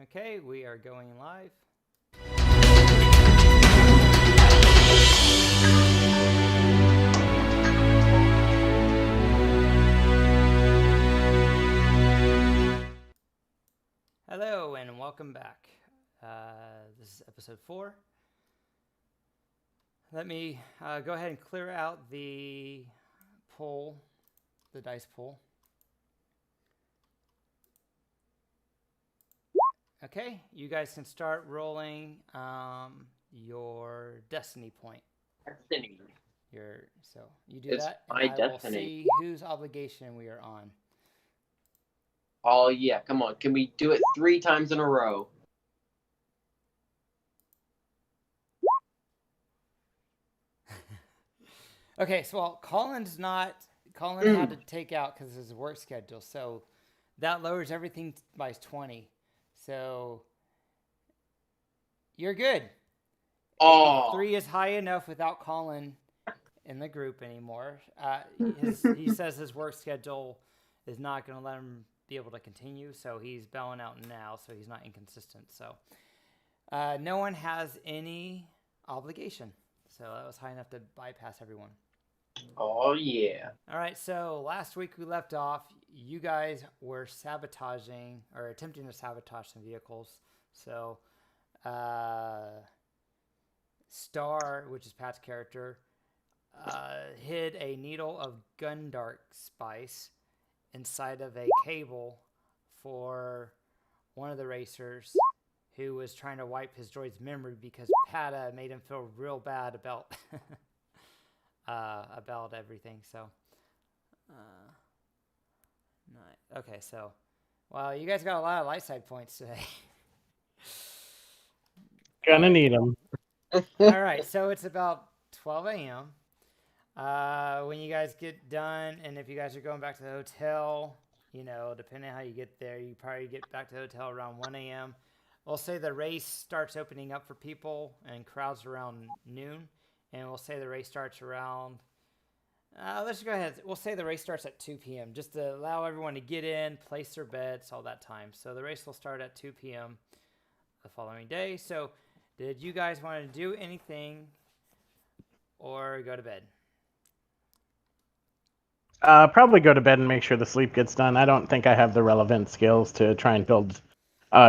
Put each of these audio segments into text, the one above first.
Okay, we are going live. Hello and welcome back. This is episode 4. Let me go ahead and clear out the pool, the dice pool. Okay, you guys can start rolling your destiny point. Destiny. So you do It's that, my and I will destiny. see whose obligation we are on. Oh yeah, come on. Can we do it 3 times in a row? Okay, so Collin had to take out because of his work schedule, so that lowers everything by 20. So you're good. Oh, 83 is high enough without Collin in the group anymore. He says his work schedule is not going to let him be able to continue, so he's bowing out now, so he's not inconsistent. So no one has any obligation, so that was high enough to bypass everyone. oh yeah. All right, so last week we left off. You guys were sabotaging or attempting to sabotage some vehicles. So Star, which is Pat's character, hid a needle of Gunjack Spice inside of a cable for one of the racers who was trying to wipe his droid's memory because Patta made him feel real bad about about everything. So okay, so well, you guys got a lot of light side points today. Gonna need them. All right, so it's about 12 a.m. When you guys get done, and if you guys are going back to the hotel, depending on how you get there, you probably get back to the hotel around 1 a.m. We'll say the race starts opening up for people and crowds around noon, and we'll say the race starts around. Let's go ahead. We'll say the race starts at 2 p.m. just to allow everyone to get in, place their bets, all that time. So the race will start at 2 p.m. the following day. So did you guys want to do anything or go to bed? Probably go to bed and make sure the sleep gets done. I don't think I have the relevant skills to try and build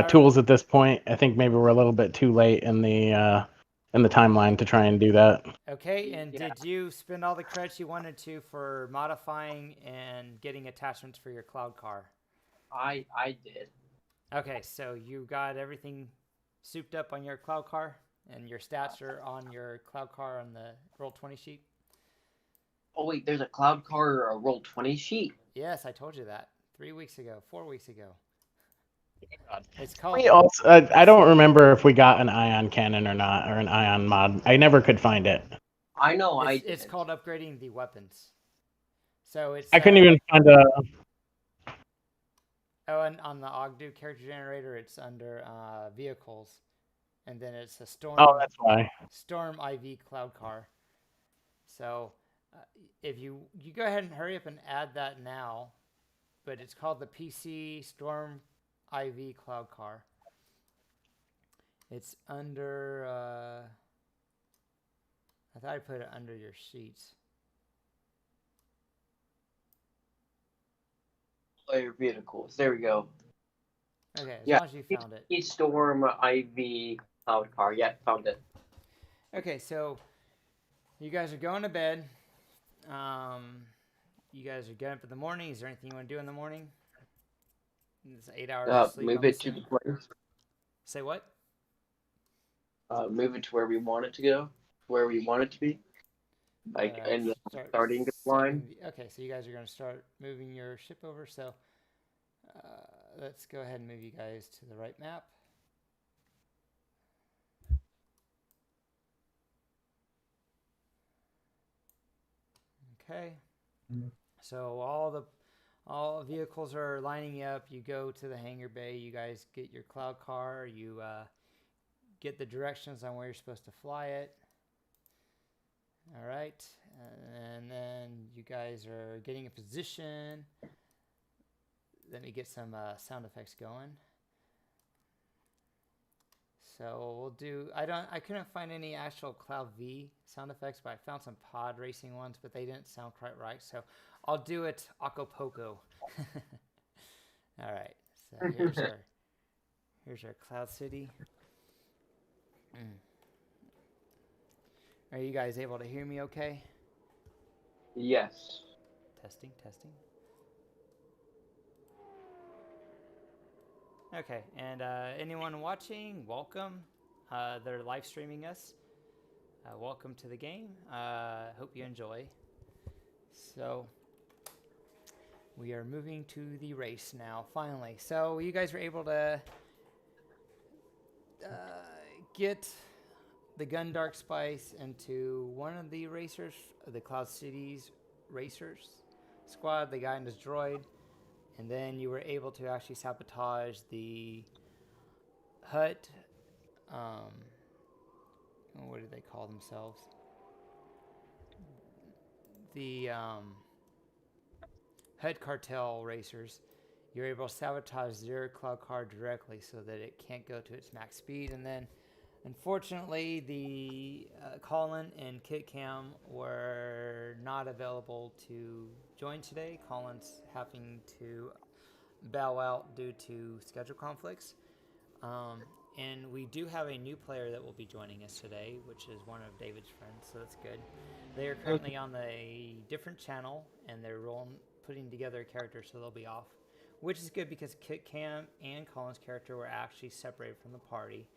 tools at this point. I think maybe we're a little bit too late in the timeline to try and do that. Okay, and did you spend all the credits you wanted to for modifying and getting attachments for your cloud car? I did. Okay, so you got everything souped up on your cloud car, and your stats are on your cloud car on the Roll20 sheet? Oh wait, there's a cloud car or a Roll20 sheet? Yes, I told you that 4 weeks ago. It's called. We also, I don't remember if we got an ion cannon or not, or an ion mod. I never could find it. I know it's called upgrading the weapons. So it's. I couldn't even find a. Oh, and on the Ogdu character generator, it's under vehicles, and then it's a Storm. Oh, that's why. Storm IV cloud car. So if you go ahead and hurry up and add that now, but it's called the PC Storm IV cloud car. It's under. I thought I put it under your sheets. Player vehicles. There we go. Okay, as long as you found it. Storm IV cloud car. Yeah, found it. Okay, so you guys are going to bed. You guys are getting up in the morning. Is there anything you want to do in the morning? It's 8 hours of sleep. Move it to the place. Say what? Move it to where we want it to go. Where we want it to be. Like in the starting line. Okay, so you guys are going to start moving your ship over. So let's go ahead and move you guys to the right map. Okay. So all vehicles are lining up. You go to the hangar bay. You guys get your cloud car. You get the directions on where you're supposed to fly it. All right, and then you guys are getting a position. Let me get some sound effects going. So we'll do. I couldn't find any actual Cloud V sound effects, but I found some pod racing ones, but they didn't sound quite right. So I'll do it Acapulco. All right. So here's our Cloud City. Are you guys able to hear me okay? Yes. Testing. Okay, and anyone watching, welcome. They're live streaming us. Welcome to the game. Hope you enjoy. So we are moving to the race now, finally. So you guys were able to get the Gunjack Spice into one of the racers, the Cloud Cities racers squad, the guy in his droid, and then you were able to actually sabotage the Hutt. What do they call themselves? The Hutt Cartel racers. You're able to sabotage their cloud car directly so that it can't go to its max speed. And then, unfortunately, the Collin and Ketkam were not available to join today. Collin's having to bow out due to schedule conflicts. And we do have a new player that will be joining us today, which is one of David's friends, so that's good. They are currently on a different channel, and they're putting together a character, so they'll be off. Which is good because Ketkam and Collin's character were actually separated from the party.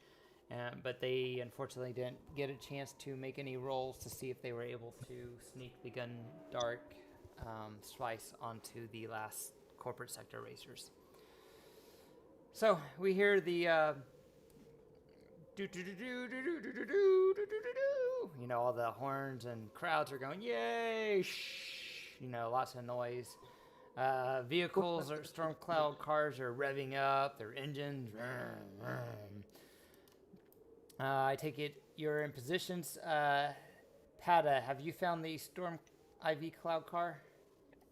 But they unfortunately didn't get a chance to make any rolls to see if they were able to sneak the Gunjack Spice onto the last corporate sector racers. So we hear the you know, all the horns and crowds are going, yay! Shh, you know, lots of noise. Vehicles or storm cloud cars are revving up, their engines. I take it you're in positions. Patta, have you found the storm IV cloud car?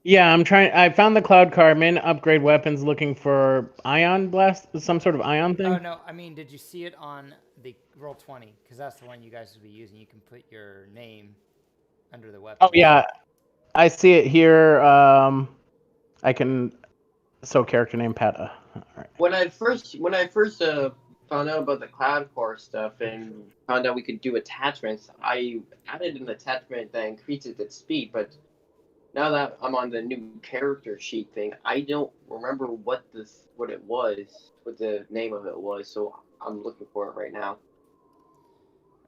Yeah, I'm trying. I found the cloud car. I'm in upgrade weapons, looking for ion blast, some sort of ion thing. Oh no, I mean, did you see it on the Roll20? Because that's the one you guys will be using. You can put your name under the weapon. Oh yeah, I see it here. I can. So character name Patta. All right. When I first found out about the cloud core stuff and found out we could do attachments, I added an attachment that increases its speed. But now that I'm on the new character sheet thing, I don't remember what it was, what the name of it was. So I'm looking for it right now.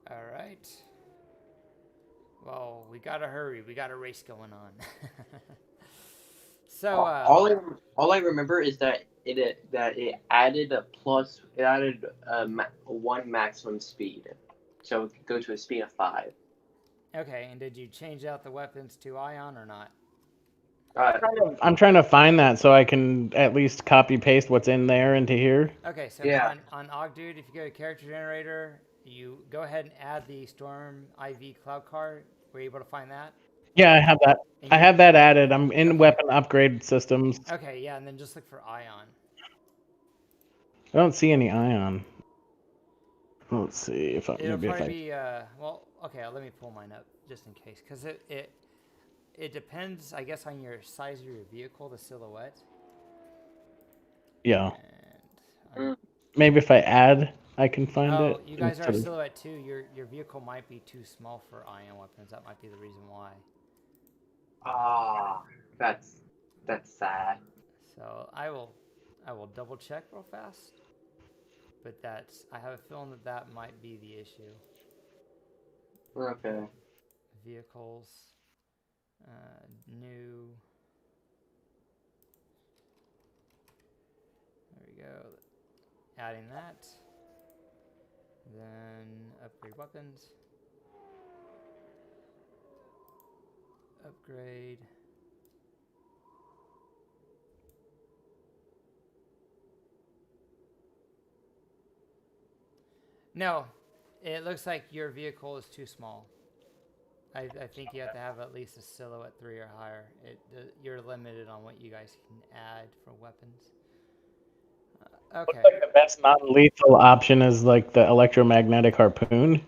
All right. Well, we gotta hurry. We got a race going on. So all I remember is that it added a plus. It added one maximum speed, so it could go to a speed of 5. okay, and did you change out the weapons to ion or not? I'm trying to find that so I can at least copy paste what's in there into here. Okay, so Yeah. on Ogdude, if you go to character generator, you go ahead and add the Storm IV cloud car. Were you able to find that? Yeah, I have that. I have that added. I'm in weapon upgrade systems. Okay, yeah, and then just look for ion. I don't see any ion. Let's see if I It'll probably be well. Okay, let me pull mine up just in case, because it depends, I guess, on your size of your vehicle, the silhouette. Yeah. And maybe if I add, I can find it. Oh, you guys are a silhouette too. Your vehicle might be too small for ion weapons. That might be the reason why. Ah, that's sad. So I will double check real fast. But I have a feeling that might be the issue. Okay. Vehicles, new. There we go. Adding that. Then upgrade weapons. Upgrade. No, it looks like your vehicle is too small. I think you have to have at least a silhouette 3 or higher. You're limited on what you guys can add for weapons. Okay. Looks like the best non-lethal option is like the electromagnetic harpoon,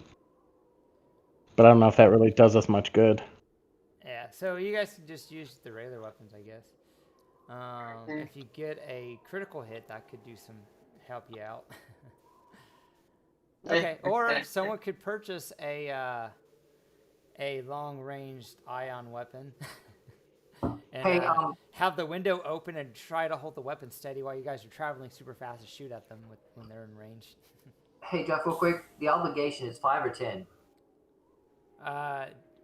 but I don't know if that really does us much good. Yeah. So you guys can just use the regular weapons, I guess. If you get a critical hit, that could do some help you out. Okay. Or someone could purchase a long-ranged ion weapon. And Hey, have the window open and try to hold the weapon steady while you guys are traveling super fast and shoot at them when they're in range. hey, Jeff, real quick. The obligation is 5 or 10.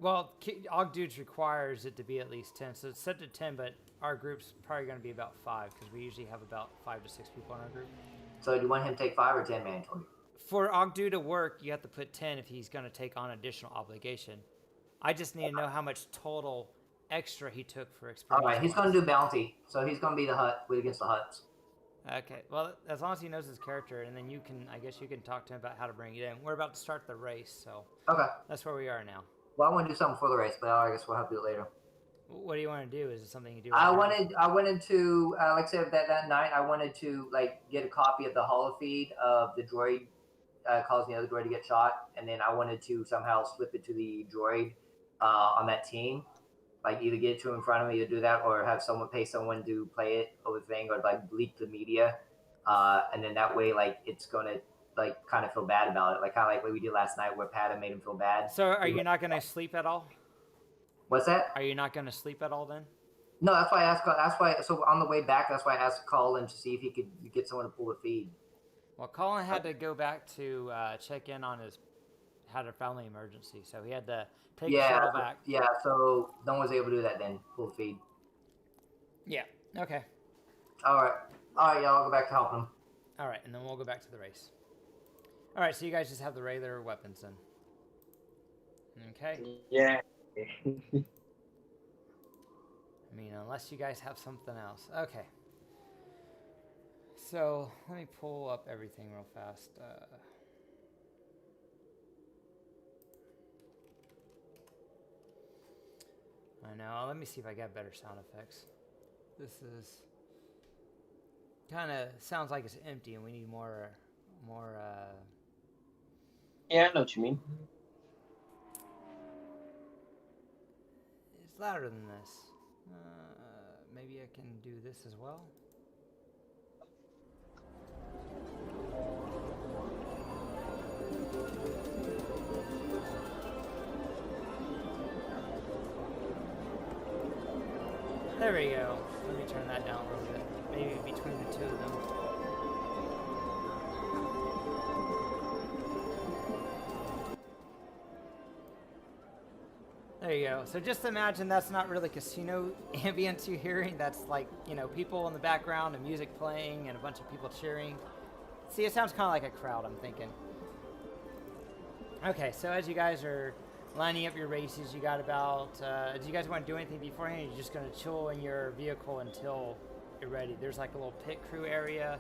Well, Ogdudes requires it to be at least 10, so it's set to 10, but our group's probably going to be about 5 because we usually have about 5 to 6 people in our group. So do you want him to take 5 or 10 mandatory? For Ogdu to work, you have to put 10 if he's going to take on additional obligation. I just need to know how much total extra he took for experience. All right, he's going to do bounty, so he's going to be the Hutt against the Hutts. Okay, well, as long as he knows his character, and then I guess you can talk to him about how to bring it in. We're about to start the race, so Okay. that's where we are now. Well, I want to do something for the race, but I guess we'll have to do it later. What do you want to do? Is it something you do? I wanted to, like I said, that night, I wanted to like get a copy of the holofeed of the droid causing the other droid to get shot, and then I wanted to somehow slip it to the droid on that team. Like either get it to in front of me to do that, or have someone pay someone to play it over the thing, or like leak the media, and then that way, like it's gonna like kind of feel bad about it, like kind of like what we did last night, where Patta made him feel bad. So, are you not going to sleep at all? What's that? Are you not going to sleep at all then? No, that's why I asked. That's why. So on the way back, that's why I asked Collin to see if he could get someone to pull the feed. Well, Colin had to go back to check in on had a family emergency, so he had to take a shuttle back. Yeah, so no one was able to do that then, pull the feed. Yeah, okay. All right, y'all, I'll go back to help him. All right, and then we'll go back to the race. All right, so you guys just have the regular weapons then. Okay? Yeah. I mean, unless you guys have something else. Okay. So, let me pull up everything real fast. I know. Let me see if I got better sound effects. This is kind of sounds like it's empty, and we need more. Yeah, I know what you mean. It's louder than this. Maybe I can do this as well. There we go. Let me turn that down a little bit. Maybe between the two of them. There you go. So just imagine that's not really casino ambience you're hearing. That's like, people in the background and music playing and a bunch of people cheering. See, it sounds kind of like a crowd, I'm thinking. Okay, so as you guys are lining up your races, you got about, do you guys want to do anything beforehand? Or you're just going to chill in your vehicle until you're ready? There's like a little pit crew area.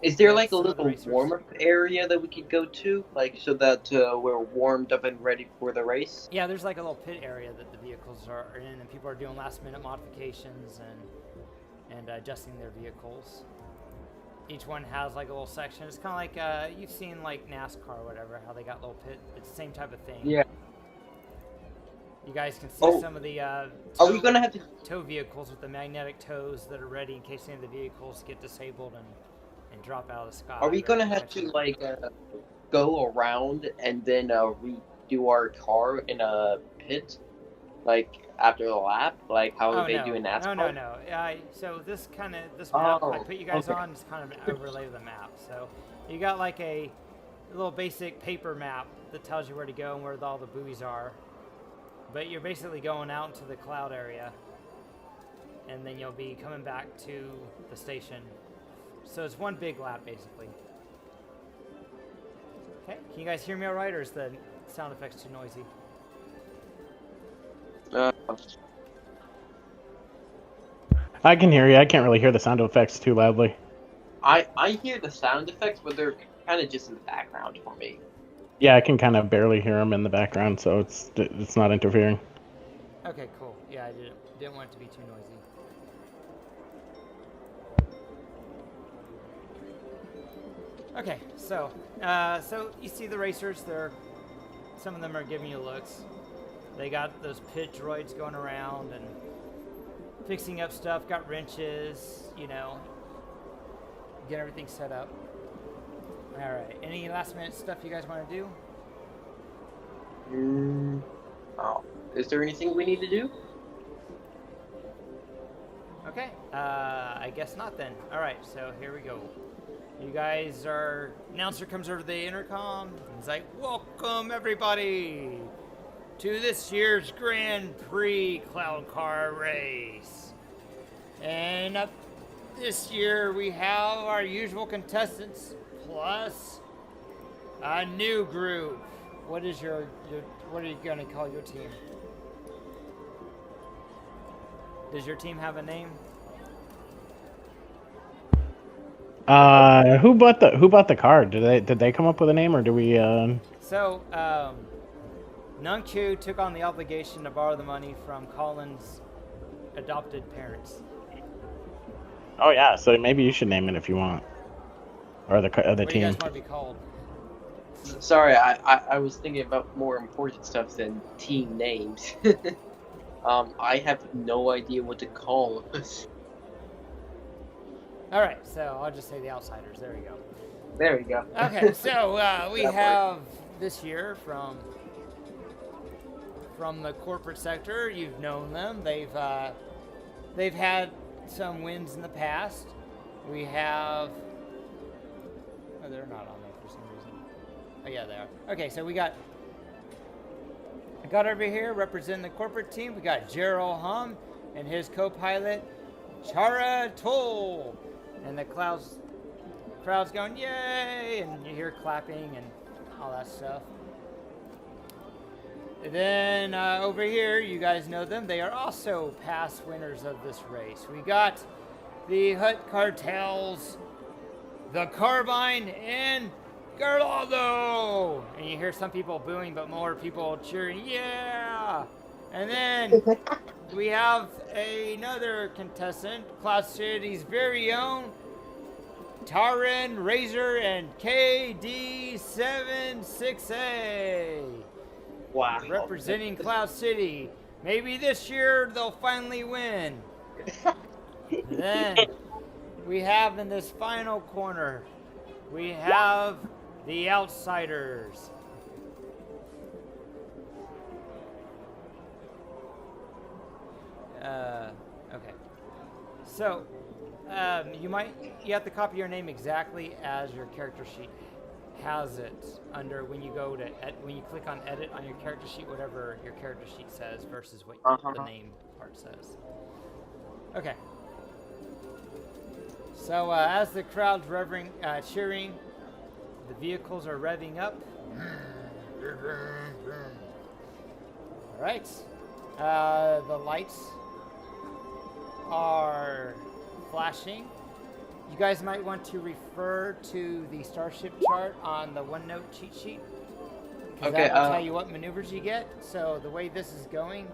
Is there like a little warm-up area that we could go to, like so that we're warmed up and ready for the race? Yeah, there's like a little pit area that the vehicles are in, and people are doing last-minute modifications and adjusting their vehicles. Each one has like a little section. It's kind of like you've seen like NASCAR or whatever, how they got little pit. It's the same type of thing. Yeah. You guys can see some of the are we gonna have to tow vehicles with the magnetic tows that are ready in case any of the vehicles get disabled and drop out of the sky. Are we gonna have to like go around and then redo our car in a pit, like after the lap, like how they do in NASCAR? No. So this map I put you guys on is kind of an overlay of the map. So you got like a little basic paper map that tells you where to go and where all the buoys are. But you're basically going out into the cloud area, and then you'll be coming back to the station. So it's one big lap, basically. Okay, can you guys hear me all right, or is the sound effects too noisy? I can hear you. I can't really hear the sound effects too loudly. I hear the sound effects, but they're kind of just in the background for me. Yeah, I can kind of barely hear them in the background, so it's not interfering. Okay, cool. Yeah, I didn't want it to be too noisy. Okay, so you see the racers. Some of them are giving you looks. They got those pit droids going around and fixing up stuff. Got wrenches, get everything set up. All right. Any last minute stuff you guys want to do? Oh, is there anything we need to do? Okay. I guess not then. All right. So here we go. You guys are. Announcer comes over to the intercom. He's like, "Welcome everybody to this year's Grand Prix Cloud Car Race." And up this year we have our usual contestants plus a new group. What is what are you gonna call your team? Does your team have a name? Who bought the card? Did they come up with a name, or do we? So, Nunku took on the obligation to borrow the money from Collin's adopted parents. Oh yeah, so maybe you should name it if you want, or the What do you team. guys want to be called? Sorry, I was thinking about more important stuff than team names. I have no idea what to call us. All right, so I'll just say the Outsiders. There we go. There we go. Okay, so we That have this year from the corporate sector. You've known them. They've had some wins in the past. We have. Oh, they're not on there for some reason. Oh yeah, they are. Okay, so I got over here representing the corporate team. We got Gerald Hum and his co-pilot Chara Toll, and the crowd's going yay, and you hear clapping and all that stuff. And then over here, you guys know them. They are also past winners of this race. We got the Hutt Cartels, the Carbine, and Geraldo. And you hear some people booing, but more people cheering, yeah! And then we have another contestant, Cloud City's very own Taran, Razor, and KD76A. Wow. Representing Cloud City. Maybe this year they'll finally win. Then we have in this final corner, we have the Outsiders. Okay. So, you have to copy your name exactly as your character sheet has it under when you click on edit on your character sheet, whatever your character sheet says versus what the name part says. Okay. So as the crowd's cheering, the vehicles are revving up. All right. The lights are flashing. You guys might want to refer to the starship chart on the OneNote cheat sheet. Because that will tell you what maneuvers you get. So the way this is going,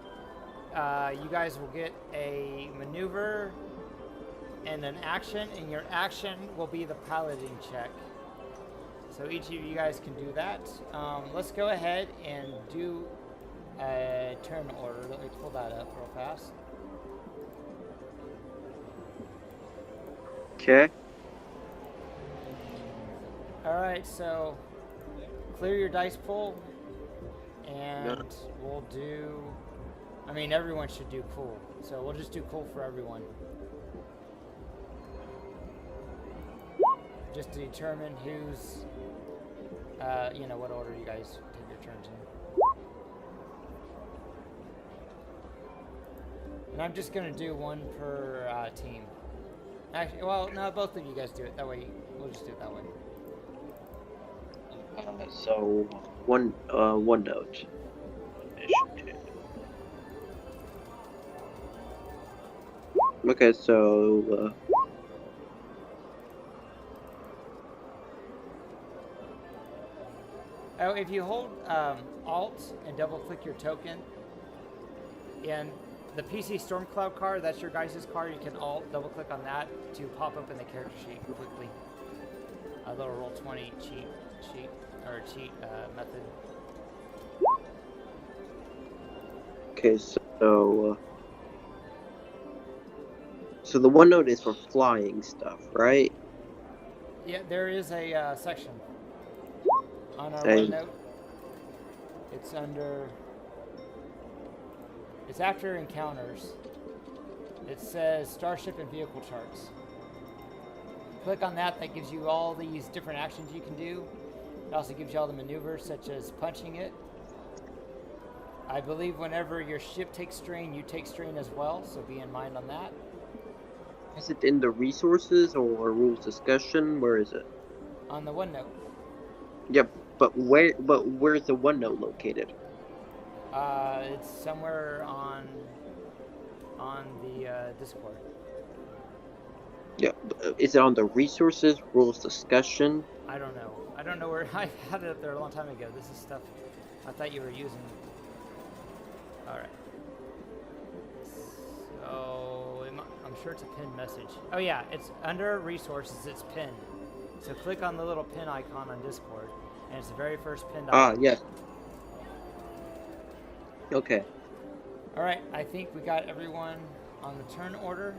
you guys will get a maneuver and an action, and your action will be the piloting check. So each of you guys can do that. Let's go ahead and do a turn order. Let me pull that up real fast. Okay. All right, so clear your dice pool, and we'll do. Everyone should do cool, so we'll just do cool for everyone, just to determine who's, what order you guys take your turns in. And I'm just gonna do one per team. Actually, well, no, both of you guys do it. That way, we'll just do it that way. So one note. Okay, so Oh, if you hold Alt and double click your token, and the PC Stormcloud card, that's your guys' card, you can Alt double click on that to pop up in the character sheet quickly. little roll 20 cheat method. Okay, so the OneNote is for flying stuff, right? Yeah, there is a section on our And- OneNote. It's under. It's after encounters. It says Starship and Vehicle Charts. Click on that. That gives you all these different actions you can do. It also gives you all the maneuvers, such as punching it. I believe whenever your ship takes strain, you take strain as well, so be in mind on that. Is it in the resources or rules discussion? Where is it? On the OneNote. Yep, but where's the OneNote located? It's somewhere on the Discord. Yeah, is it on the resources, rules discussion? I don't know. I don't know where. I had it up there a long time ago. This is stuff I thought you were using. Alright. So, I'm sure it's a pinned message. Oh yeah, it's under resources, it's pinned. So click on the little pin icon on Discord, and it's the very first pinned icon. Yes. Okay. Alright, I think we got everyone on the turn order.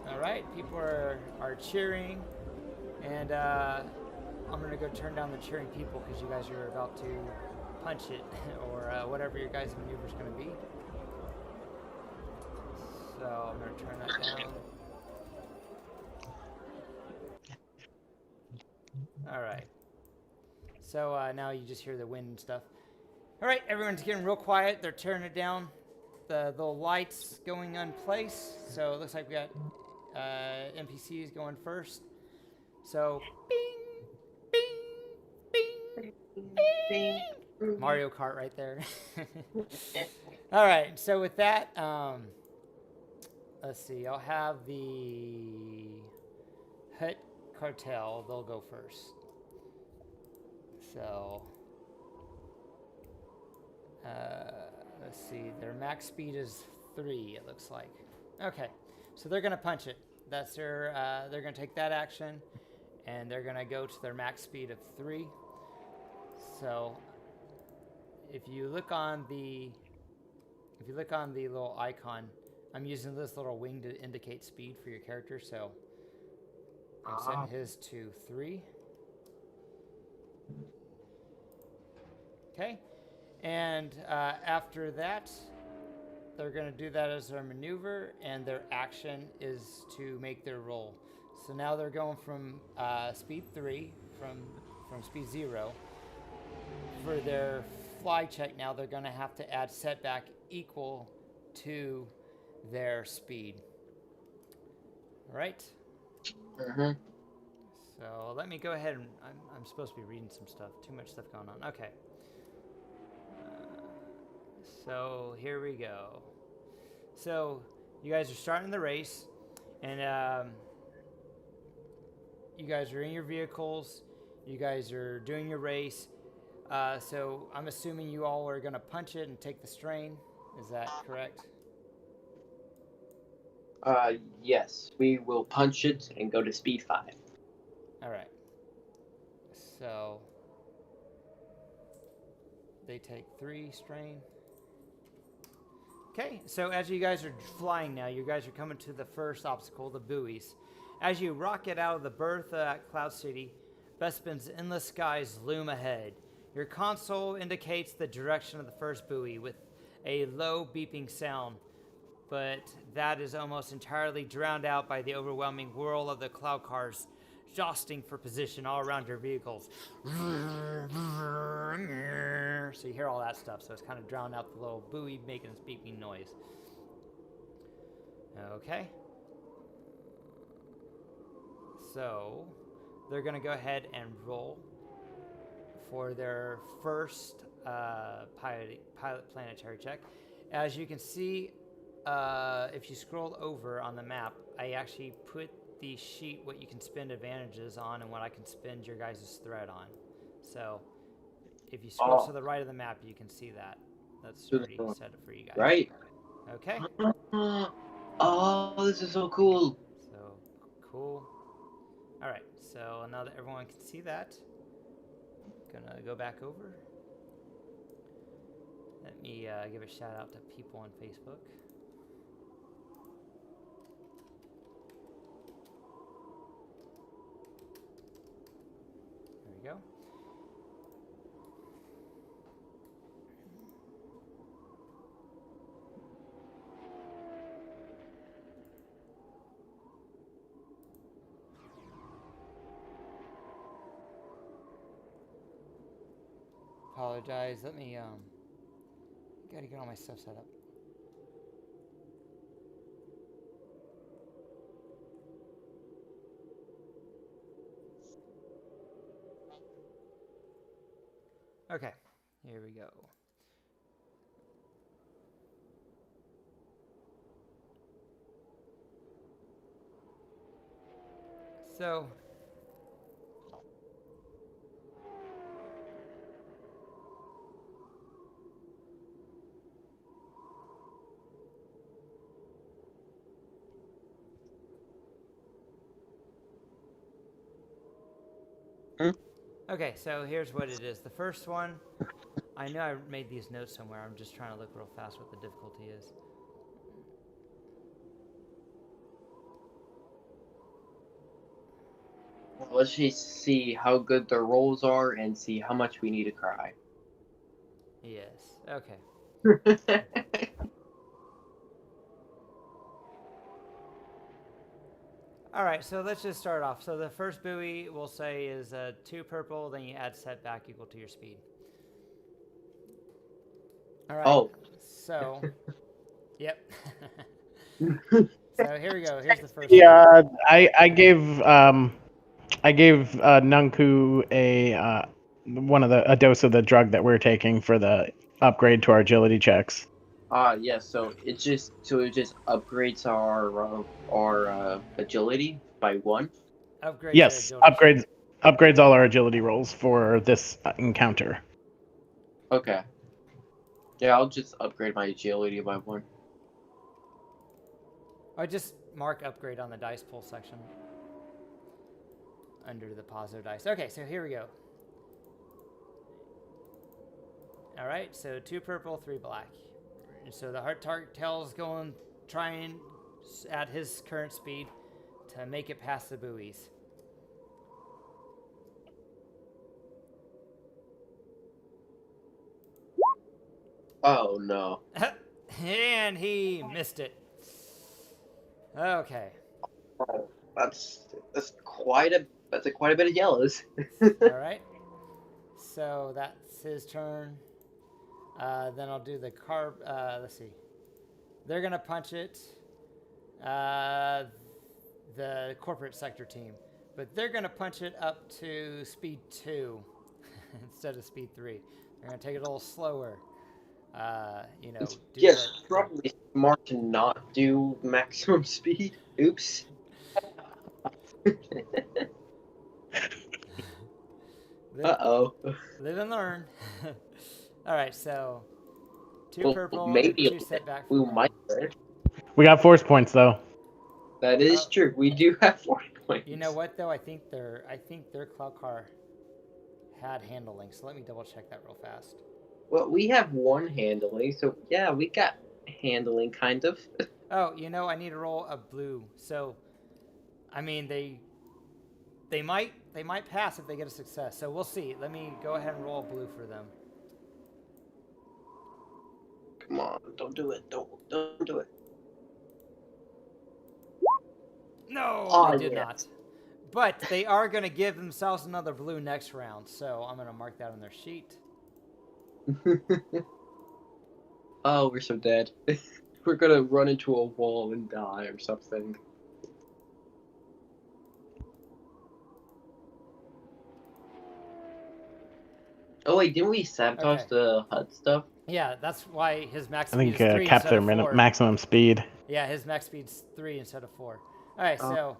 Alright, people are cheering, and I'm going to go turn down the cheering people because you guys are about to punch it, or whatever your guys' maneuver is going to be. So I'm going to turn that down. Alright. So now you just hear the wind and stuff. Alright, everyone's getting real quiet. They're turning it down. The lights going in place. So it looks like we got NPCs going first. So, bing, bing, bing, bing. Mario Kart right there. All right, so with that, let's see. I'll have the Hutt Cartel. They'll go first. So, let's see. Their max speed is 3, it looks like. Okay, so they're going to punch it. That's their, they're going to take that action, and they're going to go to their max speed of 3. So, if you look on the little icon, I'm using this little wing to indicate speed for your character, so I'm setting his to 3. Okay, and after that, they're going to do that as their maneuver, and their action is to make their roll. So now they're going from speed 3, from speed 0. For their fly check now, they're going to have to add setback equal to their speed. All right? Mm-hmm. So let me go ahead and I'm supposed to be reading some stuff. Too much stuff going on. Okay. So here we go. So you guys are starting the race, and you guys are in your vehicles. You guys are doing your race. So I'm assuming you all are going to punch it and take the strain. Is that correct? Yes, we will punch it and go to speed 5. All right. So they take 3 strain. Okay, so as you guys are flying now, you guys are coming to the first obstacle, the buoys. As you rocket out of the berth at Cloud City, Bespin's endless skies loom ahead. Your console indicates the direction of the first buoy with a low beeping sound, but that is almost entirely drowned out by the overwhelming whirl of the cloud cars jostling for position all around your vehicles. So you hear all that stuff, so it's kind of drowned out the little buoy making this beeping noise. Okay. So they're going to go ahead and roll for their first pilot planetary check. As you can see, if you scroll over on the map, I actually put the sheet what you can spend advantages on and what I can spend your guys' threat on. So if you scroll to the right of the map, you can see that. That's already set up for you guys. Right. Okay. Oh, this is so cool. Cool. All right. So now that everyone can see that, gonna go back over. Let me give a shout out to people on Facebook. There we go. Apologize. Let me gotta get all my stuff set up. Okay, here we go. So okay, so here's what it is. The first one, I know I made these notes somewhere. I'm just trying to look real fast what the difficulty is. Let's just see how good the rolls are and see how much we need to cry. Yes. Okay. All right, so let's just start off. So the first buoy we'll say is 2 purple, then you add setback equal to your speed. All right. Oh. So, yep. So here we go. Here's the first. Yeah, I gave Nunku a dose of the drug that we're taking for the upgrade to our agility checks. Yes. So it just upgrades our agility by 1. Upgrades Yes, your agility. upgrades all our agility rolls for this encounter. Okay. Yeah, I'll just upgrade my agility by 1. Or just mark upgrade on the dice pool section under the positive dice. Okay, so here we go. All right, so 2 purple, 3 black. So the Hutt Cartel is going trying at his current speed to make it past the buoys. Oh no. And he missed it. Okay. Oh, that's quite a bit of yellows. All right. So that's his turn. Then I'll do the carb. Let's see. They're gonna punch it. The corporate sector team, but they're gonna punch it up to speed 2 instead of speed 3. They're gonna take it a little slower. Yes, probably smart to not do maximum speed. Oops. Uh-oh. Live and learn. All right, so 2 purple, maybe 2 setback. we might. We got force points though. That is true. We do have 40 points. You know what though? I think their cloud car had handling. So let me double check that real fast. Well, we have 1 handling, so yeah, we got handling kind of. Oh, I need to roll a blue. So, I mean, they might pass if they get a success. So we'll see. Let me go ahead and roll a blue for them. Come on, don't do it. Don't do it. No, they did not. But they are going to give themselves another blue next round. So I'm going to mark that on their sheet. Oh, we're so dead. We're gonna run into a wall and die or something. Oh wait, didn't we sabotage the Hutt stuff? Yeah, that's why his max I speed think is 3 caps instead their of 4. maximum speed. Yeah, his max speed's 3 instead of 4. All right, so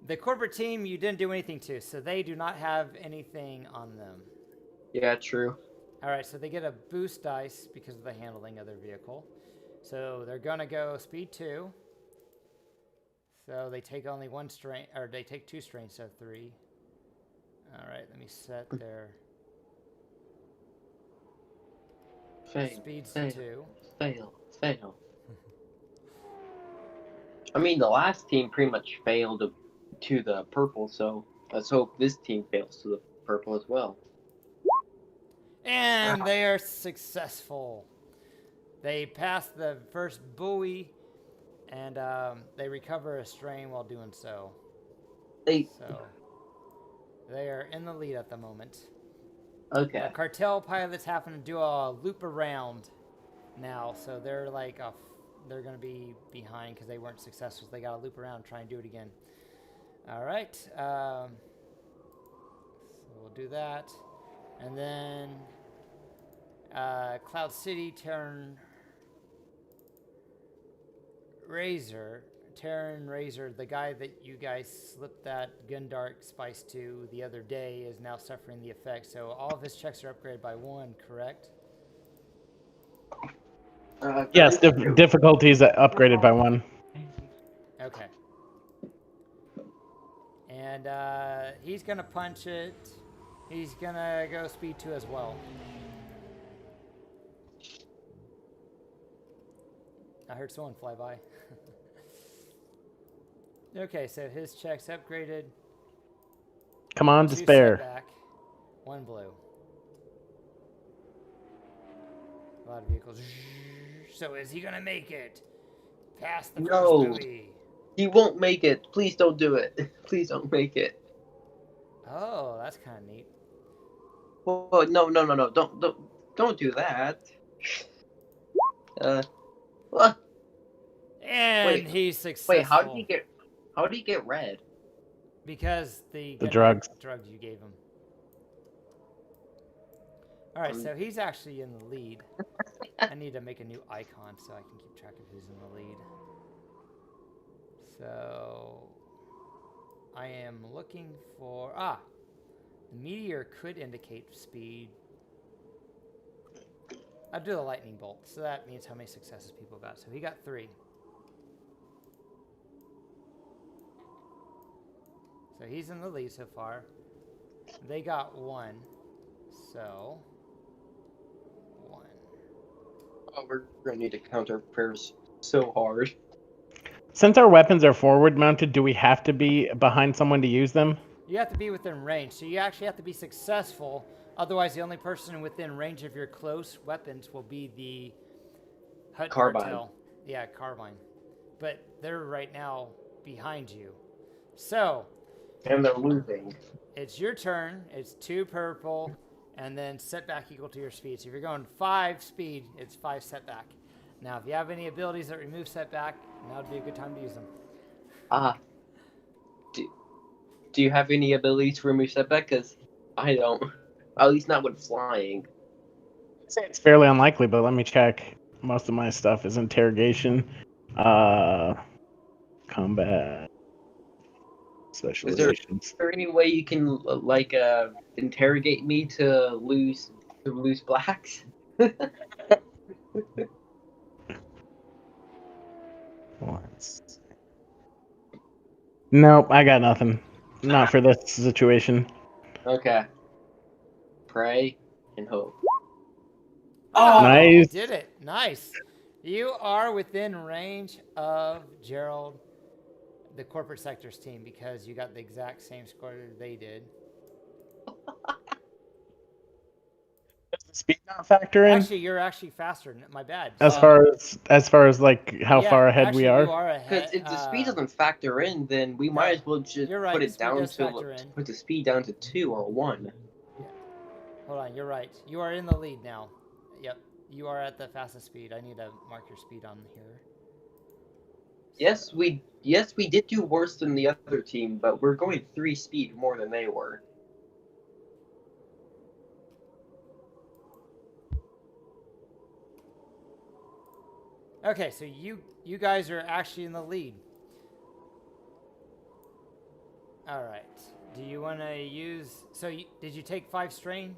the corporate team you didn't do anything to, so they do not have anything on them. Yeah, true. All right, so they get a boost dice because of the handling of their vehicle. So they're going to go speed 2. So they take only 1 strain, or they take 2 strains of 3. All right, let me set their speeds to 2. Fail. I mean, the last team pretty much failed to the purple, so let's hope this team fails to the purple as well. And they are successful. They pass the first buoy, and they recover a strain while doing so. So they are in the lead at the moment. Okay. The cartel pilots happen to do a loop around now, so they're like they're going to be behind because they weren't successful. So they got to loop around and try and do it again. All right. So we'll do that. And then Cloud City, Terran Razor, the guy that you guys slipped that Gunjack Spice to the other day, is now suffering the effect. So all of his checks are upgraded by 1, correct? Yes, difficulties upgraded by 1. Okay. And he's going to punch it. He's going to go speed 2 as well. I heard someone fly by. Okay, so his check's upgraded. Come on, 2 despair. setback, 1 blue. A lot of vehicles. So is he going to make it? Past the first buoy. He won't make it. Please don't do it. Please don't make it. Oh, that's kind of neat. Oh, no. Don't do that. What? And he's successful. Wait, how did he get red? Because the drugs you gave him. All right, so he's actually in the lead. I need to make a new icon so I can keep track of who's in the lead. So I am looking for the meteor could indicate speed. I'll do the lightning bolt, so that means how many successes people got. So he got 3. So he's in the lead so far. They got 1. So 1. Oh, we're gonna need to counter prayers so hard. Since our weapons are forward mounted, do we have to be behind someone to use them? You have to be within range, so you actually have to be successful. Otherwise, the only person within range of your close weapons will be the Hutt Cartel. Yeah, carbine. But they're right now behind you. So. And they're losing. It's your turn. It's 2 purple, and then setback equal to your speed. So if you're going 5 speed, it's 5 setback. Now, if you have any abilities that remove setback, now would be a good time to use them. Do you have any abilities to remove setback? Because I don't. At least not with flying. I'd say it's fairly unlikely, but let me check. Most of my stuff is interrogation, combat, specializations. Is there any way you can interrogate me to lose blacks? Nope, I got nothing. Not for this situation. Okay. Pray and hope. Oh, nice. You did it. Nice. You are within range of Gerald, the corporate sectors team, because you got the exact same score that they did. Does the speed not factor in? Actually, you're actually faster. My bad. As far as like how far ahead we are. You are ahead. Because if the speed doesn't factor in, then we might as well just put it down to put the speed down to 2 or 1. Yeah. Hold on, you're right. You are in the lead now. Yep, you are at the fastest speed. I need to mark your speed on here. Yes, we did do worse than the other team, but we're going 3 speed more than they were. Okay, so you guys are actually in the lead. All right. Do you want to use? So did you take 5 strain?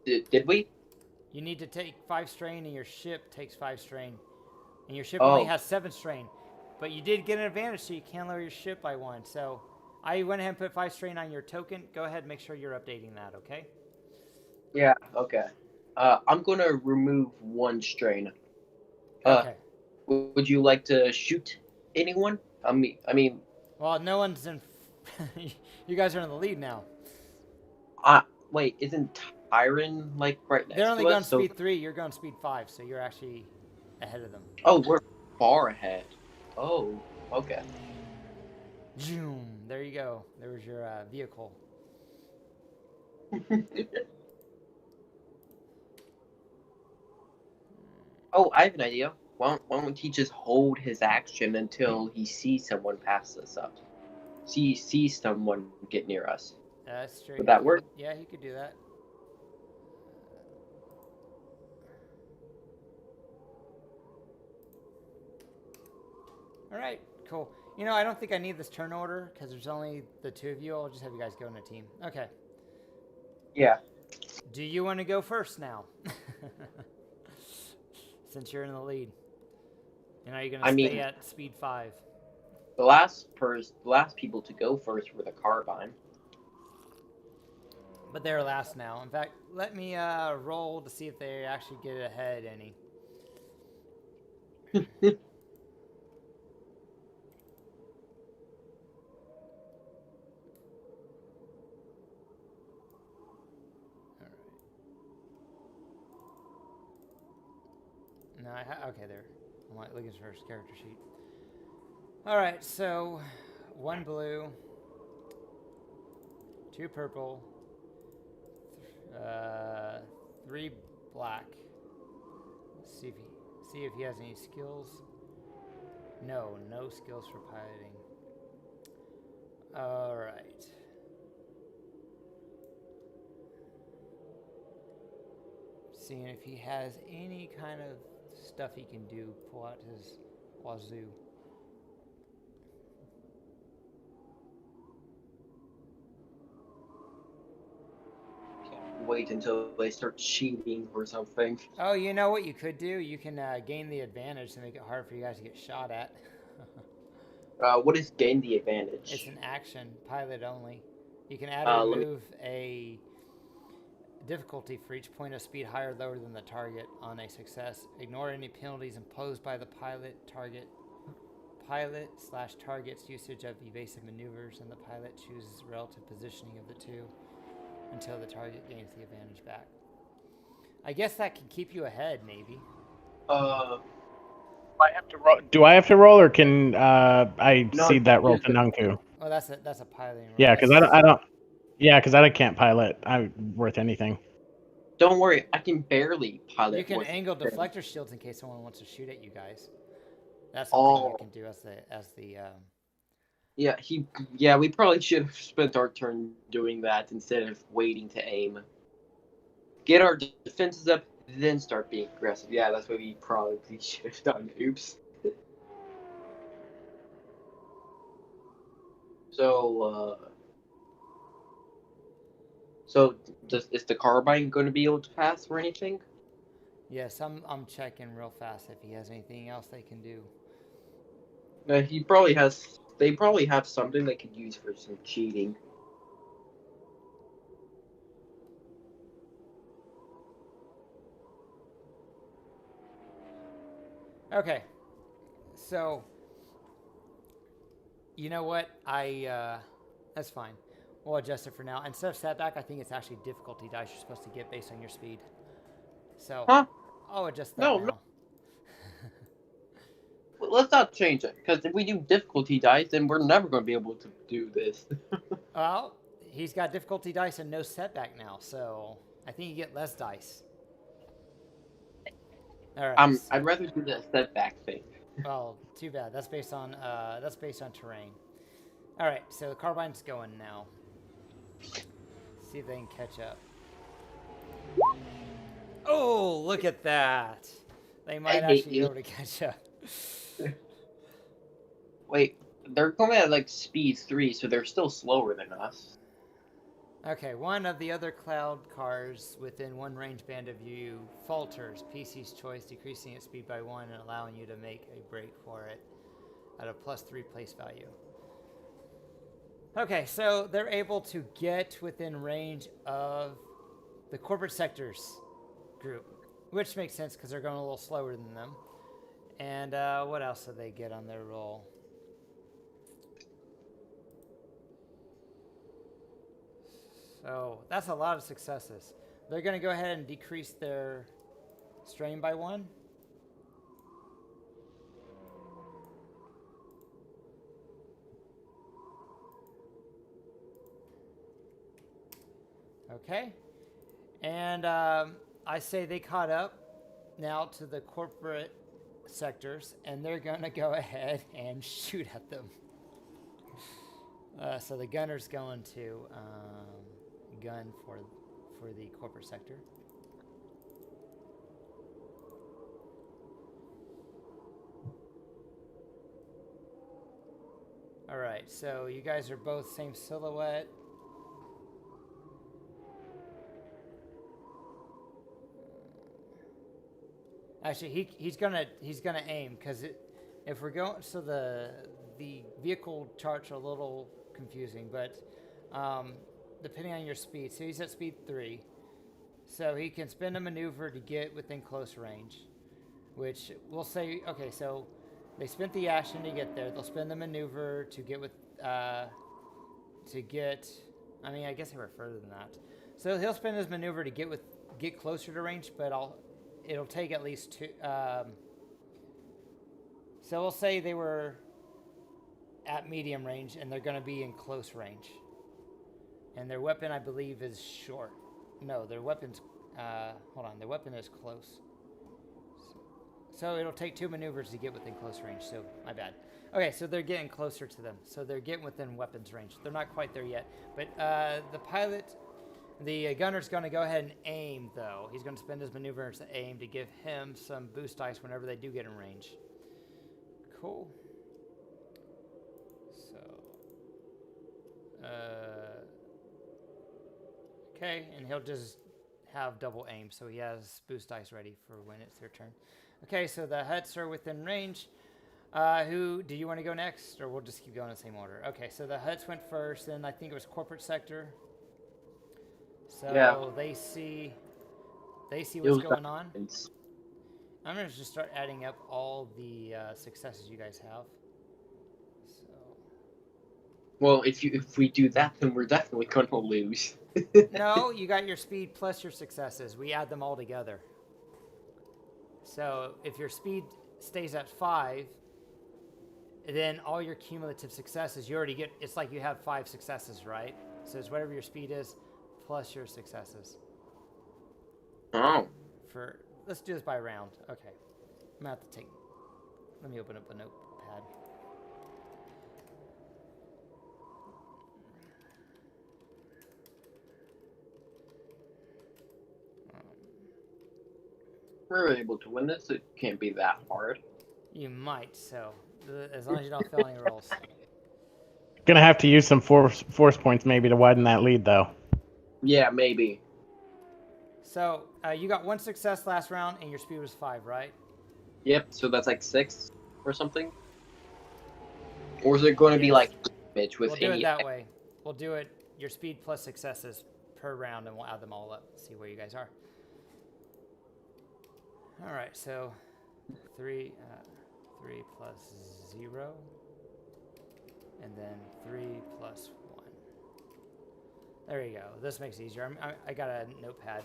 Did we? You need to take 5 strain, and your ship takes 5 strain, and your ship only has 7 strain. But you did get an advantage, so you can lower your ship by 1. So I went ahead and put 5 strain on your token. Go ahead and make sure you're updating that, okay? Yeah. Okay. I'm gonna remove 1 strain. Okay. Would you like to shoot anyone? I mean, Well, no one's in... You guys are in the lead now. wait, isn't Tyron like right next They're only to going us? So, speed 3. You're going speed 5, so you're actually ahead of them. oh, we're far ahead. Oh, okay. Zoom. There you go. There was your vehicle. Oh, I have an idea. Why don't he just hold his action until he sees someone pass us up? Sees someone get near us. That's true. Would that work? Yeah, he could do that. All right, cool. You know, I don't think I need this turn order because there's only the 2 of you. I'll just have you guys go in a team. Okay. Yeah. Do you want to go first now? Since you're in the lead. And are you going to stay at speed 5? The last people to go first were the carbine. But they're last now. In fact, let me roll to see if they actually get ahead any. No, okay, there. I'm like looking for his character sheet. All right, so 1 blue, 2 purple, 3 black. Let's see if he has any skills. No skills for piloting. All right. Seeing if he has any kind of stuff he can do, pull out his wazoo. Can't wait until they start cheating or something. Oh, you know what you could do? You can gain the advantage to make it hard for you guys to get shot at. What is gain the advantage? It's an action, pilot only. You can add or remove a difficulty for each point of speed higher or lower than the target on a success. Ignore any penalties imposed by the pilot/target's usage of evasive maneuvers, and the pilot chooses relative positioning of the 2 until the target gains the advantage back. I guess that can keep you ahead, maybe. Do I have to roll, or can I cede that roll to Nunku? Oh, that's a piloting roll. Yeah, because I don't. Yeah, because I can't pilot. I'm worth anything. Don't worry, I can barely pilot. You can angle deflector shields in case someone wants to shoot at you guys. That's something you can do as the. Yeah, we probably should have spent our turn doing that instead of waiting to aim. Get our defenses up, then start being aggressive. Yeah, that's what we probably should have done. Oops. So is the carbine going to be able to pass or anything? Yes, I'm checking real fast if he has anything else they can do. He probably has. They probably have something they could use for some cheating. Okay, so you know what? That's fine. We'll adjust it for now. Instead of setback, I think it's actually difficulty dice you're supposed to get based on your speed. So I'll adjust that now. No. Let's not change it, because if we do difficulty dice, then we're never going to be able to do this. Well, he's got difficulty dice and no setback now, so I think you get less dice. All right. I'd rather do the setback thing. Well, too bad. That's based on terrain. All right, so the carbine's going now. See if they can catch up. Oh, look at that! They might actually be able to catch up. Wait, they're coming at like speed 3, so they're still slower than us. Okay, one of the other cloud cars within 1 range band of you falters. PC's choice, decreasing its speed by 1 and allowing you to make a break for it. at a +3 place value. Okay, so they're able to get within range of the corporate sectors group, which makes sense because they're going a little slower than them. And what else did they get on their roll? So that's a lot of successes. They're going to go ahead and decrease their strain by 1. Okay. And I say they caught up now to the corporate sectors, and they're going to go ahead and shoot at them. So the gunner's going to gun for the corporate sector. All right, so you guys are both same silhouette. Actually, he's gonna aim because if we're going, so the vehicle charts are a little confusing, but depending on your speed, so he's at speed 3, so he can spend a maneuver to get within close range, which we'll say, okay, so they spent the action to get there. They'll spend the maneuver to get I mean, I guess they were further than that. So he'll spend his maneuver to get closer to range, but it'll take at least 2. So we'll say they were at medium range and they're going to be in close range. And their weapon, I believe, is short. No, their weapon's, hold on, their weapon is close. So it'll take 2 maneuvers to get within close range, so my bad. Okay, so they're getting closer to them. So they're getting within weapons range. They're not quite there yet. But the gunner's going to go ahead and aim, though. He's going to spend his maneuvers to aim to give him some boost dice whenever they do get in range. Cool. So, okay, and he'll just have double aim, so he has boost dice ready for when it's their turn. Okay, so the Hutts are within range. Do you want to go next, or we'll just keep going in the same order? Okay, so the Hutts went first, and I think it was corporate sector. So Yeah. they see what's going on. It's- I'm gonna just start adding up all the successes you guys have. So Well, if we do that, then we're definitely going to lose. no, you got your speed plus your successes. We add them all together. So if your speed stays at 5, then all your cumulative successes, you already get. It's like you have 5 successes, right? So it's whatever your speed is plus your successes. Oh. Let's do this by round. Okay. I'm gonna have to let me open up a notepad. We're able to win this. It can't be that hard. You might, so as long as you don't fail any rolls. Gonna have to use some force points maybe to widen that lead, though. Yeah, maybe. So you got 1 success last round, and your speed was 5, right? Yep, so that's like 6 or something? Or is it going to be Yes. like damage with We'll do it any... that way. We'll do it your speed plus successes per round, and we'll add them all up. See where you guys are. All right, so 3 plus 0, and then 3 plus 1. There you go. This makes it easier. I got a notepad.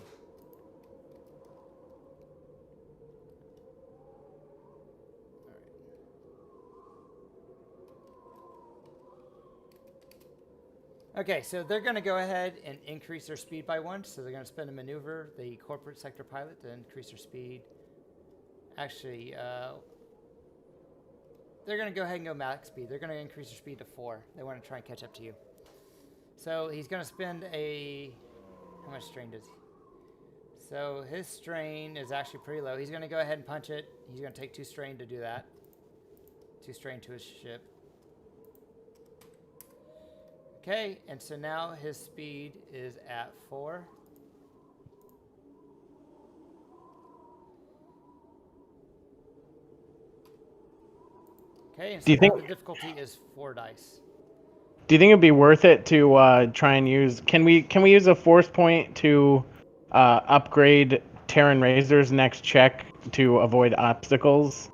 Okay, so they're going to go ahead and increase their speed by 1. So they're going to spend a maneuver, the corporate sector pilot, to increase their speed. Actually, they're going to go ahead and go max speed. They're going to increase their speed to 4. They want to try and catch up to you. So he's going to spend how much strain does he? So his strain is actually pretty low. He's going to go ahead and punch it. He's going to take 2 strain to do that. 2 strain to his ship. Okay, and so now his speed is at 4. Okay, and Do so you now think- the difficulty is 4 dice. Do you think it'd be worth it to try and use? Can we use a force point to upgrade Terran Razor's next check to avoid obstacles?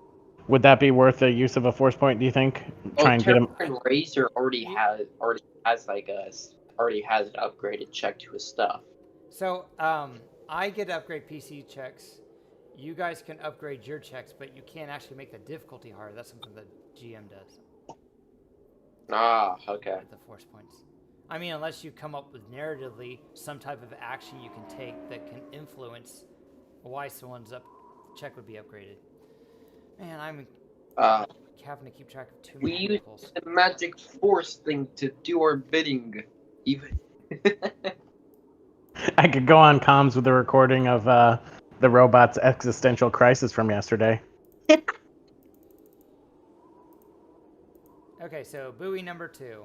Would that be worth the use of a force point? Do you think? Try and get him. Terran Razor already has an upgraded check to his stuff. So I get to upgrade PC checks. You guys can upgrade your checks, but you can't actually make the difficulty harder. That's something the GM does. Ah, okay. With the force points. I mean, unless you come up with narratively some type of action you can take that can influence why someone's check would be upgraded. Man, I'm having to keep track of too We many use vehicles. the magic force thing to do our bidding. Even. I could go on comms with a recording of the robot's existential crisis from yesterday. Okay, so buoy number 2.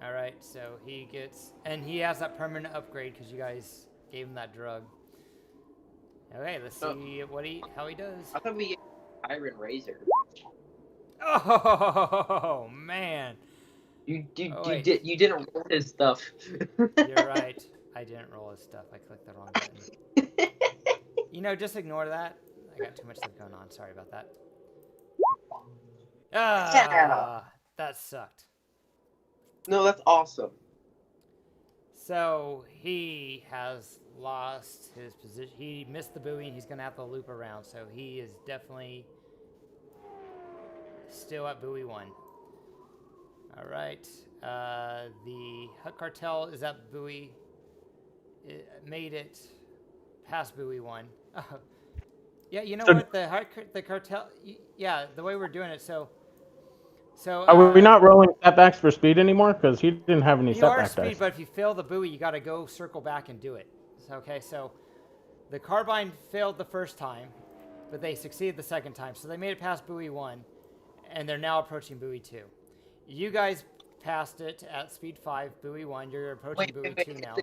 All right, so he gets, and he has that permanent upgrade because you guys gave him that drug. Okay, let's see how he does. I thought we get Iron Razor. Oh man! You wait. didn't roll his stuff. You're right. I didn't roll his stuff. I clicked the wrong button. You know, just ignore that. I got too much stuff going on. Sorry about that. That sucked. No, that's awesome. So he has lost his position. He missed the buoy and he's going to have to loop around. So he is definitely still at buoy 1. All right. The Hutt Cartel is at buoy. It made it past buoy 1. Yeah, you know what? The cartel. Yeah, the way we're doing it. So. Are we not rolling setbacks for speed anymore? Because he didn't have any You are setback speed, dice. but if you fail the buoy, you got to go circle back and do it. Okay, so the carbine failed the first time, but they succeeded the second time. So they made it past buoy 1, and they're now approaching buoy 2. You guys passed it at speed 5, buoy 1. You're approaching buoy 2 now.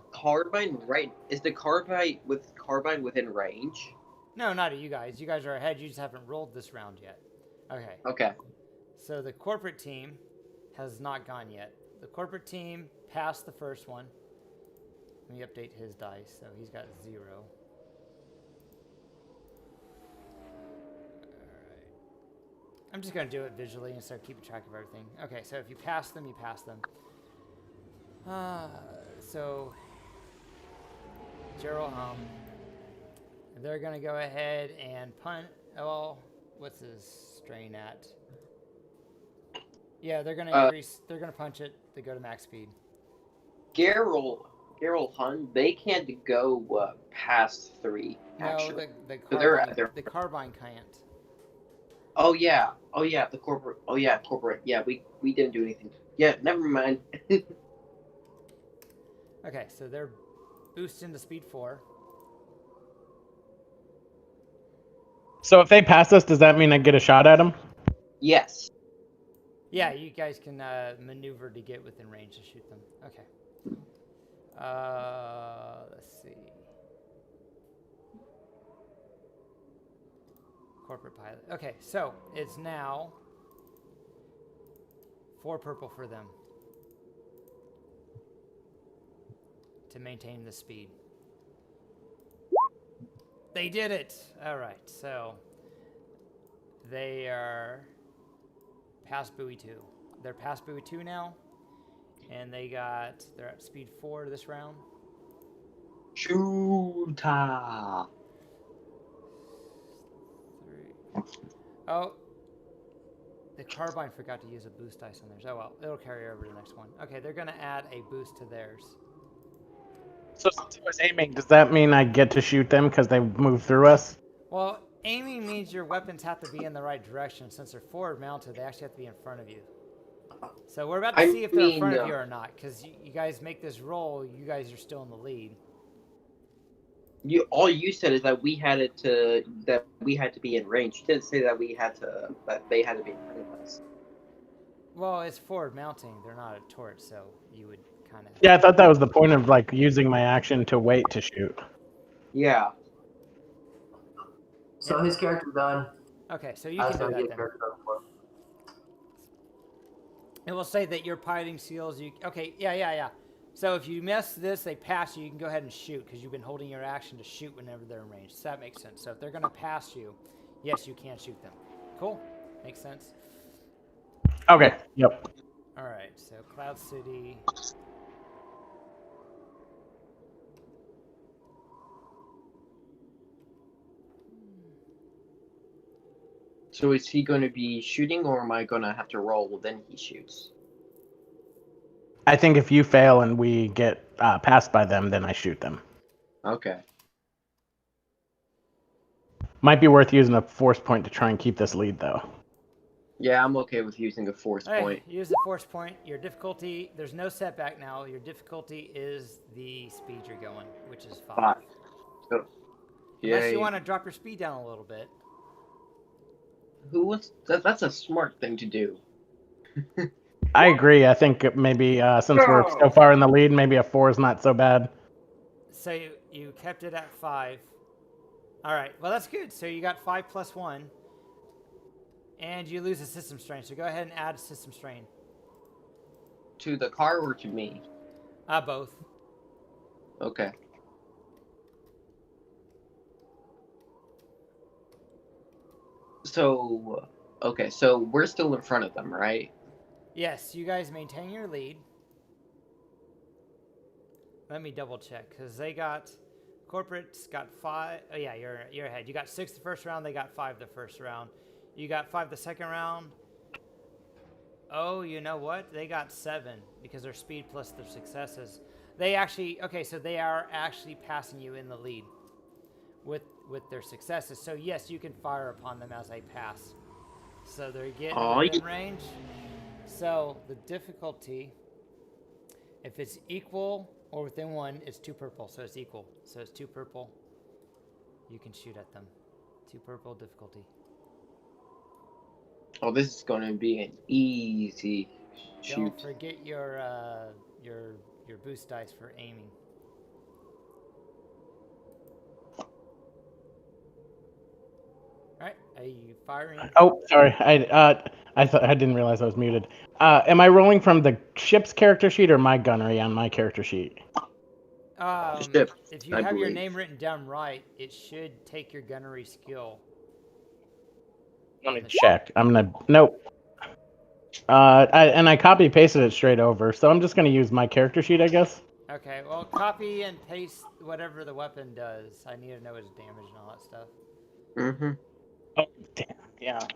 Is the carbine within range? No, not you guys. You guys are ahead. You just haven't rolled this round yet. Okay. Okay. So the corporate team has not gone yet. The corporate team passed the first one. Let me update his dice. So he's got 0. Alright. I'm just going to do it visually instead of keeping track of everything. Okay, so if you pass them, you pass them. So Gerald, they're going to go ahead and punt. Oh, what's his strain at? Yeah, they're gonna increase. They're gonna punch it. They go to max speed. Gerald Hun, they can't go past 3. Actually. No, the carbine can't. Oh yeah, the corporate. Oh yeah, corporate. Yeah, we didn't do anything. Yeah, never mind. Okay, so they're boosting to speed 4. So if they pass us, does that mean I get a shot at them? Yes. Yeah, you guys can maneuver to get within range to shoot them. Okay. Let's see. Corporate pilot. Okay, so it's now 4 purple for them to maintain the speed. They did it! All right, so they are past buoy 2. They're past buoy 2 now, and they're at speed 4 this round. Shoota. 3. Oh, the carbine forgot to use a boost dice on theirs. Oh well, it'll carry over to the next one. Okay, they're gonna add a boost to theirs. So since I was aiming, does that mean I get to shoot them because they move through us? Well, aiming means your weapons have to be in the right direction. Since they're forward mounted, they actually have to be in front of you. So we're about to see if they're in front of you or not, because you guys make this roll, you guys are still in the lead. All you said is that we had to be in range. You didn't say that they had to be in front of us. Well, it's forward mounting. They're not a turret, so you would kind of. Yeah, I thought that was the point of like using my action to wait to shoot. Yeah. So his character's done. Okay, so you I was can do gonna that get then. character done before. It will say that your piloting skills. Okay? Yeah. So if you miss this, they pass you. You can go ahead and shoot because you've been holding your action to shoot whenever they're in range. So that makes sense. So if they're gonna pass you, yes, you can shoot them. Cool. Makes sense. Okay. Yep. All right. So Cloud City. So is he going to be shooting, or am I going to have to roll? Then he shoots. I think if you fail and we get passed by them, then I shoot them. Okay. Might be worth using a force point to try and keep this lead, though. Yeah, I'm okay with using a force All right, point. use the force point. Your difficulty, there's no setback now. Your difficulty is the speed you're going, which is 5. 5. So, Unless you yay. want to drop your speed down a little bit. Who was that? That's a smart thing to do. I agree. I think maybe since we're so far in the lead, maybe a 4 is not so bad. So you kept it at 5. All right, well, that's good. So you got 5 plus 1. And you lose a system strain. So go ahead and add a system strain. To the car or to me? Both. Okay. So, okay, so we're still in front of them, right? Yes, you guys maintain your lead. Let me double check because they got corporates got 5. Oh yeah, you're ahead. You got 6 the first round. They got 5 the first round. You got 5 the second round. Oh, you know what? They got 7 because their speed plus their successes. They actually so they are actually passing you in the lead with their successes. So yes, you can fire upon them as they pass. So they're getting within range. So the difficulty, if it's equal or within 1, it's 2 purple. So it's equal. So it's 2 purple. You can shoot at them. 2 purple difficulty. Oh, this is going to be an easy shoot. Don't forget your boost dice for aiming. All right, are you firing? Oh, sorry. I thought I didn't realize I was muted. Am I rolling from the ship's character sheet or my gunnery on my character sheet? If you I have your believe. name written down right, it should take your gunnery skill. Let me check. I'm gonna nope. I copy pasted it straight over, so I'm just gonna use my character sheet, I guess. Okay, well, copy and paste whatever the weapon does. I need to know its damage and all that stuff. Mm-hmm. Oh damn! Yeah.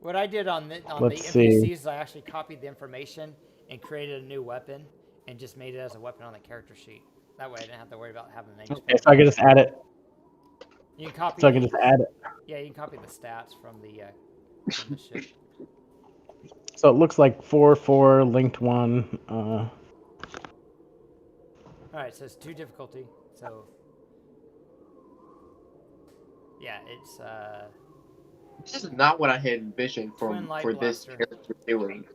What I did on the Let's NPCs see. is I actually copied the information and created a new weapon and just made it as a weapon on the character sheet. That way I didn't have to worry about having the names. Okay, so I can just add it. You can copy. So I can just add it. Yeah, you can copy the stats from the ship. So it looks like 4 linked 1. All right, so it's 2 difficulty. So yeah, it's This is not what I had envisioned Twin light for this blaster. character doing.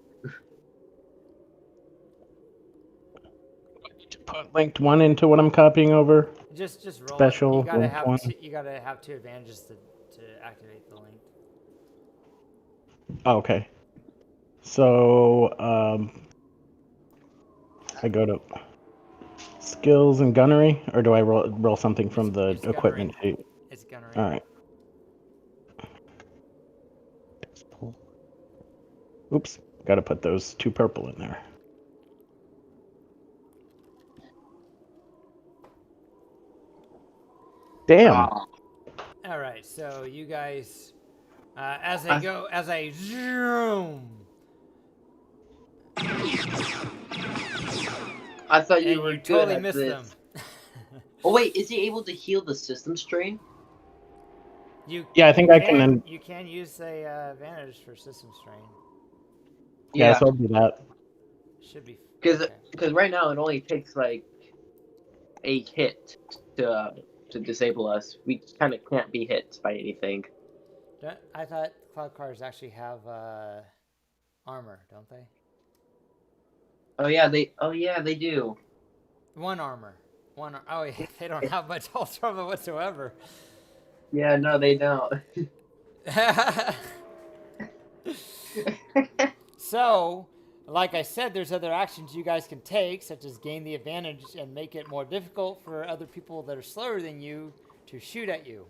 Put linked 1 into what I'm copying over. just roll Special it. You gotta link have one. you gotta have 2 advantages to activate the link. Oh, okay. So I go to skills and gunnery, or do I roll something from the It's equipment sheet? It's gunnery. All right. Oops, got to put those 2 purple in there. Damn. All right, so you guys, as I zoom. I thought you And were you good totally at missed this. them. Oh wait, is he able to heal the system strain? Yeah, I think I can. You can use a advantage for system strain. Yeah, so I'll do that. Should be. Because right now it only takes like a hit to disable us. We kind of can't be hit by anything. I thought cloud cars actually have armor, don't they? Oh yeah, they do. 1 armor. Oh yeah, they don't have much health trauma whatsoever. Yeah, So, like I said, there's other actions you guys can take, such as gain the advantage and make it more difficult for other people that are slower than you to shoot at you.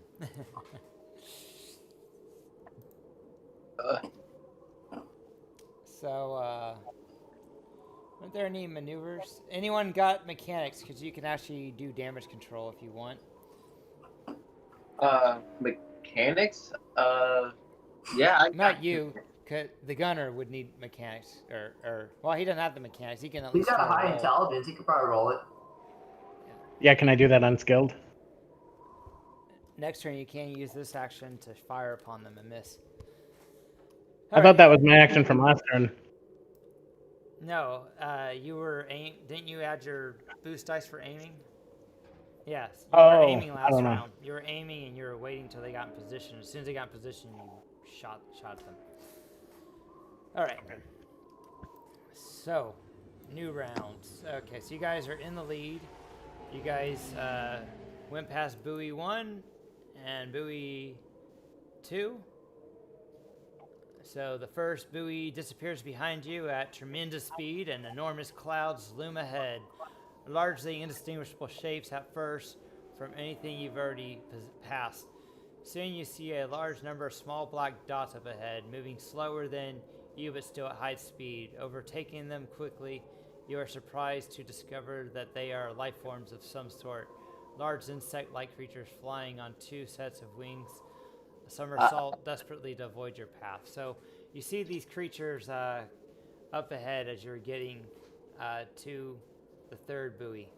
So, aren't there any maneuvers? Anyone got mechanics? Because you can actually do damage control if you want. Mechanics? Yeah. Not you. 'Cause the gunner would need mechanics, or well, he doesn't have the mechanics. He can at He's least got a still high roll. intelligence. He could probably roll it. Yeah, can I do that unskilled? Next turn, you can use this action to fire upon them and miss. I thought that was my action from last turn. No, you were didn't you add your boost dice for aiming? Yes, you were aiming I last don't know. round. You were aiming and you were waiting until they got in position. As soon as they got in position, you shot them. All right. So, new rounds. Okay, so you guys are in the lead. You guys went past buoy 1 and buoy 2. So the first buoy disappears behind you at tremendous speed, and enormous clouds loom ahead, largely indistinguishable shapes at first from anything you've already passed. Soon you see a large number of small black dots up ahead, moving slower than you but still at high speed. Overtaking them quickly, you are surprised to discover that they are life forms of some sort. Large insect-like creatures flying on 2 sets of wings. A somersault desperately to avoid your path. So you see these creatures up ahead as you're getting to the third buoy.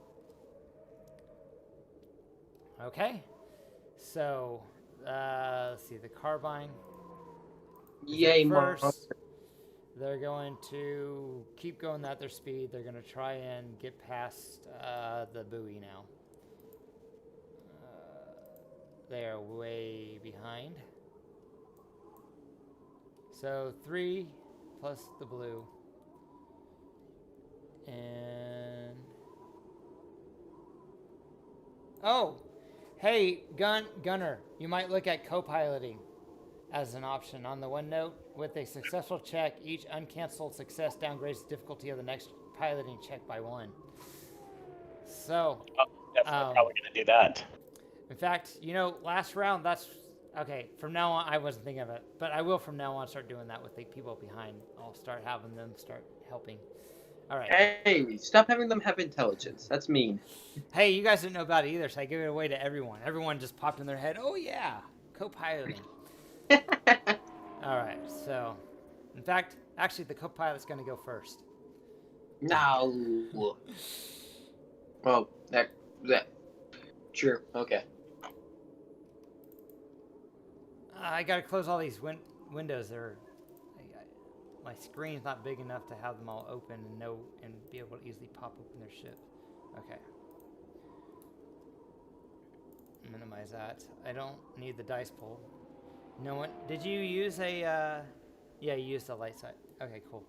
Okay, so let's see, the carbine. Yay, First, they're going to keep going at their speed. They're going to try and get past the buoy now. They are way behind. So 3 plus the blue. And oh, hey, gunner, you might look at co-piloting as an option on the OneNote. With a successful check, each uncancelled success downgrades the difficulty of the next piloting check by 1. So, Definitely probably gonna do that. in fact, you know, last round, that's okay. From now on, I wasn't thinking of it, but I will from now on start doing that with the people behind. I'll start having them start helping. All right. Hey, stop having them have intelligence. That's mean. Hey, you guys didn't know about it either, so I give it away to everyone. Everyone just popped in their head, oh yeah, co-piloting. All right, so, in fact, actually the co-pilot's going to go first. No. Well, that. Sure. Okay. I got to close all these windows. My screen's not big enough to have them all open and be able to easily pop open their ship. Okay. Minimize that. I don't need the dice pool. No one. Did you use a? Yeah, you used the light side. Okay, cool.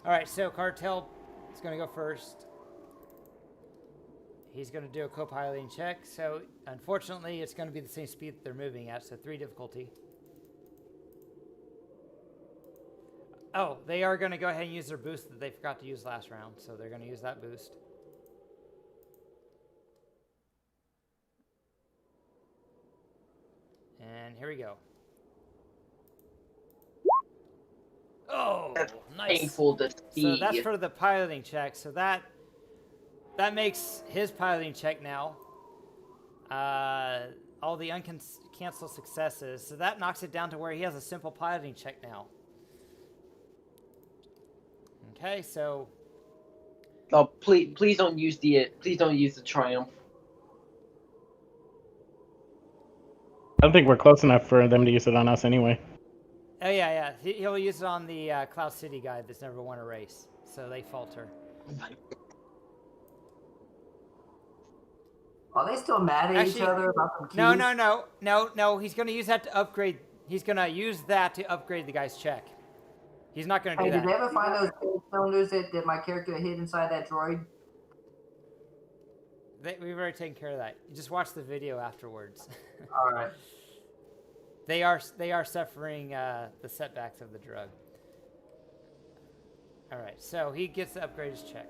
All right, so Cartel is going to go first. He's going to do a co-piloting check. So unfortunately, it's going to be the same speed that they're moving at. So 3 difficulty. Oh, they are going to go ahead and use their boost that they forgot to use last round. So they're going to use that boost. And here we go. Oh, That's nice. painful to see. So that's for the piloting check. So that makes his piloting check now. All the uncancelled successes. So that knocks it down to where he has a simple piloting check now. Okay, so. Oh, please don't use the triumph. I don't think we're close enough for them to use it on us anyway. Oh yeah. He'll use it on the Cloud City guy that's never won a race. So they falter. Are they still mad at each other about some keys? No. He's going to use that to upgrade. He's going to use that to upgrade the guy's check. He's not going to do that. Did they ever find those cylinders that my character hid inside that droid? We've already taken care of that. You just watch the video afterwards. All right. They are suffering the setbacks of the drug. All right, so he gets to upgrade his check.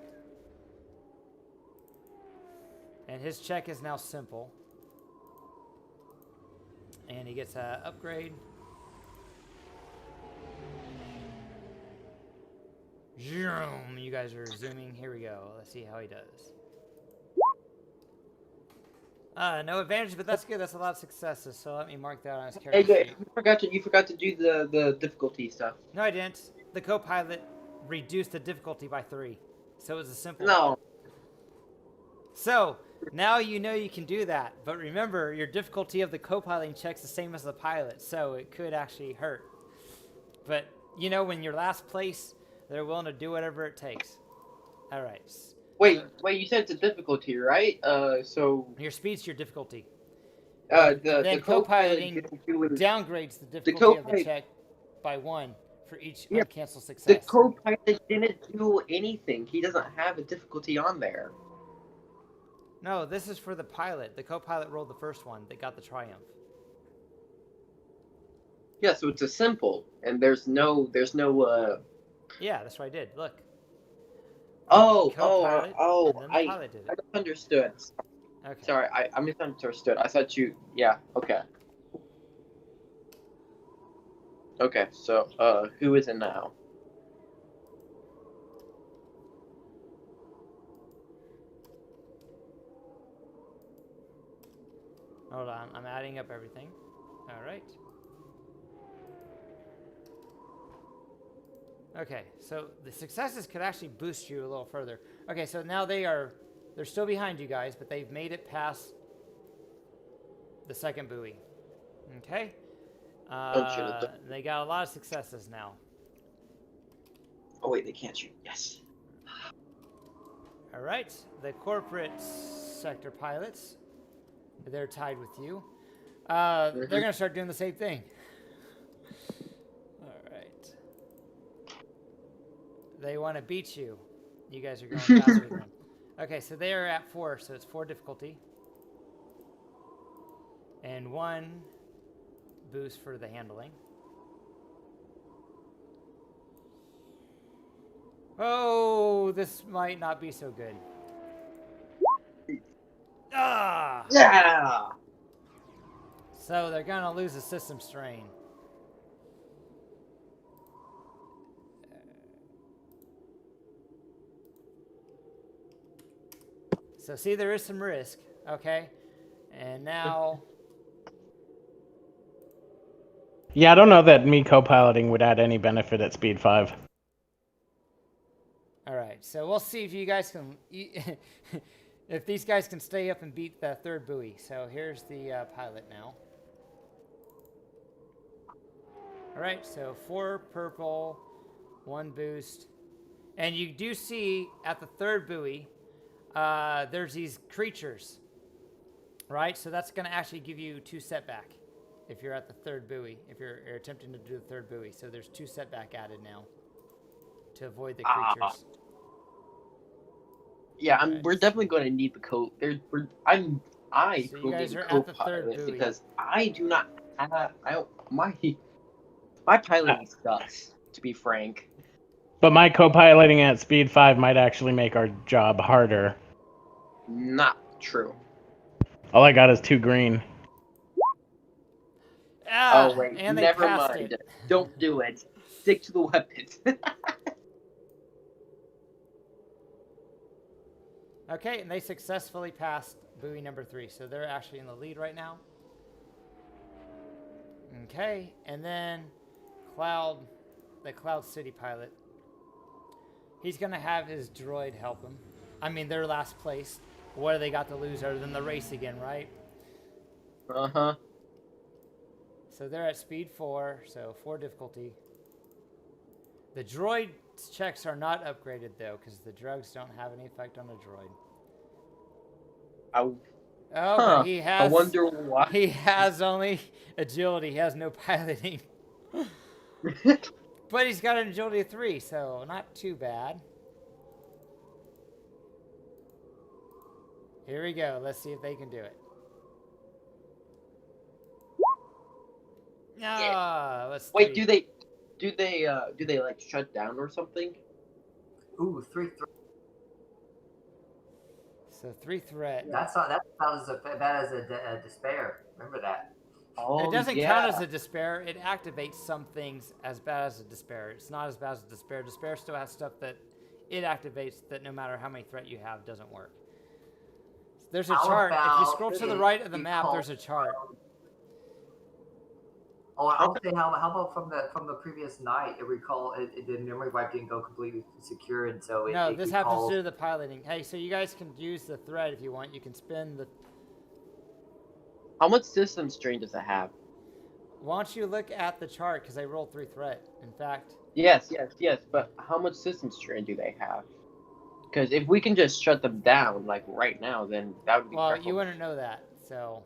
And his check is now simple. And he gets an upgrade. Zoom. You guys are zooming. Here we go. Let's see how he does. No advantage, but that's good. That's a lot of successes. So let me mark that on his Hey, character wait, sheet. you forgot to do the difficulty stuff. No, I didn't. The co-pilot reduced the difficulty by 3. So it was a simple. No. So now you know you can do that. But remember, your difficulty of the co-piloting check's the same as the pilot. So it could actually hurt. But, you know, when you're last place, they're willing to do whatever it takes. All right. Wait, you said it's a difficulty, right? So Your speed's your difficulty. the Then co-piloting downgrades the difficulty of the check by 1 for each uncancelled success. The co-pilot didn't do anything. He doesn't have a difficulty on there. No, this is for the pilot. The co-pilot rolled the first one. They got the triumph. Yeah, so it's a simple, and there's no. Yeah, that's what I did. Look. I understood. Okay. Sorry, I misunderstood. I thought you. Yeah. Okay. Okay. So, who is it now? Hold on. I'm adding up everything. All right. Okay, so the successes could actually boost you a little further. Okay, so now they're still behind you guys, but they've made it past the second buoy. Okay? They got a lot of successes now. Oh wait, they can't shoot. Yes. All right, the corporate sector pilots, they're tied with you. They're going to start doing the same thing. They want to beat you. You guys are going faster than them. Okay, so they are at 4, so it's 4 difficulty. And 1 boost for the handling. Oh, this might not be so good. Ah! Yeah! So they're going to lose a system strain. So see, there is some risk, okay? And now... Yeah, I don't know that me co-piloting would add any benefit at speed 5. All right, so we'll see if you guys can... if these guys can stay up and beat the third buoy. So here's the pilot now. All right, so 4 purple, 1 boost. And you do see at the third buoy... there's these creatures, right? So that's going to actually give you 2 setback if you're at the third buoy, if you're attempting to do the third buoy. So there's 2 setback added now to avoid the creatures. Yeah, we're definitely going to need the code. So you guys are at the third buoy because I do not have. My piloting sucks, to be frank. But my co-piloting at speed 5 might actually make our job harder. Not true. All I got is 2 green. Ah, oh wait, and never mind. It. Don't do it. Stick to the weapons. Okay, and they successfully passed buoy number 3, so they're actually in the lead right now. Okay, and then the Cloud City pilot. He's going to have his droid help him. I mean, they're last place. What do they got to lose other than the race again, right? Uh-huh. So they're at speed 4, so 4 difficulty. The droid checks are not upgraded, though, because the drugs don't have any effect on the droid. But he has... I wonder why. He has only agility. He has no piloting. But he's got an agility of 3, so not too bad. Here we go. Let's see if they can do it. Yeah. Let's wait. Do they like shut down or something? Ooh, 3 threat. So 3 threat. That's not as bad as a despair. Remember that. It Oh doesn't yeah. count as a despair. It activates some things as bad as a despair. It's not as bad as a despair. Despair still has stuff that it activates that no matter how many threat you have doesn't work. There's a How chart. If you about scroll to the it right of the be map, called- there's a chart. Oh, I would say how about from the previous night? The memory wipe didn't go completely secure, and so No, it this be happens called- to the piloting. Hey, so you guys can use the thread if you want. You can spin the. How much system strain does it have? Why don't you look at the chart because they rolled 3 threat. In fact, Yes. But how much system strain do they have? Because if we can just shut them down like right now, then that would be. well, preferable. you wouldn't know that. So,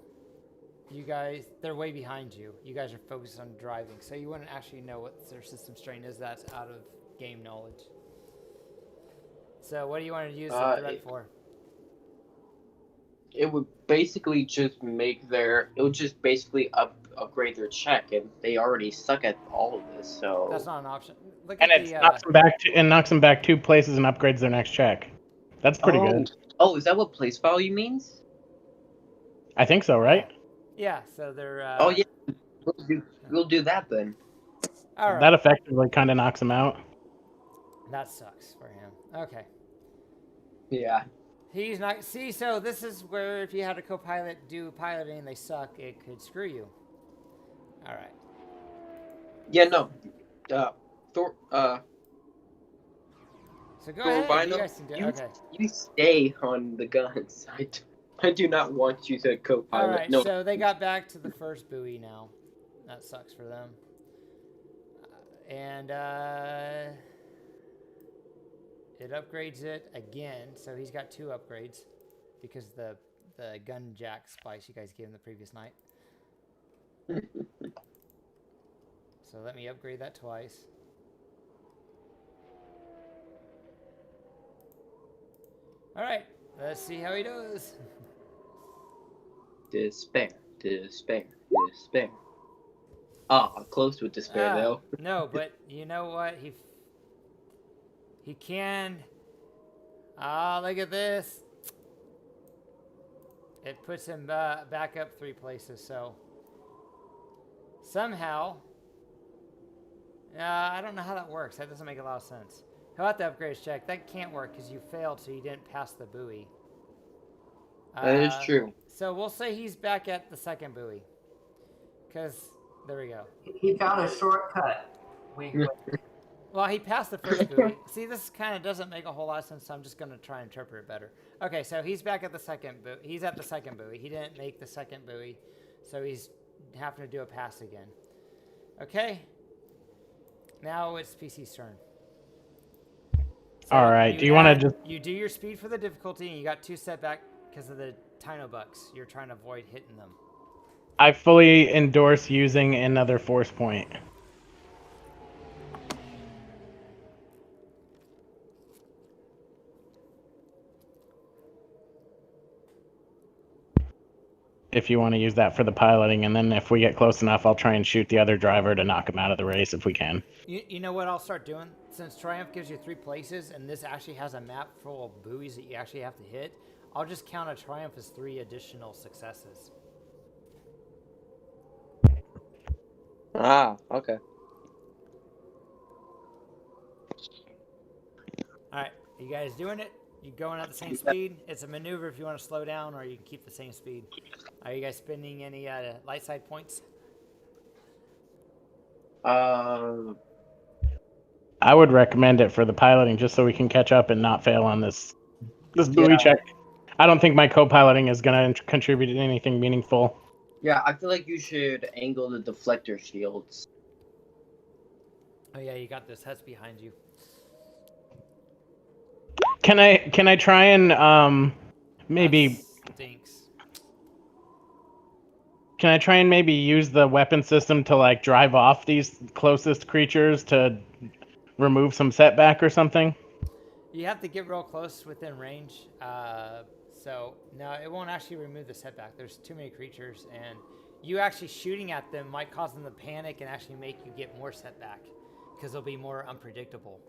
you guys, they're way behind you. You guys are focused on driving, so you wouldn't actually know what their system strain is. That's out of game knowledge. So, what do you want to use the threat for? It would basically just make their. It would just basically upgrade their check, and they already suck at all of this. So That's not an option. Look And at it the. knocks them back 2 places and upgrades their next check. That's pretty good. Oh, is that what place value means? I think so, right? Yeah, so they're. Oh yeah, we'll do that then. All right. That effectively kind of knocks them out. That sucks for him. Okay. Yeah. He's not. See, so this is where if you had a co-pilot do piloting and they suck, it could screw you. All right. Yeah. No. So go Thor ahead. Bino, You guys can do. Okay. You stay on the guns. I do not want you to co-pilot. All right. No. So they got back to the first buoy now. That sucks for them. And it upgrades it again. So he's got 2 upgrades because the Gunjack Spice you guys gave him the previous night. So let me upgrade that twice. All right, let's see how he does. Despair. Ah, close with despair though. No, but you know what? He can. Look at this. It puts him back up 3 places. So somehow, I don't know how that works. That doesn't make a lot of sense. He'll have to upgrade his check. That can't work because you failed, so you didn't pass the buoy. That is true. So we'll say he's back at the 2nd buoy. Because, there we go. He found a shortcut. Well, he passed the first buoy. See, this kind of doesn't make a whole lot of sense, so I'm just going to try and interpret it better. Okay, so he's back at the 2nd buoy. He's at the 2nd buoy. He didn't make the 2nd buoy, so he's having to do a pass again. Okay. Now it's PC's turn. So All right. Do you want to just? You do your speed for the difficulty, and you got 2 setback because of the Tinobucks. You're trying to avoid hitting them. I fully endorse using another force point. If you want to use that for the piloting, and then if we get close enough, I'll try and shoot the other driver to knock him out of the race if we can. You know what I'll start doing? Since Triumph gives you 3 places, and this actually has a map full of buoys that you actually have to hit, I'll just count a Triumph as 3 additional successes. Ah, okay. Alright, you guys doing it? You going at the same speed? It's a maneuver if you want to slow down, or you can keep the same speed. Are you guys spending any light side points? I would recommend it for the piloting just so we can catch up and not fail on this buoy check. I don't think my co-piloting is going to contribute to anything meaningful. Yeah, I feel like you should angle the deflector shields. Oh yeah, you got those Hutts behind you. Can I try and maybe That stinks. can I try and maybe use the weapon system to like drive off these closest creatures to remove some setback or something? You have to get real close within range. So no, it won't actually remove the setback. There's too many creatures, and you actually shooting at them might cause them to panic and actually make you get more setback because they'll be more unpredictable.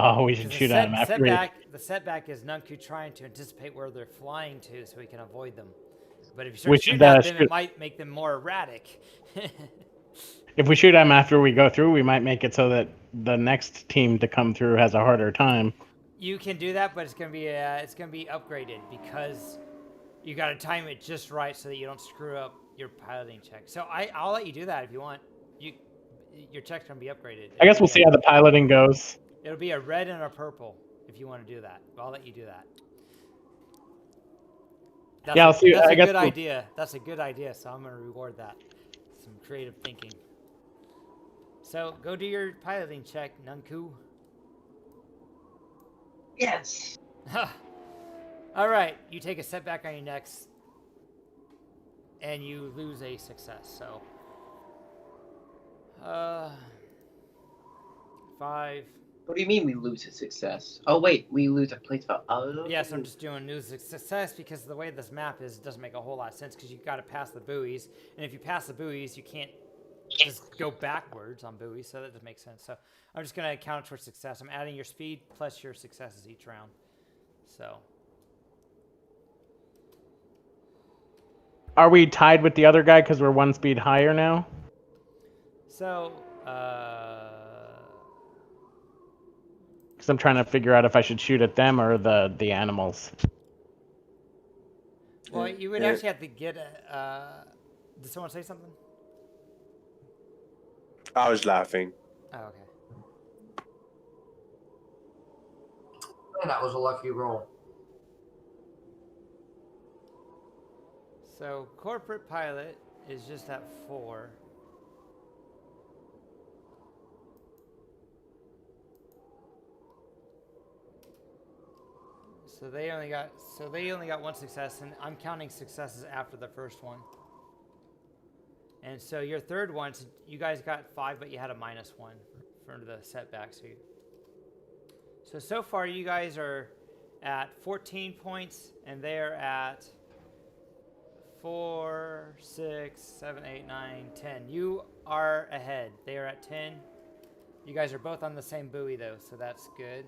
Oh, we should 'Cause shoot at him after the setback is Nunku trying to anticipate where they're flying to so he can avoid them. But if you We start should, shooting at them, shoot- it might make them more erratic. If we shoot at him after we go through, we might make it so that the next team to come through has a harder time. You can do that, but it's gonna be upgraded because you got to time it just right so that you don't screw up your piloting check. So I'll let you do that if you want. Your check's gonna be upgraded. I guess we'll see how the piloting goes. It'll be a red and a purple if you want to do that. I'll let you do that. I'll see. That's I a guess good we'll- idea. That's a good idea. So I'm gonna reward that. Some creative thinking. So go do your piloting check, Nunku. Yes. All right, you take a setback on your next, and you lose a success. So, 5. What do you mean we lose a success? Oh wait, we lose a place for other. Yes, I'm just doing lose a success because the way this map is, it doesn't make a whole lot of sense because you got to pass the buoys, and if you pass the buoys, you can't just go backwards on buoys. So that doesn't make sense. So I'm just gonna count towards success. I'm adding your speed plus your successes each round. So. Are we tied with the other guy because we're 1 speed higher now? So, Because I'm trying to figure out if I should shoot at them or the animals. well, you would actually have to get a. Did someone say something? I was laughing. Oh, okay. And that was a lucky roll. So corporate pilot is just at 4. So they only got 1 success, and I'm counting successes after the first one. And so your third one, so you guys got 5, but you had a -1 for the setback. So far you guys are at 14 points, and they're at 4, 6, 7, 8, 9, 10. You are ahead. They are at 10. You guys are both on the same buoy though, so that's good.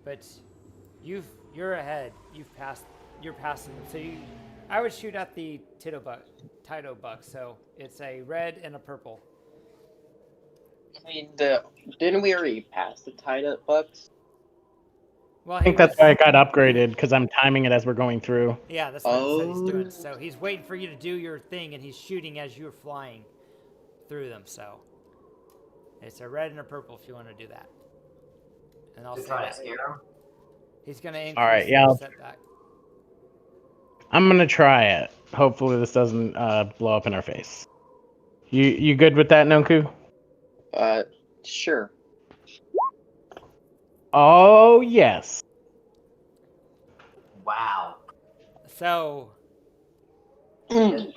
But you're ahead. You're passing them. So I would shoot at the Tito buck. So it's a red and a purple. I mean, didn't we already pass the tied up bucks? Well, I think that's why it got upgraded because I'm timing it as we're going through. Yeah, that's what he said he's doing. Oh. So he's waiting for you to do your thing, and he's shooting as you're flying through them. So it's a red and a purple if you want to do that. And I'll To say try to that. scare him. He's going to increase All right, your yeah, setback. I'm gonna try it. Hopefully this doesn't blow up in our face. You good with that, Nunku? Sure. Oh yes. Wow. So Mm.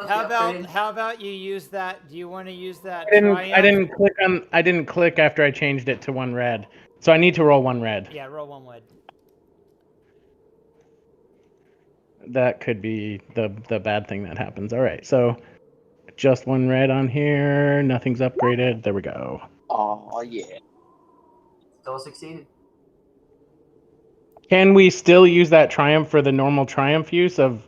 how about you use that? Do you want to use that? I triumph? didn't click after I changed it to 1 red. So I need to roll 1 red. Yeah, roll 1 wood. That could be the bad thing that happens. All right, so just 1 red on here. Nothing's upgraded. There we go. Oh yeah. Still succeeded. Can we still use that triumph for the normal triumph use of?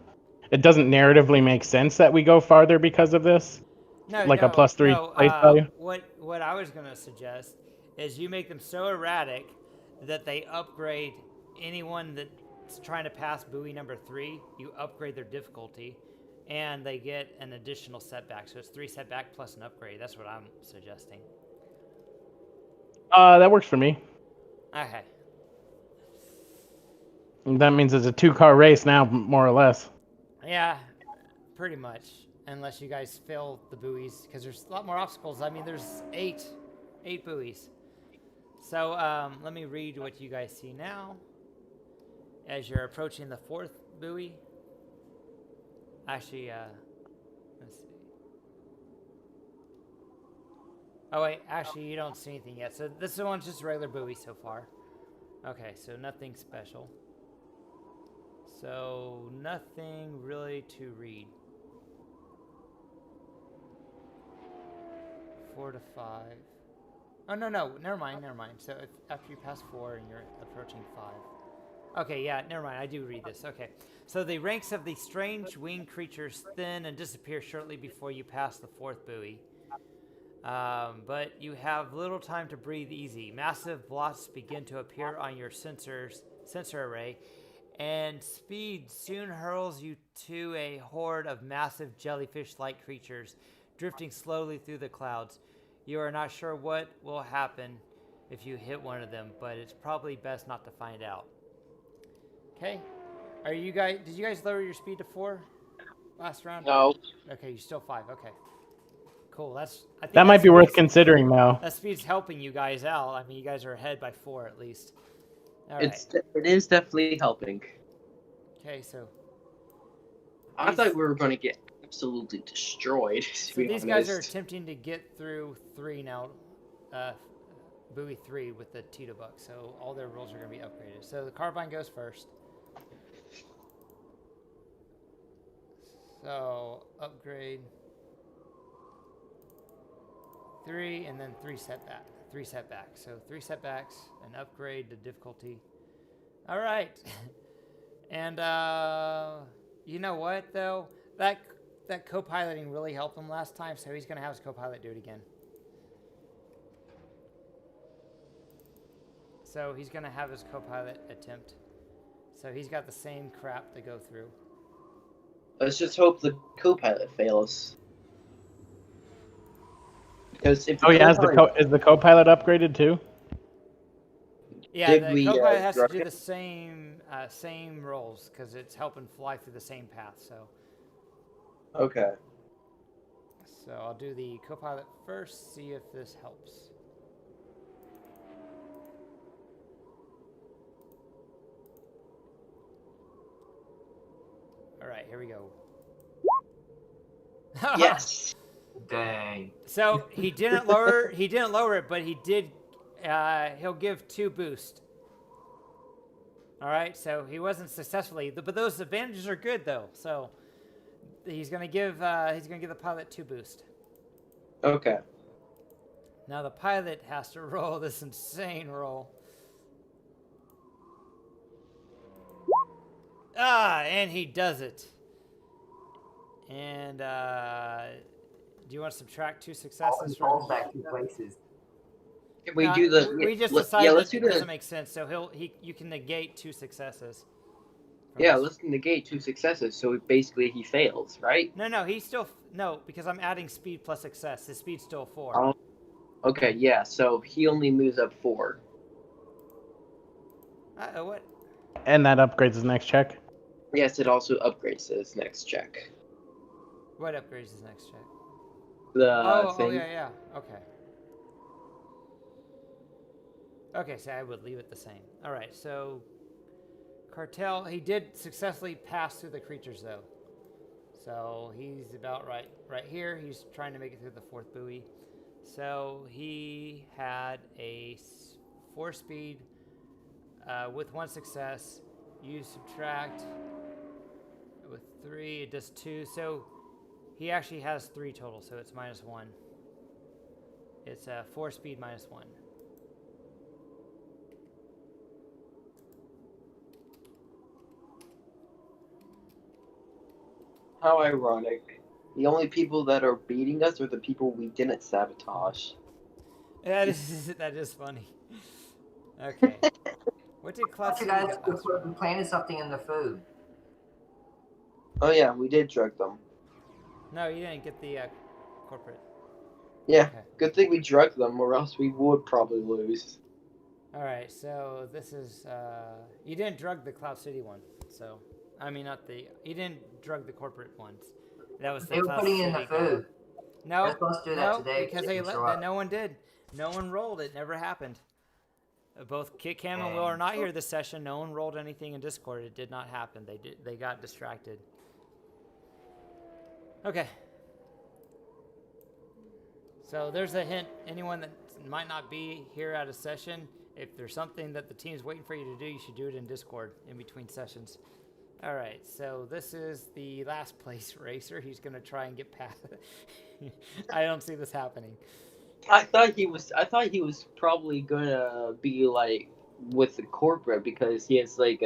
It doesn't narratively make sense that we go farther because of this. No, Like a no, +3 no, place value? What I was gonna suggest is you make them so erratic that they upgrade anyone that's trying to pass buoy number 3. You upgrade their difficulty, and they get an additional setback. So it's 3 setback plus an upgrade. That's what I'm suggesting. That works for me. Okay. That means it's a 2-car race now, more or less. Yeah, pretty much. Unless you guys fill the buoys, because there's a lot more obstacles. I mean, there's 8 buoys. So let me read what you guys see now. As you're approaching the 4th buoy. Actually, let's see. Oh wait, actually you don't see anything yet. So this one's just a regular buoy so far. Okay, so nothing special. So nothing really to read. 4 to 5. Oh, no, never mind. So after you pass 4 and you're approaching 5. Okay, yeah, never mind. I do read this. Okay. So the ranks of the strange winged creatures thin and disappear shortly before you pass the 4th buoy. But you have little time to breathe easy. Massive blots begin to appear on your sensor array, and speed soon hurls you to a horde of massive jellyfish-like creatures drifting slowly through the clouds. You are not sure what will happen if you hit one of them, but it's probably best not to find out. Okay. Did you guys lower your speed to 4 last round? No. Okay, you're still 5. Okay. Cool. I think That might be worth considering, though. That speed's helping you guys out. I mean, you guys are ahead by 4 at least. All right. It is definitely helping. Okay, so I thought we were going to get absolutely destroyed. So these guys are attempting to get through 3 now, buoy 3 with the Tito Buck. So all their rolls are going to be upgraded. So the Carbine goes first. So upgrade 3 and then 3 setbacks. 3 setbacks. So 3 setbacks and upgrade the difficulty. All right. And you know what though? That co-piloting really helped him last time, so he's gonna have his co-pilot do it again. So he's gonna have his co-pilot attempt. So he's got the same crap to go through. Let's just hope the co-pilot fails. Because if is the co-pilot upgraded too? Yeah, the co-pilot has to do the same rolls because it's helping fly through the same path. So. Okay. So I'll do the co-pilot first. See if this helps. All right, here we go. Yes. Dang. So he didn't lower. He didn't lower it, but he did. He'll give 2 boost. All right, so he wasn't successfully, but those advantages are good though. So he's gonna give the pilot 2 boost. Okay. Now the pilot has to roll this insane roll. And he does it. And do you want to subtract 2 successes Falls from? back 2 places. If we do the We just decided let's that do it doesn't the make sense. So you can negate 2 successes. let's negate 2 successes. So basically he fails, right? No, he's still because I'm adding speed plus success. His speed's still 4. Oh, okay, yeah. So he only moves up 4. What? And that upgrades his next check. Yes, it also upgrades his next check. What upgrades his next check? The thing. Oh yeah. Okay. Okay, so I would leave it the same. All right, so Cartel, he did successfully pass through the creatures though. So he's about right here. He's trying to make it through the 4th buoy. So he had a 4 speed with 1 success. You subtract with 3, it does 2. So he actually has 3 total, so it's -1. It's 4 speed -1. How ironic. The only people that are beating us are the people we didn't sabotage. That is funny. Okay. What did Cloud You City guys get last round? planted something in the food. Oh yeah, we did drug them. No, you didn't get the corporate. Yeah, Okay. good thing we drugged them, or else we would probably lose. All right, so this is you didn't drug the Cloud City one, so I mean you didn't drug the corporate ones. That was the They were Cloud putting it in the City food. No, They're supposed to do that today. because no one did. No one rolled. It never happened. Both Ketkam and Will are not here this session. No one rolled anything in Discord. It did not happen. They got distracted. Okay. So there's a hint. Anyone that might not be here at a session, if there's something that the team's waiting for you to do, you should do it in Discord in between sessions. All right, so this is the last place racer. He's going to try and get past. I don't see this happening. I thought he was probably gonna be like with the corporate because he has he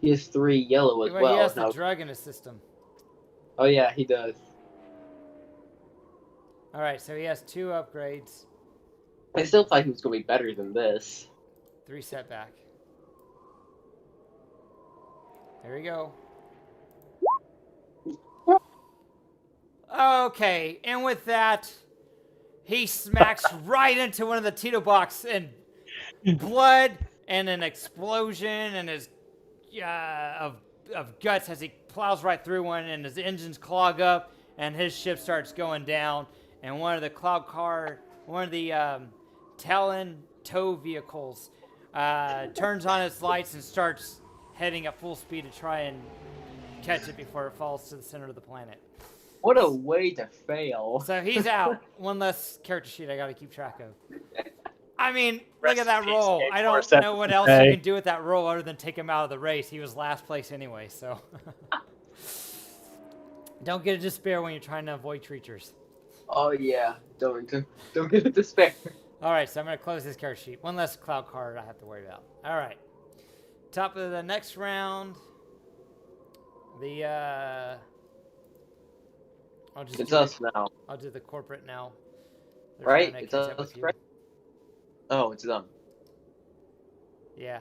has 3 yellow as Well, he has well. the drug in his system. Oh yeah, he does. All right, so he has 2 upgrades, I still thought he was gonna be better than this. 3 setback. There we go. Okay, and with that, he smacks right into one of the Tito box, and blood and an explosion and his of guts as he plows right through one, and his engines clog up, and his ship starts going down, and one of the Talon tow vehicles turns on its lights and starts heading at full speed to try and catch it before it falls to the center of the planet. What a way to fail. So he's out. One less character sheet I got to keep track of. I mean, look at that roll. I don't know what else you can do with that roll other than take him out of the race. He was last place anyway, so. Don't get a despair when you're trying to avoid creatures. Oh yeah, don't get a despair. All right, so I'm going to close this character sheet. One less cloud card I have to worry about. All right. Top of the next round. It's us now. I'll do the corporate now. They're Right? trying to It's catch up us, with you. right? Oh, it's them. Yeah.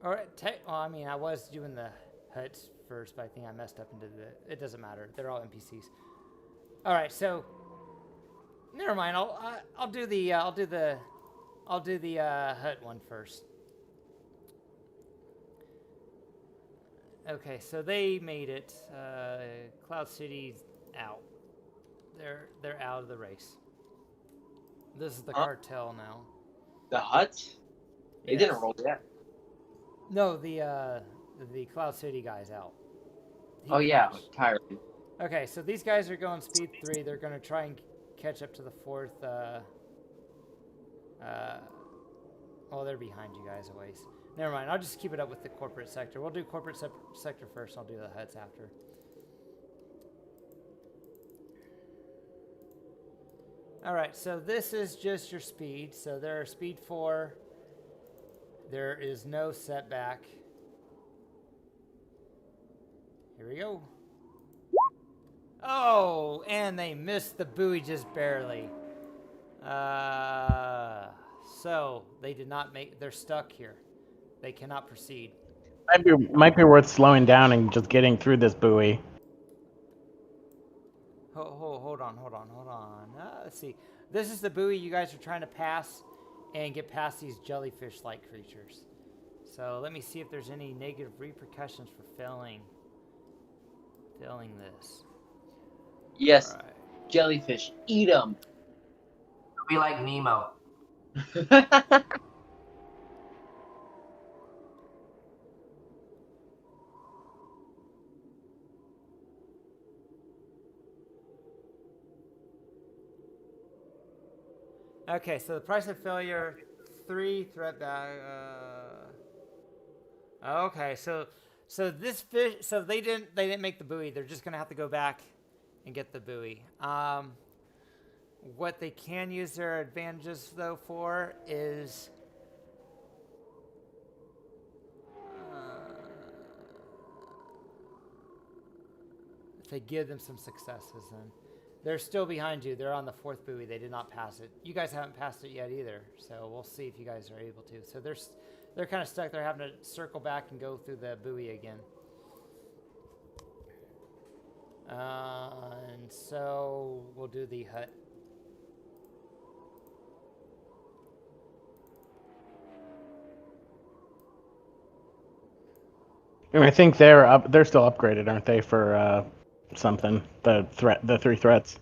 All right. Well, I mean, I was doing the Hutts first, but I think I messed up and did it doesn't matter. They're all NPCs. All right. So, never mind. I'll do the Hutt one first. Okay. So they made it. Cloud City's out. They're out of the race. This is the cartel now. The Hutts? They Yes. didn't roll yet. No, the Cloud City guy's out. He crashed. Tired. Okay, so these guys are going speed 3. They're going to try and catch up to the 4th. Well, they're behind you guys a ways. Never mind. I'll just keep it up with the corporate sector. We'll do corporate sector first. I'll do the Hutts after. All right, so this is just your speed. So they're speed 4. There is no setback. Here we go. Oh, and they missed the buoy just barely. So they did not make. They're stuck here. They cannot proceed. Might be worth slowing down and just getting through this buoy. Hold on. Let's see. This is the buoy you guys are trying to pass and get past these jellyfish-like creatures. So let me see if there's any negative repercussions for failing this. Yes. All right. Jellyfish. Eat them. Be like Nemo. Okay, so the price of failure, 3 threat back. Okay, so this fish, so they didn't make the buoy. They're just gonna have to go back and get the buoy. What they can use their advantages though for is if they give them some successes, then they're still behind you. They're on the 4th buoy. They did not pass it. You guys haven't passed it yet either, so we'll see if you guys are able to. So they're kind of stuck. They're having to circle back and go through the buoy again. And so we'll do the Hutt. And I think they're still upgraded, aren't they, for something? The 3 threats.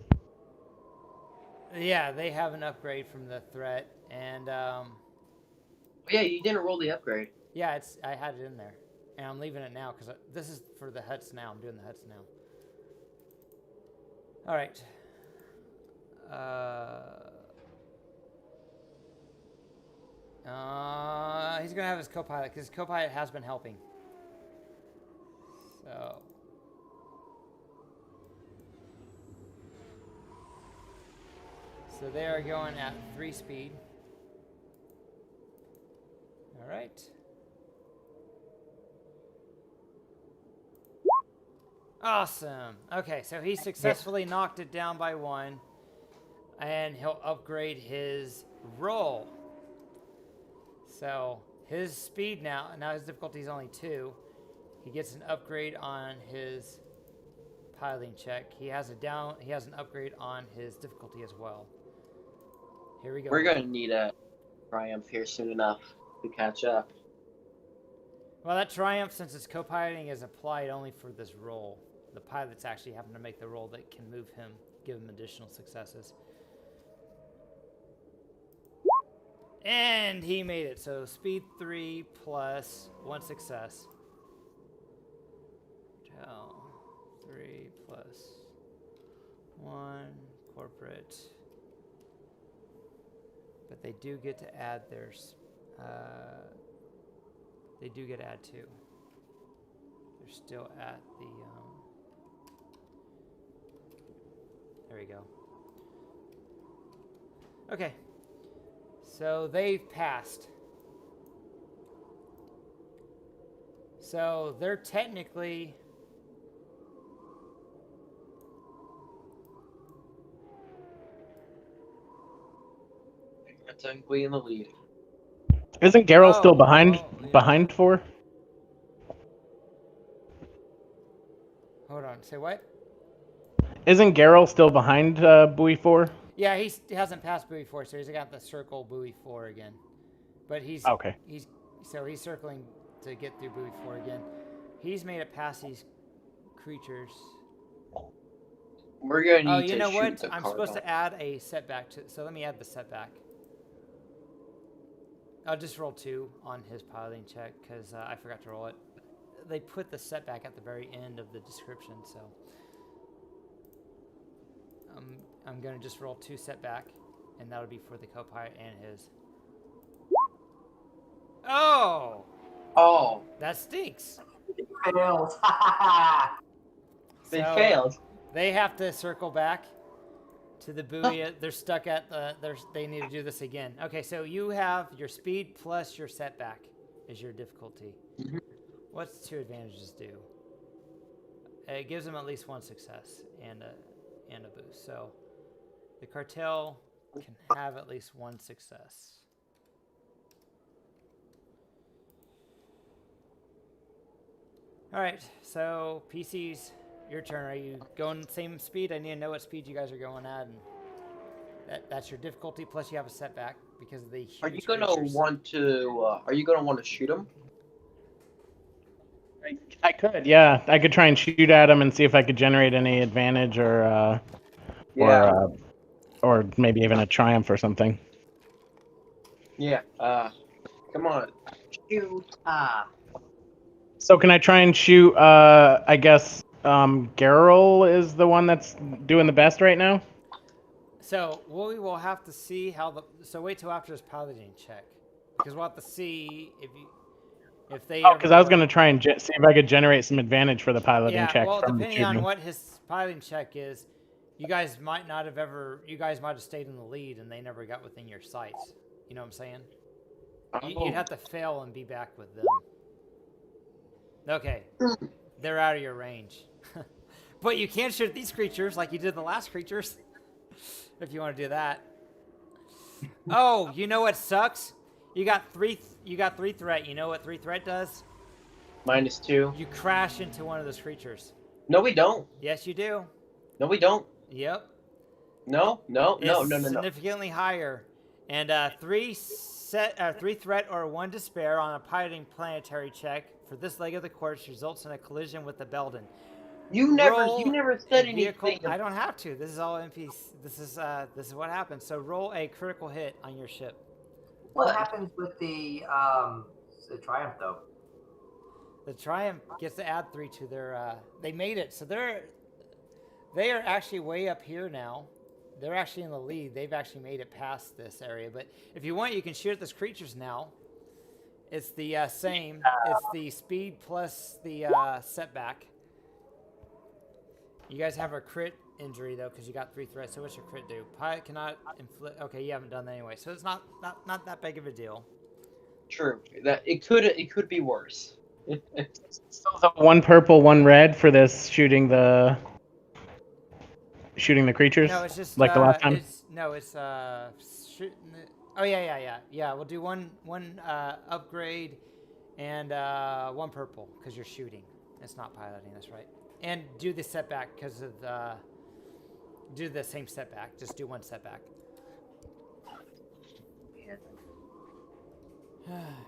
Yeah, they have an upgrade from the threat, and Yeah, you didn't roll the upgrade. yeah, I had it in there, and I'm leaving it now because this is for the Hutts now. I'm doing the Hutts now. All right. He's gonna have his co-pilot because his co-pilot has been helping. So. So they are going at 3 speed. All right. Awesome. Okay, so he successfully knocked it down by 1, and he'll upgrade his roll. So his speed now his difficulty is only 2. He gets an upgrade on his piloting check. He has an upgrade on his difficulty as well. Here we go. We're gonna need a triumph here soon enough to catch up. Well, that triumph, since it's co-piloting, is applied only for this roll. The pilots actually happen to make the roll that can move him, give him additional successes. And he made it. So speed 3 plus 1 success. 3 plus 1 corporate. But they do get to add theirs. They do get to add 2. They're still at the. There we go. Okay. So they've passed. So they're technically. That's technically in the lead. Isn't Geralt still behind 4? Hold on. Say what? Isn't Geralt still behind buoy 4? Yeah, he hasn't passed buoy 4, so he's got the circle buoy 4 again. But he's okay. He's circling to get through buoy 4 again. He's made it past these creatures. We're gonna need Oh, to you know shoot what? the I'm supposed to add a setback to. So let me add the setback. I'll just roll 2 on his piloting check because I forgot to roll it. They put the setback at the very end of the description, so I'm gonna just roll 2 setback, and that'll be for the co-pilot and his. Oh, that stinks. Failed. They So failed. They have to circle back to the buoy. They're stuck at the. They need to do this again. Okay, so you have your speed plus your setback is your difficulty. Mhm. What's 2 advantages do? It gives them at least 1 success and a boost. So the cartel can have at least 1 success. All right, so PCs, your turn. Are you going the same speed? I need to know what speed you guys are going at, and that's your difficulty. Plus, you have a setback because of the huge Are you gonna creatures. want to? Are you gonna want to shoot him? I could, yeah. I could try and shoot at him and see if I could generate any advantage or maybe even a triumph or something. Yeah. Come on. Shoot. So can I try and shoot? I guess Geralt is the one that's doing the best right now. So we will have to see how the. So wait till after his piloting check, because we'll have to see if they. Oh, because I was going to try and see if I could generate some advantage for the piloting check. Well, from depending on shooting. what his piloting check is, you guys might not have ever. You guys might have stayed in the lead, and they never got within your sights. You know what I'm saying? You'd have to fail and be back with them. Okay, they're out of your range. But you can shoot these creatures like you did the last creatures, if you want to do that. Oh, you know what sucks? You got 3 threat. You know what 3 threat does? -2. You crash into one of those creatures. No, we don't. Yes, you do. No, we don't. Yep. No. It's significantly higher. And 3 threat or 1 despair on a piloting planetary check for this leg of the course results in a collision with the Belden. You never said anything. I don't have to. This is all NPC. This is what happens. So roll a critical hit on your ship. What happens with the Triumph though? The Triumph gets to add 3 to their. They made it, so they are actually way up here now. They're actually in the lead. They've actually made it past this area. But if you want, you can shoot at those creatures now. It's the same. It's the speed plus the setback. You guys have a crit injury though, because you got 3 threats. So what's your crit do? Pilot cannot inflict. Okay, you haven't done that anyway, so it's not that big of a deal. True. That it could be worse. Still the 1 purple, 1 red for this shooting the creatures. No, it's just like the last time. it's shooting. Oh yeah. We'll do one upgrade and 1 purple because you're shooting. It's not piloting. That's right. And do the setback because of do the same setback. Just do 1 setback.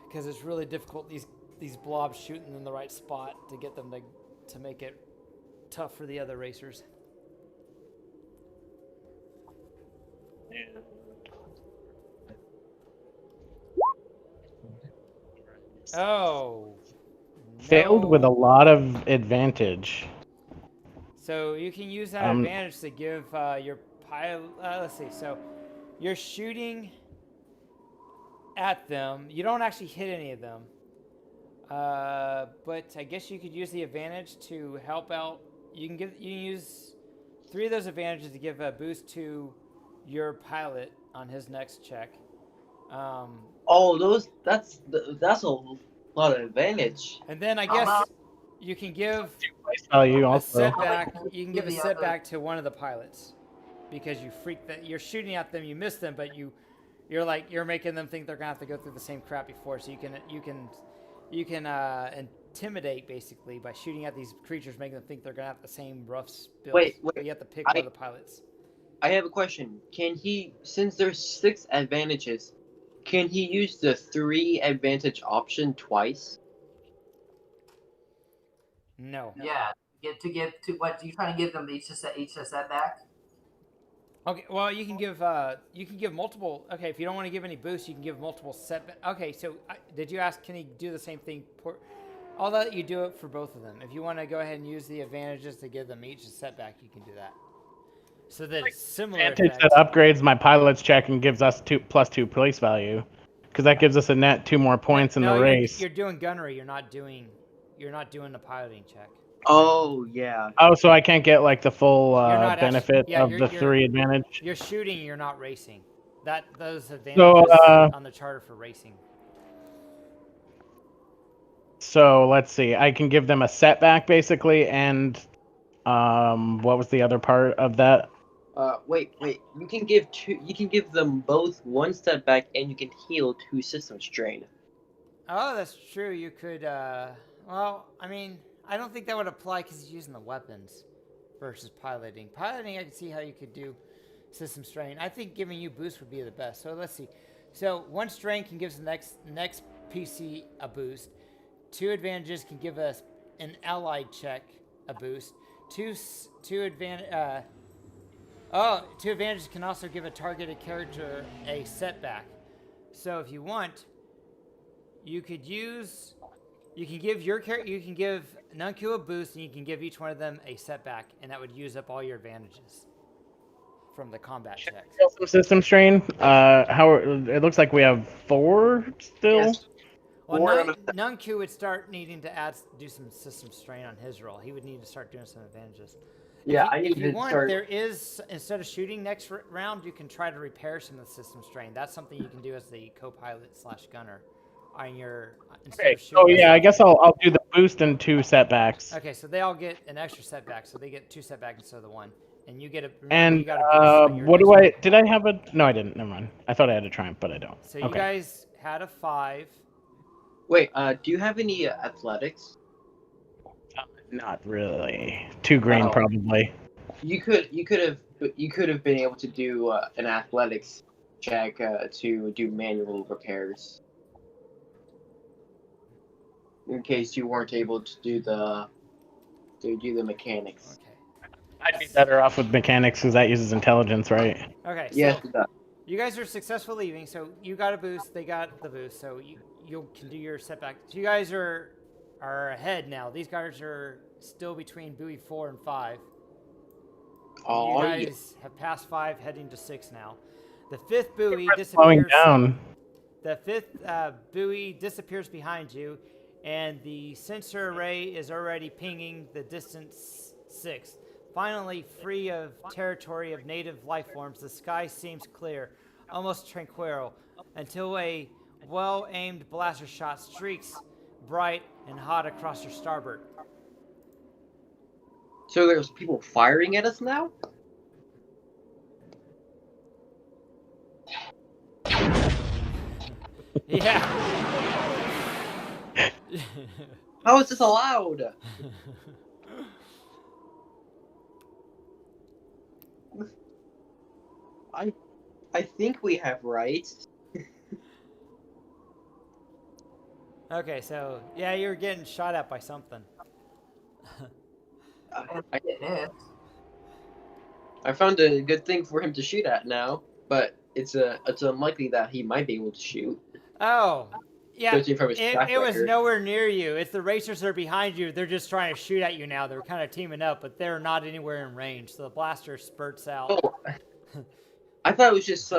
Because it's really difficult these blobs shooting in the right spot to get them to make it tough for the other racers. Oh. Failed with a no. lot of advantage. So you can use that advantage to give your pilot. Let's see. So you're shooting at them. You don't actually hit any of them. But I guess you could use the advantage to help out. You can use 3 of those advantages to give a boost to your pilot on his next check. Oh, that's a lot of advantage. And then I guess you can give Value a also. setback. You can give a setback to one of the pilots because you you're shooting at them, you miss them, but you're making them think they're gonna have to go through the same crap before. So you can intimidate basically by shooting at these creatures, making them think they're gonna have the same rough builds. Wait. But you have to pick one of the pilots. I have a question. Can he, since there's 6 advantages, can he use the 3 advantage option twice? No. Yeah, to give what you trying to give them each a setback. Okay, well you can give multiple. Okay, if you don't want to give any boosts, you can give multiple setback. Okay, so did you ask? Can he do the same thing? I'll let you do it for both of them. If you want to go ahead and use the advantages to give them each a setback, you can do that. So that it's similar. Advantage that upgrades my pilot's check and gives us +2 place value, because that gives us a net 2 more points in the race. You're doing gunnery. You're not doing the piloting check. Oh yeah. Oh, so I can't get like the full benefit of the you're 3 advantage. You're shooting. You're not racing. Those advantages on the charter for racing. So let's see. I can give them a setback basically, and what was the other part of that? Wait. You can give 2. You can give them both 1 setback, and you can heal 2 system strain. Oh, that's true. You could. Well, I mean, I don't think that would apply because he's using the weapons versus piloting. Piloting, I can see how you could do system strain. I think giving you boost would be the best. So let's see. So 1 strain can give the next PC a boost. 2 advantages can give us an allied check a boost. 2 advantages can also give a targeted character a setback. So if you want, you can give Nunku a boost, and you can give each one of them a setback, and that would use up all your advantages from the combat checks. Some system strain. It looks like we have 4 still. Yes. Well, Nunku would start needing to do some system strain on his roll. He would need to start doing some advantages. Yeah, if you want, there is, instead of shooting next round, you can try to repair some of the system strain. That's something you can do as the co-pilot / gunner on your. Okay. So yeah, I guess I'll do the boost and 2 setbacks. Okay, so they all get an extra setback, so they get 2 setbacks instead of the 1, and you get a. And you got a what do I? Did I have a? No, I didn't. Never mind. I thought I had a triumph, but I don't. So you guys had a 5. Wait. Do you have any athletics? Not really. 2 green, probably. You could have been able to do an athletics check to do manual repairs, in case you weren't able to do the mechanics. Okay. I'd be better off with mechanics because that uses intelligence, right? Okay. Yes, So it does. you guys are successful leaving, so you got a boost. They got the boost, so you can do your setback. So you guys are ahead now. These guys are still between buoy 4 and 5. Oh, You guys have passed 5, heading to 6 now. The 5th buoy Slowing disappears. down. The 5th buoy disappears behind you, and the sensor array is already pinging the distant 6th. Finally, free of territory of native life forms, the sky seems clear, almost tranquil, until a well-aimed blaster shot streaks bright and hot across your starboard. So there's people firing at us now? Yeah. How is this allowed? I think we have rights. Okay, so yeah, you were getting shot at by something. I found a good thing for him to shoot at now, but it's unlikely that he might be able to shoot. Oh, yeah. Judging from his track It was record. nowhere near you. It's the racers that are behind you. They're just trying to shoot at you now. They're kind of teaming up, but they're not anywhere in range. So the blaster spurts out. Oh, I thought it was just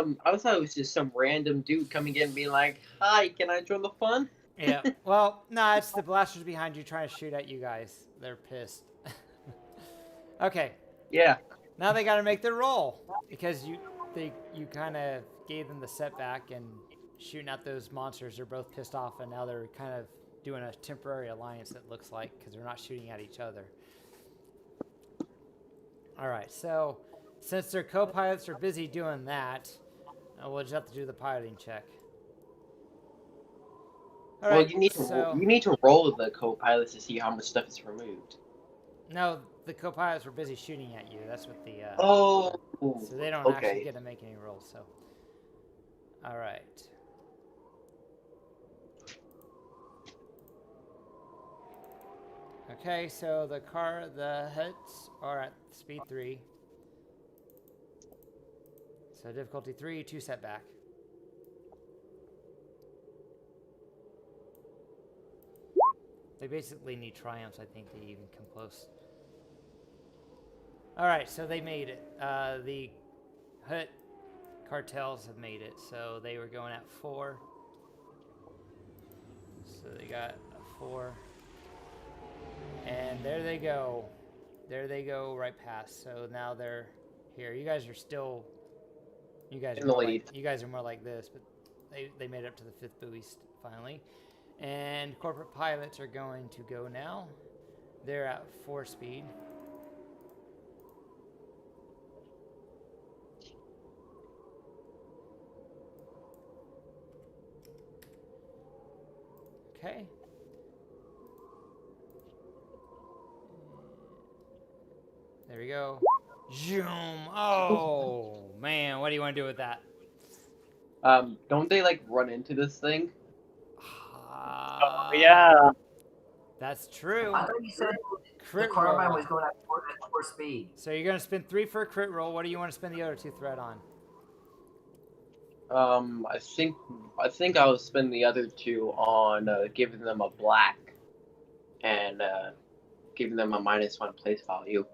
some random dude coming in, being like, "Hi, can I join the fun?" Yeah. Well, no, it's the blasters behind you trying to shoot at you guys. They're pissed. Okay. Yeah. Now they got to make their roll because you kind of gave them the setback and shooting at those monsters. They're both pissed off, and now they're kind of doing a temporary alliance. It looks like because they're not shooting at each other. All right. So since their co-pilots are busy doing that, we'll just have to do the piloting check. All Well, right, you need to roll the co-pilots to see how much stuff is removed. No, the co-pilots were busy shooting at you. That's what the. Oh. So they don't actually get to make any rolls. So. All right. Okay, so the Hutts are at speed 3. So difficulty 3, 2 setback. They basically need triumphs, I think, to even come close. All right, so they made it. The Hutt cartels have made it, so they were going at 4. So they got a 4. And there they go. There they go right past. So now they're here. You guys are still... You guys are, more like, you guys are more like this, but they made it up to the 5th buoy finally. And corporate pilots are going to go now. They're at 4 speed. Okay. There we go. Zoom. Oh, man. What do you want to do with that? Don't they, like, run into this thing? Oh, yeah. That's true. I thought you said Crit the carbine roll. was going at 4 speed. So you're going to spend 3 for a crit roll. What do you want to spend the other 2 threat on? I think I'll spend the other 2 on giving them a black and giving them a -1 place value.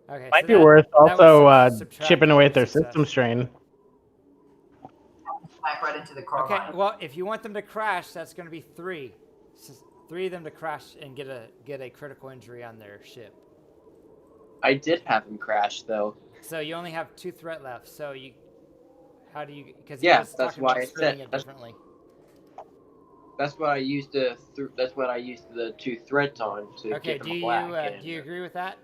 Okay. Might so be that- worth that would also subtract chipping away at their success. system strain. Back right into the Okay, carbine. well, if you want them to crash, that's going to be 3. 3 of them to crash and get a critical injury on their ship. I did have him crash though. So you only have 2 threat left. So how do you? Because Yeah, was that's talking why about I splitting said- it differently. That's what I used the 2 threats on to Okay, give him a black. do you agree with that?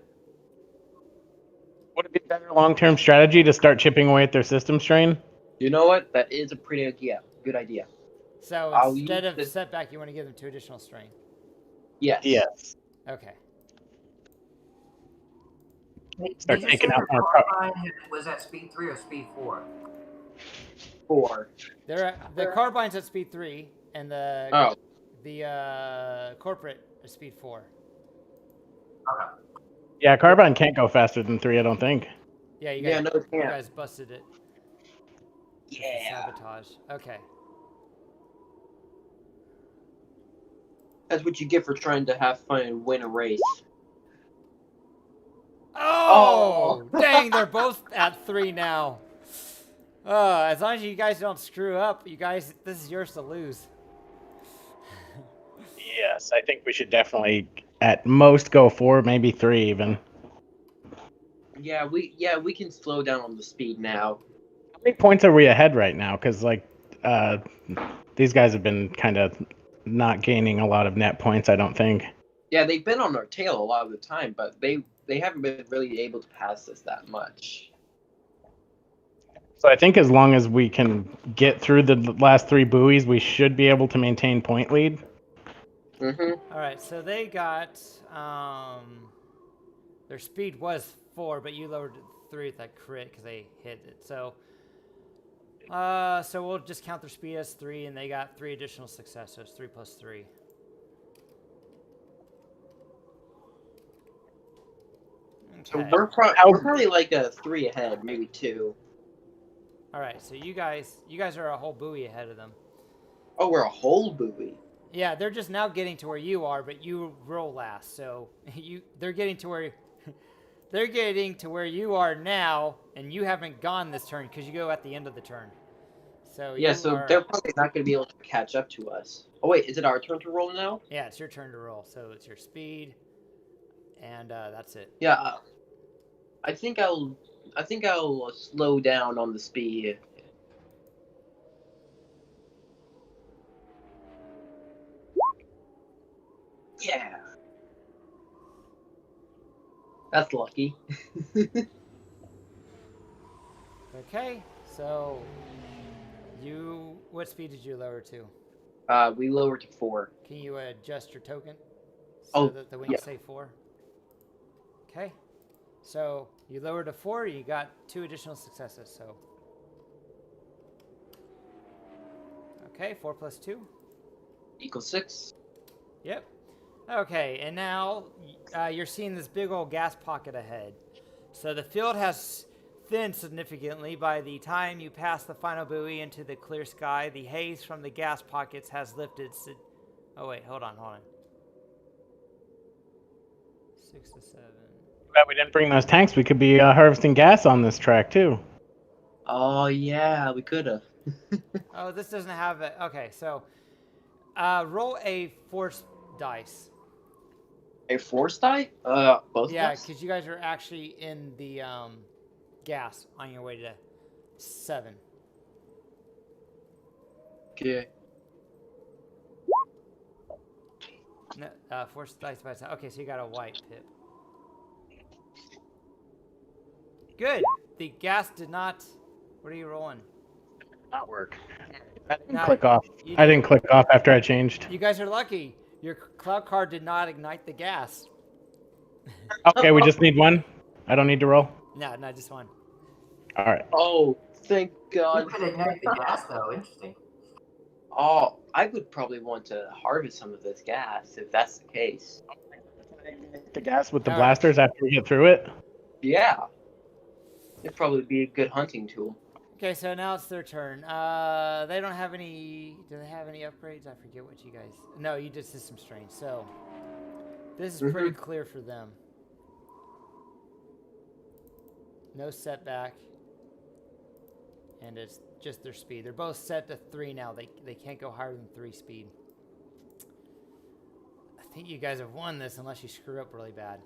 Would it be a better long-term strategy to start chipping away at their system strain? You know what? That is a pretty good idea. So I'll instead use of this- setback, you want to give them 2 additional strain. Yes. Yes. Okay. Start Did you taking say out the more pro- carbine was at speed 3 or speed 4? 4. The carbine's at speed 3, and the corporate is speed 4. Okay. Yeah, carbine can't go faster than 3, I don't think. Yeah, you Yeah, guys, no, it you can't. guys busted it. With the Yeah. sabotage. Okay. That's what you get for trying to have fun and win a race. Oh, Oh. dang, they're both at 3 now. As long as you guys don't screw up, you guys, this is yours to lose. Yes, I think we should definitely at most go 4, maybe 3 even. Yeah, we can slow down on the speed now. How many points are we ahead right now? Because like, these guys have been kind of not gaining a lot of net points. I don't think. Yeah, they've been on our tail a lot of the time, but they haven't been really able to pass us that much. So I think as long as we can get through the last 3 buoys, we should be able to maintain point lead. Mm-hmm. All right, so they got their speed was 4, but you lowered it 3 with that crit because they hit it. So so we'll just count their speed as 3, and they got 3 additional success. So it's 3 plus 3. So Okay. we're probably like a 3 ahead, maybe 2. All right, so you guys are a whole buoy ahead of them. Oh, we're a whole buoy. Yeah, they're just now getting to where you are, but you roll last. So they're getting to where you are now, and you haven't gone this turn because you go at the end of the turn. So Yeah, so they're probably not going to be able to catch up to us. Oh wait, is it our turn to roll now? Yeah, it's your turn to roll. So it's your speed, and that's it. Yeah, I think I'll slow down on the speed. Yeah, that's lucky. Okay, so what speed did you lower to? We lowered to 4. Can you adjust your token so that the wings yeah. say 4? Okay, so you lowered to 4. You got 2 additional successes. So okay, 4 plus 2 Equals 6. Yep. Okay, and now you're seeing this big old gas pocket ahead. So the field has thinned significantly. By the time you pass the final buoy into the clear sky, the haze from the gas pockets has lifted. Oh wait, hold on. 6 to 7. Bet we didn't bring those tanks. We could be harvesting gas on this track too. Oh yeah, we could have. Oh, this doesn't have it. Okay, so roll a force dice. A force die? Both Yeah, of us? because you guys are actually in the gas on your way to 7. Okay. No, force dice by itself. Okay, so you got a white pip. Good. The gas did not. What are you rolling? Not work. I didn't No, click off. you I didn't click off after I changed. You guys are lucky. Your cloud card did not ignite the gas. Okay, we just need 1. I don't need to roll. No, just 1. All right. Oh, thank You God. could ignite the gas though. Interesting. Oh, I would probably want to harvest some of this gas if that's the case. The gas with the All blasters after we get through it. Yeah. It'd probably be a good hunting tool. Okay, so now it's their turn. They don't have any. Do they have any upgrades? I forget what you guys. No, you did system strain. So this is pretty clear for them. No setback, and it's just their speed. They're both set to 3 now. They can't go higher than 3 speed. I think you guys have won this unless you screw up really bad.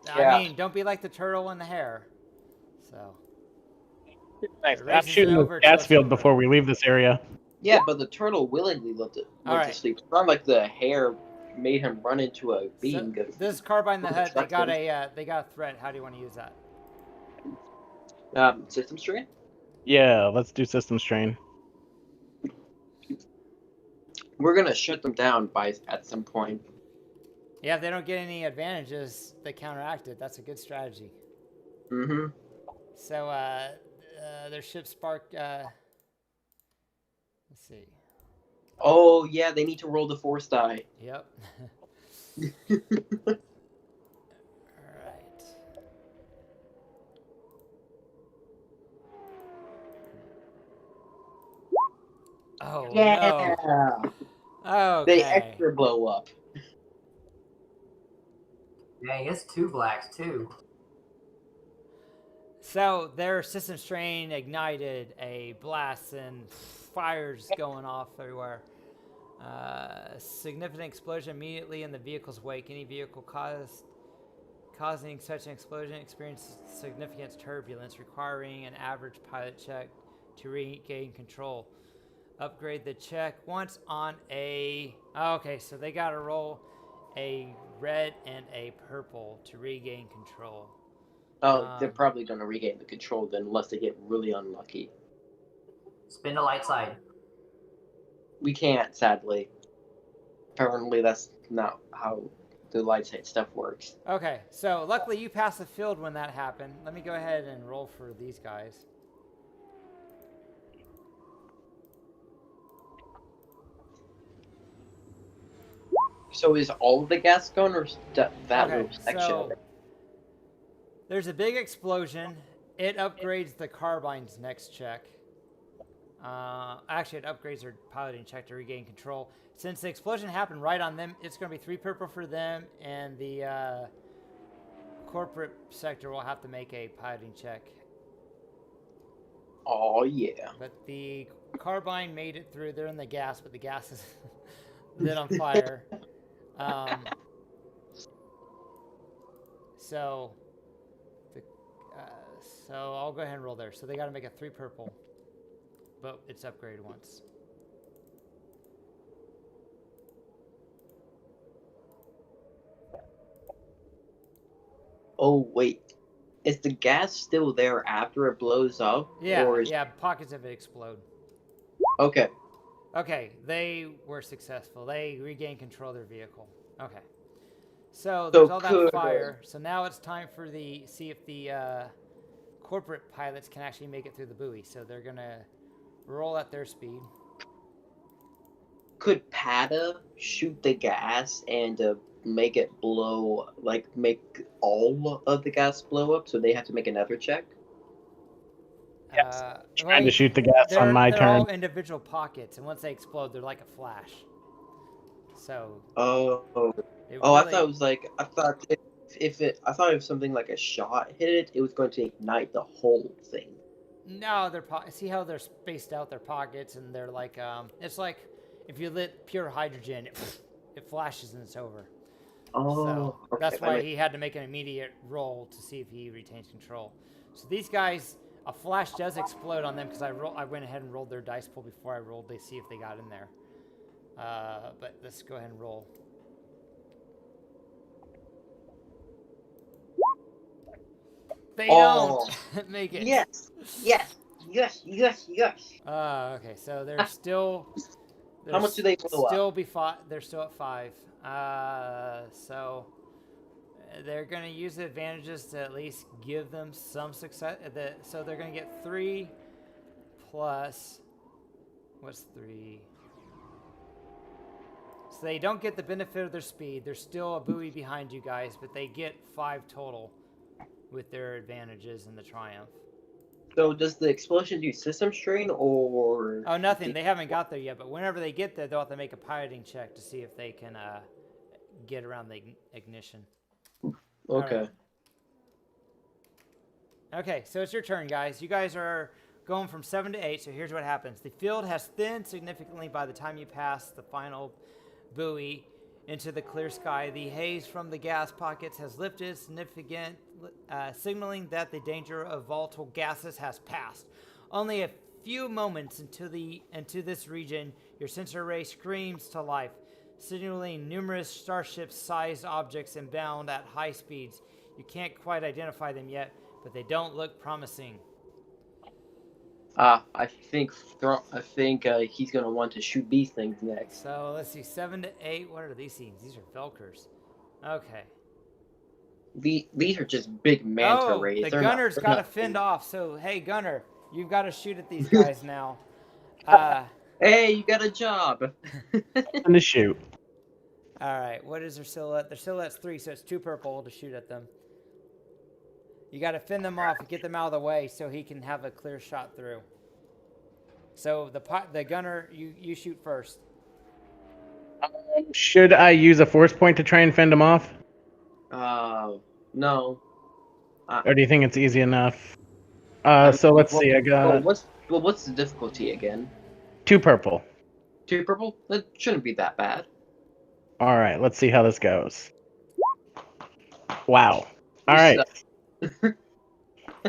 Yeah. I mean, don't be like the turtle and the hare. So. Nice. The I'm race is shooting the over, gas so field it's over. before we leave this area. Yeah, but the turtle willingly went to Alright. sleep. It's not like the hare made him run into a beam. So, this carbine in the head. They got a threat. How do you want to use that? System strain? Yeah, let's do system strain. We're gonna shut them down at some point. Yeah, if they don't get any advantages, they counteract it. That's a good strategy. Mm-hmm. So their ship spark. Let's see. Oh yeah, they need to roll the force die. Yep. All right. Oh Yeah. no. Okay. They extra blow up. Dang, it's 2 blacks too. So their system strain ignited a blast and fires going off everywhere. Significant explosion immediately in the vehicle's wake. Any vehicle caused causing such an explosion experiences significant turbulence, requiring an average pilot check to regain control. Upgrade the check once on a... Oh, okay, so they got to roll a red and a purple to regain control. Oh, they're probably going to regain the control then, unless they get really unlucky. Spin the light side. We can't, sadly. Apparently, that's not how the light side stuff works. Okay, so luckily you passed the field when that happened. Let me go ahead and roll for these guys. So is all of the gas gone, or that Okay, little section of so it? there's a big explosion. It upgrades the carbine's next check. Actually, it upgrades their piloting check to regain control. Since the explosion happened right on them, it's going to be 3 purple for them, and the corporate sector will have to make a piloting check. Oh, yeah. But the carbine made it through. They're in the gas, but the gas is lit on fire. So I'll go ahead and roll there. So they got to make a 3 purple, but it's upgraded once. Oh, wait. Is the gas still there after it blows up? Yeah, Or is... yeah, pockets of it explode. Okay. Okay, they were successful. They regained control of their vehicle. Okay. So there's all that fire. So now it's time for see if the corporate pilots can actually make it through the buoy. So they're going to roll at their speed. Could Patta shoot the gas and make it blow, like make all of the gas blow up, so they have to make another check? Yes. Trying to shoot the gas on my they're turn. all individual pockets, and once they explode, they're like a flash. So. I thought it was like, I thought if something like a shot hit it, it was going to ignite the whole thing. No, see how they're spaced out, their pockets, and they're like, it's like if you lit pure hydrogen, it flashes and it's over. Oh, so okay. That's why he had to make an immediate roll to see if he retains control. So these guys, a flash does explode on them because I went ahead and rolled their dice pool before I rolled to see if they got in there. But let's go ahead and roll. They don't make it. Yes. Okay, so they're still. How much do they blow up? They're still at 5. So they're going to use the advantages to at least give them some success. So they're going to get 3 plus. What's 3? So they don't get the benefit of their speed. There's still a buoy behind you guys, but they get 5 total with their advantages in the Triumph. So does the explosion do system strain or... Oh, nothing. They haven't got there yet, but whenever they get there, they'll have to make a piloting check to see if they can get around the ignition. Okay. Right. Okay, so it's your turn, guys. You guys are going from 7 to 8, so here's what happens. The field has thinned significantly by the time you pass the final buoy into the clear sky. The haze from the gas pockets has lifted, significant, signaling that the danger of volatile gases has passed. Only a few moments into this region, your sensor array screams to life, signaling numerous starship-sized objects inbound at high speeds. You can't quite identify them yet, but they don't look promising. I think he's gonna want to shoot these things next. So let's see, 7 to 8. What are these things? These are Velkers. Okay. These are just big manta rays. The gunner's got to fend off. So hey, gunner, you've got to shoot at these guys now. Hey, you got a job. And to shoot. All right. What is their silhouette? Their silhouette's 3, so it's 2 purple to shoot at them. You got to fend them off and get them out of the way so he can have a clear shot through. So the gunner, you shoot first. Should I use a force point to try and fend him off? No. Or do you think it's easy enough? So let's see. I got what's the difficulty again? 2 purple. 2 purple? That shouldn't be that bad. All right. Let's see how this goes. Wow. All right.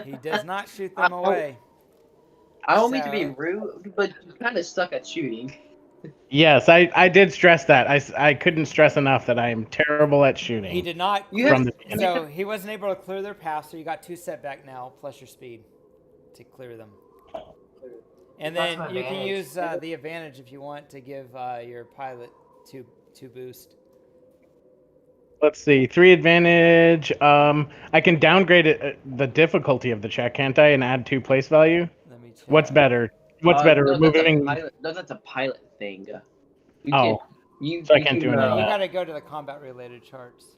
He does not shoot them away. I don't mean to be So- rude, but you kind of suck at shooting. Yes, I did stress that. I couldn't stress enough that I am terrible at shooting. He did not. You From have, the beginning. So he wasn't able to clear their path. So you got 2 setback now, plus your speed, to clear them. And That's then an you can advantage. use the advantage if you want to give your pilot two boost. Let's see, 3 advantage. I can downgrade it, the difficulty of the check, can't I, and add 2 place value? Let me check. What's better? What's better, no, removing? that's a pilot thing. You Oh, can, so I can't do any of You that. got to go to the combat related charts.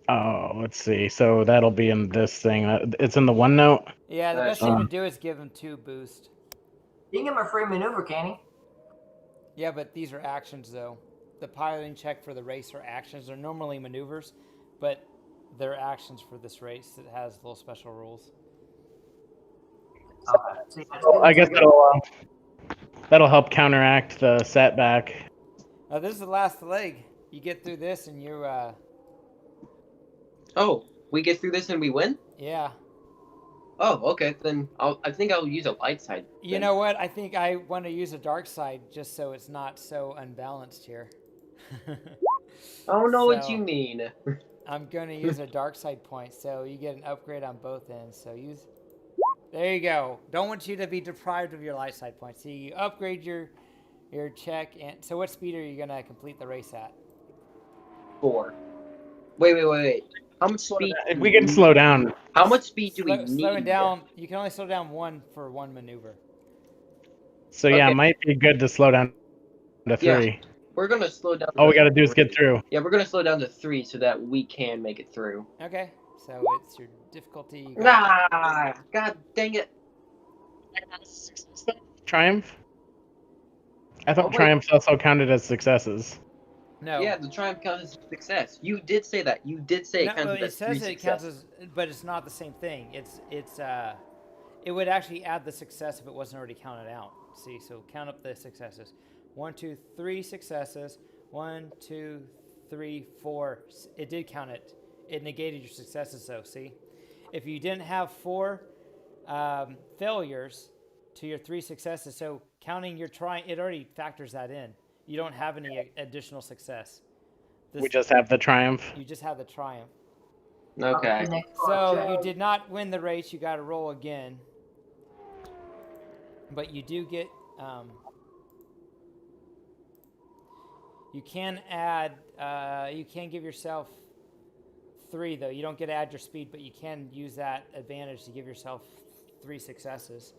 Oh, let's see. So that'll be in this thing. It's in the OneNote. Yeah, the best thing to do is give him 2 boost. You can give him a free maneuver, can he? Yeah, but these are actions though. The piloting check for the race are actions. They're normally maneuvers, but they're actions for this race that has little special rules. Okay. So I guess that'll help counteract the setback. This is the last leg. You get through this and you, Oh, we get through this and we win? yeah. Oh, okay. Then I think I'll use a light side. You then. know what? I think I want to use a dark side just so it's not so unbalanced here. I don't know what So- you mean. I'm going to use a dark side point, so you get an upgrade on both ends. So use. There you go. Don't want you to be deprived of your light side points. So you upgrade your check, and so what speed are you going to complete the race at? 4. Wait. How much speed? If we can slow down. How much speed do we need? Slowing down. You can only slow down 1 for 1 maneuver. So yeah, Okay. it might be good to slow down to 3. Yeah. We're gonna slow down. All we got to do is get through. Yeah, we're gonna slow down to 3 so that we can make it through. Okay. So it's your difficulty. You got- Ah, god dang it! Triumph? I thought Oh, wait. triumphs also counted as successes. No. Yeah, the triumph counts as success. You did say that. You did say it No, counted well, it as says 3 it counts success. as, but it's not the same thing. It would actually add the success if it wasn't already counted out. See, so count up the successes. 1, 2, 3 successes. 1, 2, 3, 4. It did count it. It negated your successes though. See, if you didn't have 4 failures to your 3 successes, so counting your it already factors that in. You don't have any additional success. We just have the triumph. You just have the triumph. Okay. So you did not win the race. You got to roll again. But you do get. You can add. You can give yourself 3 though. You don't get to add your speed, but you can use that advantage to give yourself 3 successes.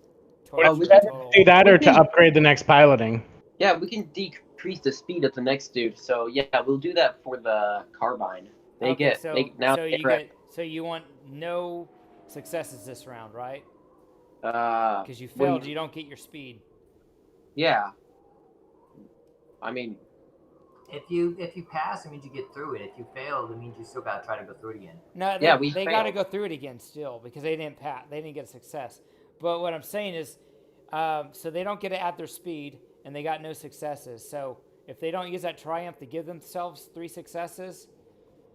Oh, we Do that or to upgrade the next piloting. Yeah, we can decrease the speed of the next dude. So yeah, we'll do that for the carbine. They Okay, get so, now. so they you correct. get. So you want no successes this round, right? Because Because you failed, you don't get your speed. Yeah. I mean, If you pass, it means you get through it. If you fail, it means you still got to try to go through it again. No, Yeah, they got to failed. go through it again still because they didn't pass. They didn't get a success. But what I'm saying is, so they don't get to add their speed, and they got no successes. So if they don't use that triumph to give themselves 3 successes,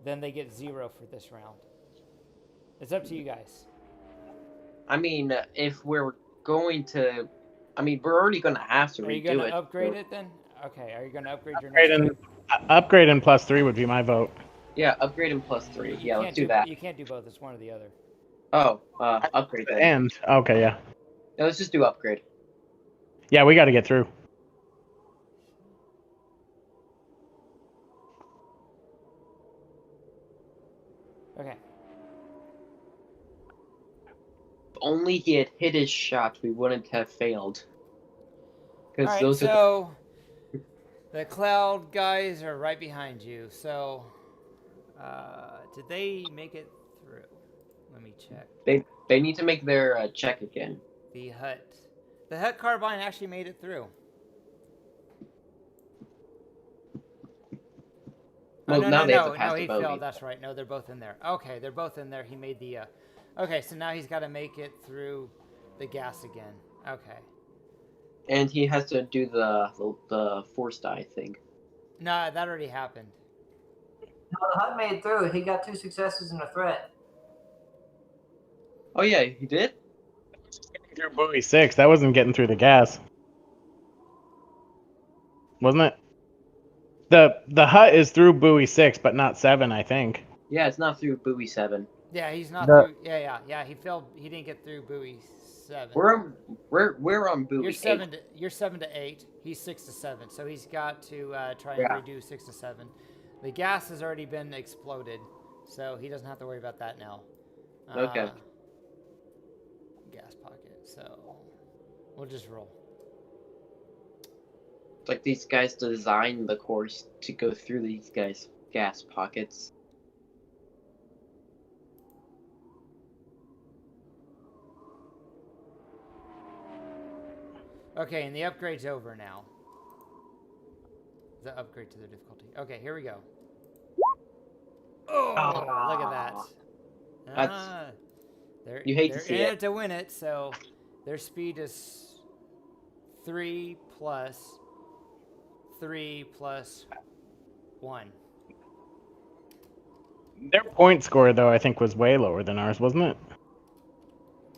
then they get 0 for this round. It's up to you guys. I mean, if we're going to, I mean, we're already going to have to Are you redo going to it. upgrade it then? Okay. Are you going to upgrade your Upgrade next? and upgrade and +3 would be my vote. Yeah, upgrade and +3. You Yeah, let's can't do that. You can't do both. It's one or the other. Oh, upgrade then. And okay, yeah, Yeah, let's just do upgrade. yeah, we got to get through. Okay. If only he had hit his shot, we wouldn't have failed. All Because right. those are So the cloud guys are right behind you. So did they make it through? Let me check. they need to make their check again. The Hutt carbine actually made it through. Well, no, now no, they have no, to pass no, the he bogey. failed. That's right. No, they're both in there. Okay, they're both in there. He made the. Okay, so now he's got to make it through the gas again. Okay. And he has to do the force die thing. No, that already happened. No, the Hutt made it through. He got 2 successes and a threat. Oh yeah, he did. Through buoy 6, that wasn't getting through the gas, wasn't it? The Hutt is through buoy 6, but not 7, I think. Yeah, it's not through buoy 7. Yeah, he's not The- through. Yeah. He failed. He didn't get through buoy 7. We're on buoy You're 8. 7 to 8. He's 6 to 7. So he's got to try and Yeah. redo 6 to 7. The gas has already been exploded, so he doesn't have to worry about that now. Okay. Gas pocket. So we'll just roll. It's like these guys designed the course to go through these guys' gas pockets. Okay, and the upgrade's over now. The upgrade to the difficulty. Okay, here we go. Oh, look at that. That's- They're, you hate to they're see in it. it to win it, so their speed is 3 plus 3 plus 1. Their point score, though, I think was way lower than ours, wasn't it?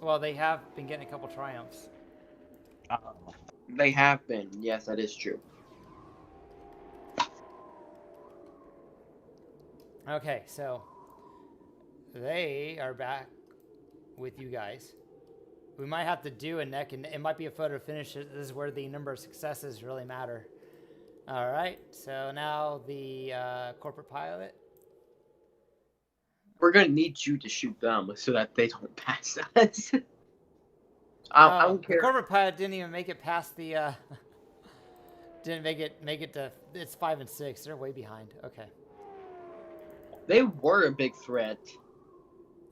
Well, they have been getting a couple triumphs. They have been. Yes, that is true. Okay, so they are back with you guys. We might have to do a neck, and it might be a photo finish. This is where the number of successes really matter. All right, so now the corporate pilot. We're gonna need you to shoot them so that they don't pass us. I don't The care. corporate pilot didn't even make it past the. Didn't make it to. It's 5 and 6. They're way behind. Okay. They were a big threat.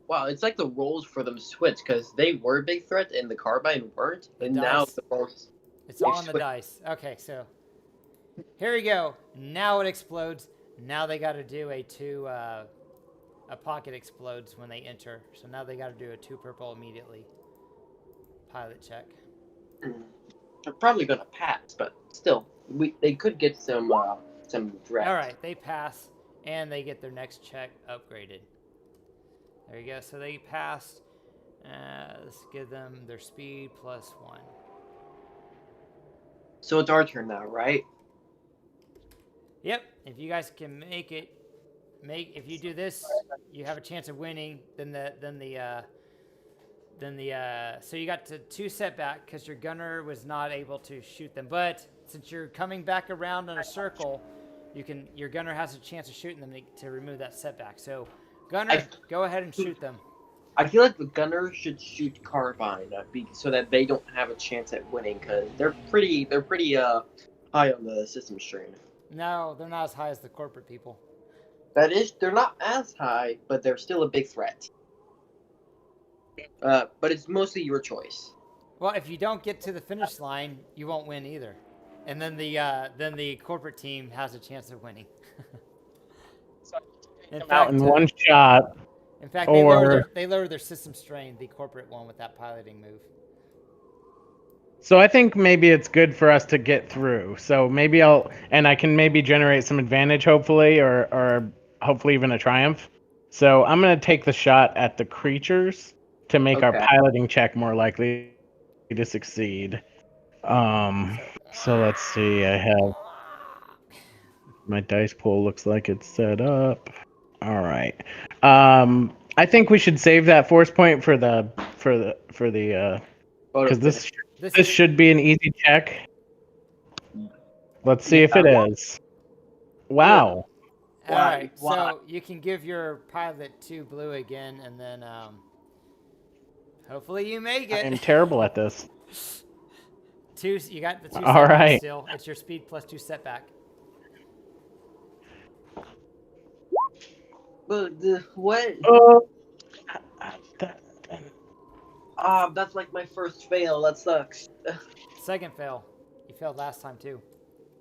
Wow, it's like the roles for them switched because they were a big threat and the carbine weren't, and now dice. the roles. It's all on the dice. Okay, so here we go. Now it explodes. Now they got to do a pocket explodes when they enter. So now they got to do a 2 purple immediately. Pilot check. They're probably gonna pass, but still, they could get some threat. All right, they pass and they get their next check upgraded. There you go. So they passed. Let's give them their speed plus 1. So it's our turn now, right? Yep. If you guys can make it, if you do this, you have a chance of winning. So you got to 2 setback because your gunner was not able to shoot them. But since you're coming back around in a circle, your gunner has a chance of shooting them to remove that setback. So gunner, go ahead and shoot them. I feel like the gunner should shoot carbine so that they don't have a chance at winning because they're pretty high on the system strain. No, they're not as high as the corporate people. They're not as high, but they're still a big threat. But it's mostly your choice. Well, if you don't get to the finish line, you won't win either. And then the corporate team has a chance of winning. Out in one shot. In fact, they lower their system strain, the corporate one, with that piloting move. So I think maybe it's good for us to get through. So maybe I can maybe generate some advantage, hopefully, or hopefully even a triumph. So I'm gonna take the shot at the creatures to make our piloting check more likely to succeed. So let's see. I have my dice pool. Looks like it's set up. All right. I think we should save that force point for the because this should be an easy check. Let's see if it is. Wow. All right. So you can give your pilot 2 blue again, and then hopefully you make it. I'm terrible at this. 2. You got the 2 All setback right. still. It's your speed plus 2 setback. What? That's like my first fail. That sucks. Second fail. You failed last time too.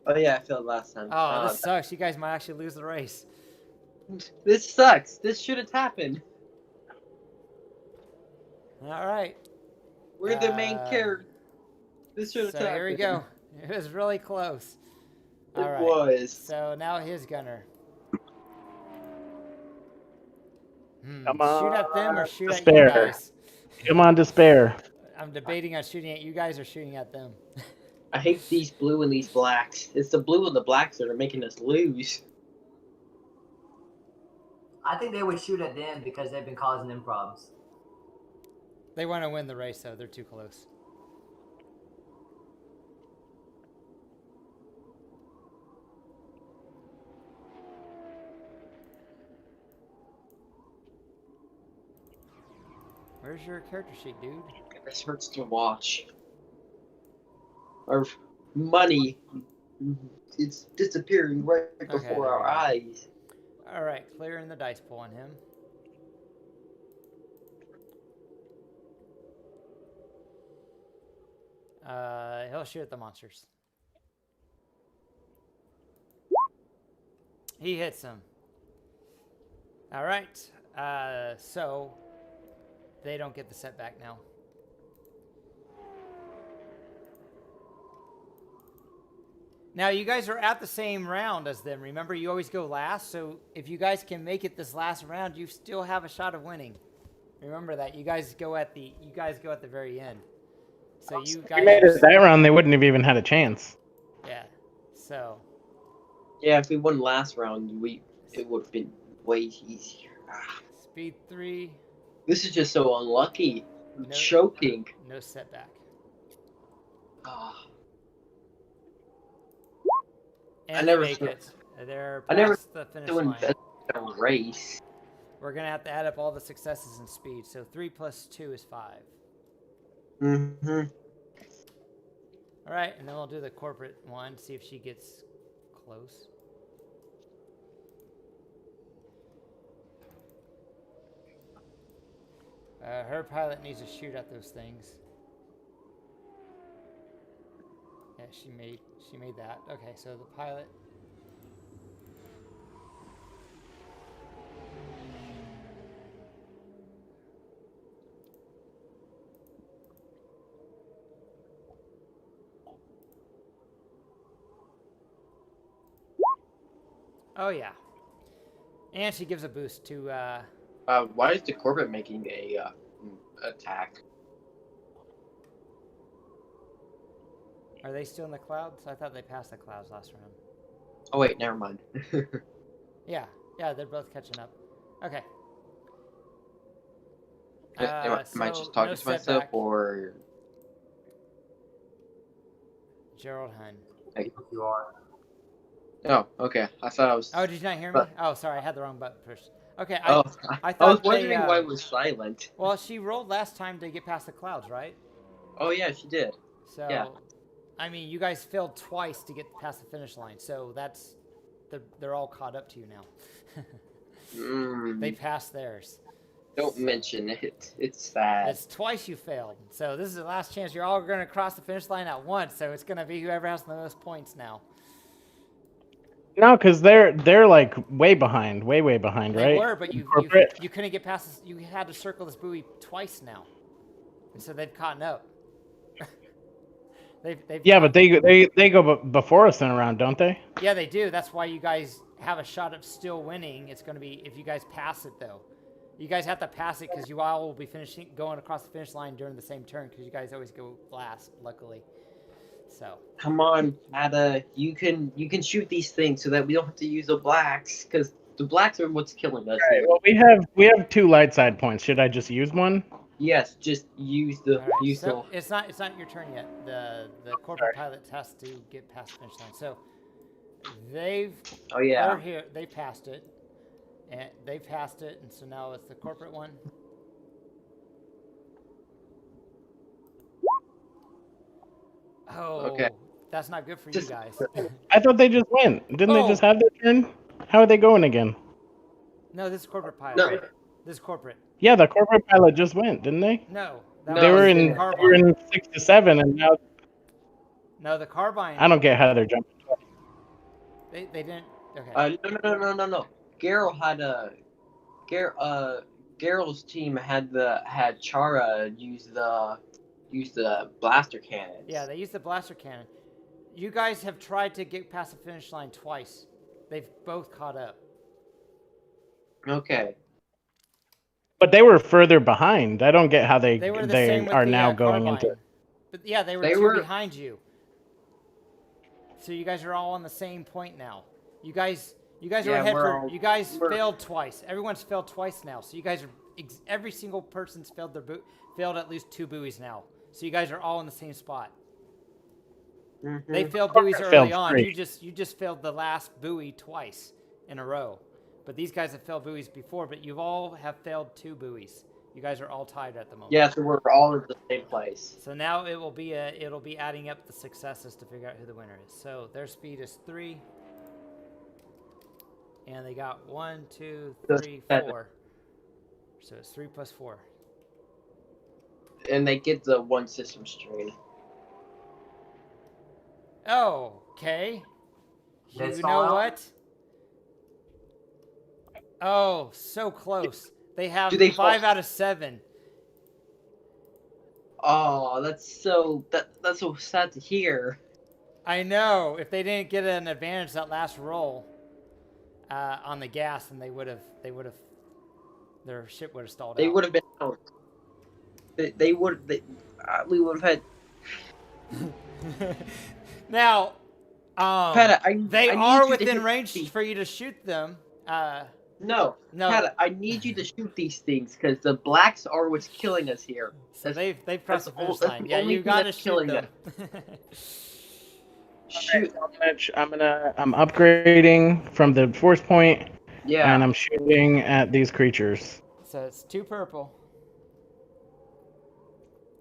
Oh yeah, I failed last time. Oh, this sucks. You guys might actually lose the race. This sucks. This shouldn't happen. All right. We're the main character. This shouldn't happen. So here we go. It was really close. All right. It was. So now his gunner. Come on. Shoot at them or shoot Despair. at you guys. Come on, despair. I'm debating on shooting at you guys or shooting at them. I hate these blue and these blacks. It's the blue and the blacks that are making us lose. I think they would shoot at them because they've been causing them problems. They want to win the race, though. They're too close. Where's your character sheet, dude? This hurts to watch. Our money, it's disappearing right before there our we go. eyes. All right, clearing the dice pool on him. He'll shoot at the monsters. He hits him. All right. So they don't get the setback now. Now, you guys are at the same round as them. Remember, you always go last. So if you guys can make it this last round, you still have a shot of winning. Remember that. You guys go at the very end. So you If guys we made it that round, they wouldn't have even had a chance. Yeah. So Yeah, if we won last round, it would have been way easier. speed 3, This is just so unlucky. I'm No. choking. no setback. Ah. And I they never make saw- it. They're I never past the finish To line. invest in a race. We're gonna have to add up all the successes in speed. So 3 plus 2 is 5. Mm-hmm. All right, and then we'll do the corporate one. See if she gets close. Her pilot needs to shoot at those things. Yeah, she made that. Okay, so the pilot. Oh yeah, and she gives a boost to. Why is the corporate making a attack? Are they still in the clouds? I thought they passed the clouds last round. Oh wait, never mind. Yeah, they're both catching up. Okay. Am I So just talking no to myself setback. or? Gerald Hun. You are. Oh, okay. I thought I was. Oh, did you not hear me? Oh, sorry, I had the wrong button pushed. Okay, I I thought was they, wondering why it was silent. Well, she rolled last time to get past the clouds, right? Oh yeah, she did. So, Yeah. I mean, you guys failed twice to get past the finish line, so they're all caught up to you now. They passed theirs. Don't mention it. It's sad. It's twice you failed. So this is the last chance. You're all going to cross the finish line at once. So it's going to be whoever has the most points now. No, because they're like way behind, way behind, right? They were, but you couldn't get past this. You had to circle this buoy twice now, and so they've caught up. they've but they go before us in a round, don't they? Yeah, they do. That's why you guys have a shot of still winning. It's going to be if you guys pass it, though. You guys have to pass it because you all will be going across the finish line during the same turn because you guys always go last, luckily. So Come on, Patta. You can shoot these things so that we don't have to use the blacks, because the blacks are what's killing us. Right, Here. well, we have 2 light side points. Should I just use one? Yes, just use the all right, use so the. it's not your turn yet. The corporate pilot has to get past the finish line. So Oh yeah. they're here. They passed it, and they passed it, and so now it's the corporate one. Oh, Okay. That's not good for you guys. I thought they just went. Didn't they just Oh. have their turn? How are they going again? No, this is corporate pilot. No. This is corporate. Yeah, the corporate pilot just went, didn't they? No, No, They were it's in in carbine. 6 to 7, and now No, the carbine. I don't get how they're jumping. They didn't. Okay. No. Garrel had Garrel's team had Chara use the blaster cannons. Yeah, they used the blaster cannon. You guys have tried to get past the finish line twice. They've both caught up. Okay. But they were further behind. I don't get how They were the same with are the now going carbine. into. But yeah, they were They two were- behind you. So you guys are all on the same point now. You guys are Yeah, ahead we're for. all- You guys we're- failed twice. Everyone's failed twice now. So you guys are. Every single person's failed failed at least 2 buoys now. So you guys are all in the same spot. They failed buoys Failed early on. 3. You just failed the last buoy twice in a row. But these guys have failed buoys before. But you've all have failed 2 buoys. You guys are all tied at the moment. Yeah, so we're all in the same place. So now it'll be adding up the successes to figure out who the winner is. So their speed is 3, and they got 1, 2, 3, 4. So it's 3 plus 4. And they get the 1 system strain. Oh, okay. That's You know all? what? Oh, so close. They have Do they 5 fall- out of 7. Oh, that's so sad to hear. I know. If they didn't get an advantage that last roll on the gas, then their ship would have stalled They out. would have been out. We would have had. Now, Patta, they I need are you to within hit range these. for you to shoot them. No, No. Patta, I need you to shoot these things because the blacks are what's killing us here. So That's- they've pressed the that's finish the line. Yeah, only you thing got to that's shoot killing them. Shoot. I'm upgrading from the force point, Yeah. and I'm shooting at these creatures. So it's 2 purple.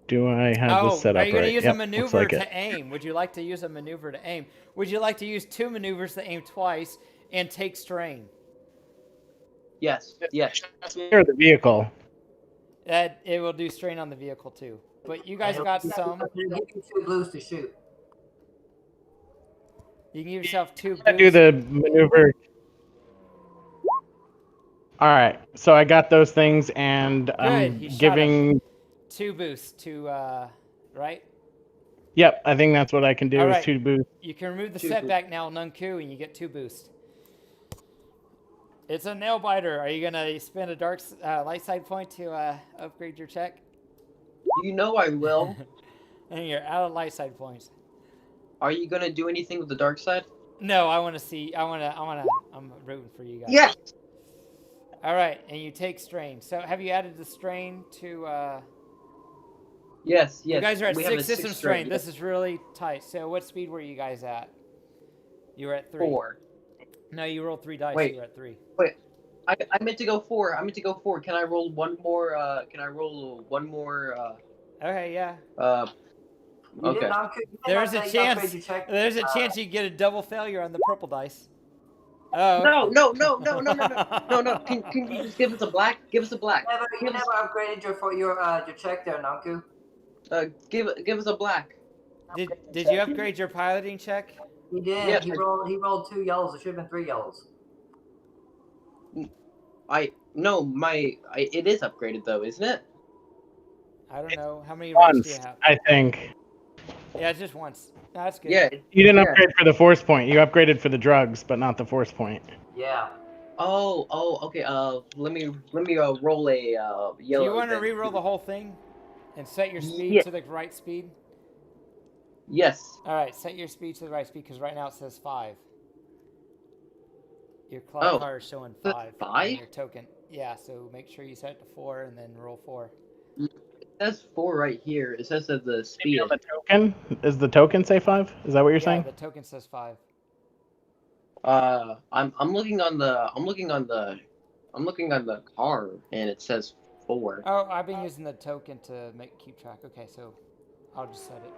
Do I have this set are up you going right? to use Yep, a looks maneuver like to it. aim? Would you like to use a maneuver to aim? Would you like to use 2 maneuvers to aim twice and take strain? Yes. Yes. Near the vehicle. That it will do strain on the vehicle too. But you guys got some. I'm gonna give you 2 blues to shoot. You can give yourself 2 I do boosts. the maneuver. All right, so I got those things, and I'm Good, you shot giving. 2 boosts to right. Yep, I think that's what I can do All is right. 2 boosts. You can remove the 2 setback now, Nunku, and you get 2 boosts. It's a nail biter. Are you gonna spend a dark light side point to upgrade your check? You know I will. And you're out of light side points. Are you gonna do anything with the dark side? No, I want to see. I'm rooting for you guys. Yes. All right, and you take strain. So have you added the strain to? Yes. Yes. You guys are at we have 6 a system 6 strain. yes. This is really tight. So what speed were you guys at? You were at 3. 4. No, you rolled 3 dice. Wait. You were at 3. I meant to go 4. I meant to go 4. Can I roll one more? Okay, yeah. You Okay. did not, you did There's not a say you upgrade chance. your check. There's a chance you get a double failure on the purple dice. Oh. No. No. Can you just give us a black? Give us a black. You never upgraded your check there, Nunku. Give us a black. Did you upgrade your piloting check? He did. Yes, He rolled 2 yellows. It should have been 3 yellows. It is upgraded though, isn't it? I don't know. How many ranks do you Once, have? I think. Yeah, just once. No, that's good. Yeah. You didn't Yeah. upgrade for the force point. You upgraded for the drugs, but not the force point. Yeah. Oh, okay. Let me roll a yellow. Do you want to then. re-roll the whole thing and set your speed Yeah. to the right speed? Yes. All right, set your speed to the right speed because right now it says 5. Your clock car is showing 5 on 5? your token. Yeah, so make sure you set it to 4 and then roll 4. It says 4 right here. It says that the Maybe speed. on the token? Is the token say 5? Is that what you're Yeah, saying? the token says 5. I'm looking on the car and it says 4. Oh, I've been using the token to keep track. Okay, so I'll just set it.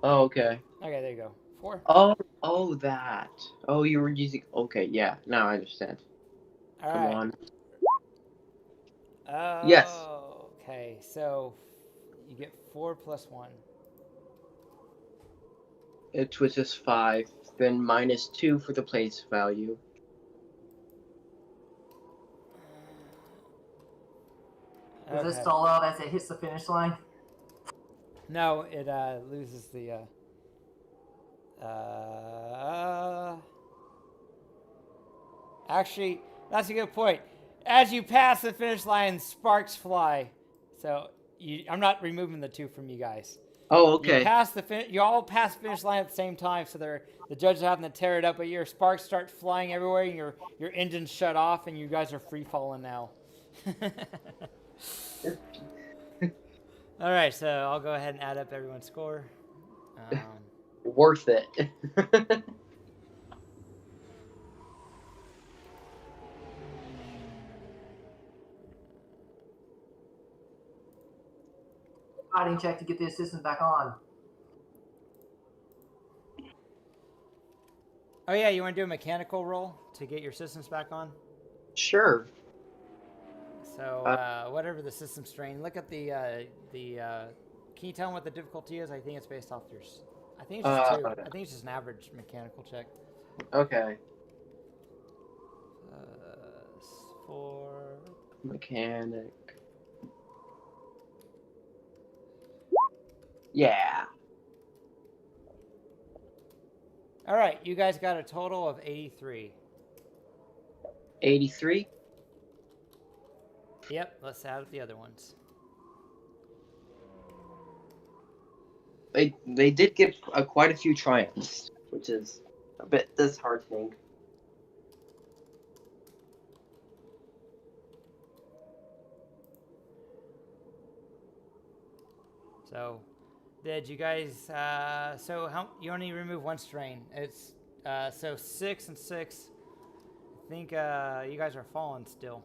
Oh, okay. Okay, there you go. 4. Oh, that. Oh, you were using. Okay, yeah. Now I understand. All Come right. on. Yes. Okay, so you get 4 plus 1. It was just 5. Then minus 2 for the place value. Does this Okay. stall out as it hits the finish line? No, it loses the. Actually, that's a good point. As you pass the finish line, sparks fly. So I'm not removing the 2 from you guys. Oh, okay. You all pass the finish line at the same time, so the judges are having to tear it up, but your sparks start flying everywhere, and your engines shut off, and you guys are free falling now. All right, so I'll go ahead and add up everyone's score. Worth it. Fighting check to get the assistants back on. Oh yeah, you want to do a mechanical roll to get your systems back on? Sure. So whatever the system strain, look at the. Can you tell them what the difficulty is? I think it's based off yours. I think it's just 2. I think it's just an average mechanical check. Okay. 4. Mechanic. Yeah. All right, you guys got a total of 83. 83? Yep, let's add up the other ones. They did get quite a few triumphs, which is a bit disheartening. So, did you guys? So how you only remove 1 strain? It's so 6 and 6. I think you guys are falling still.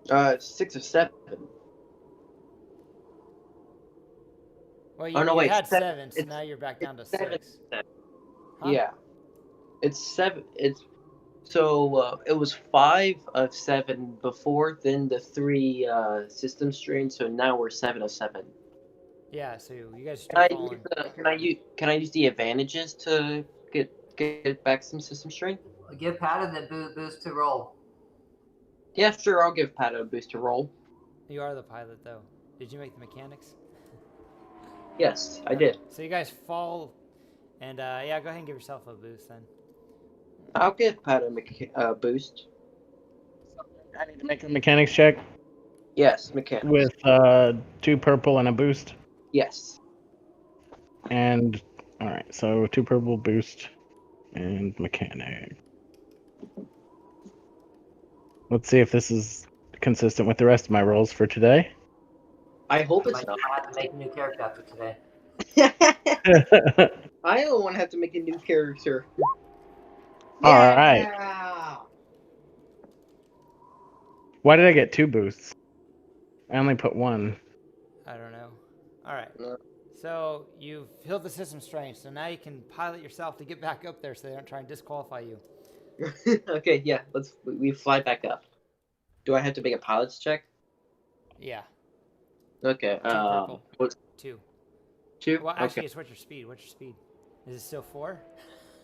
6 or 7. Well, you, Oh, no, you wait, had 7, 7, so now you're back down to 7. 6. Huh? Yeah. It's 7. It's so it was 5 of 7 before, then the 3 system strains. So now we're 7 of 7. Yeah, so you guys are still falling. Can I use the advantages to get back some system strain? Give Patta the boost to roll. Yeah, sure. I'll give Patta a boost to roll. You are the pilot, though. Did you make the mechanics? Yes, I did. So you guys fall, and yeah, go ahead and give yourself a boost then. I'll give Patta a boost. I need to make a mechanics check Yes, mechanics. with 2 purple and a boost. Yes. And all right, so 2 purple boost and mechanic. Let's see if this is consistent with the rest of my rolls for today. I hope I it's not. have to make a new character after today. I don't want to have to make a new character. All right. Yeah! Why did I get 2 boosts? I only put 1. I don't know. All right. So you've healed the system strain, so now you can pilot yourself to get back up there so they don't try and disqualify you. Okay, yeah. We fly back up. Do I have to make a pilot's check? Yeah. Okay. 2 purple. What's 2. 2? Well, actually, okay. it's what's your speed? What's your speed? Is it still 4?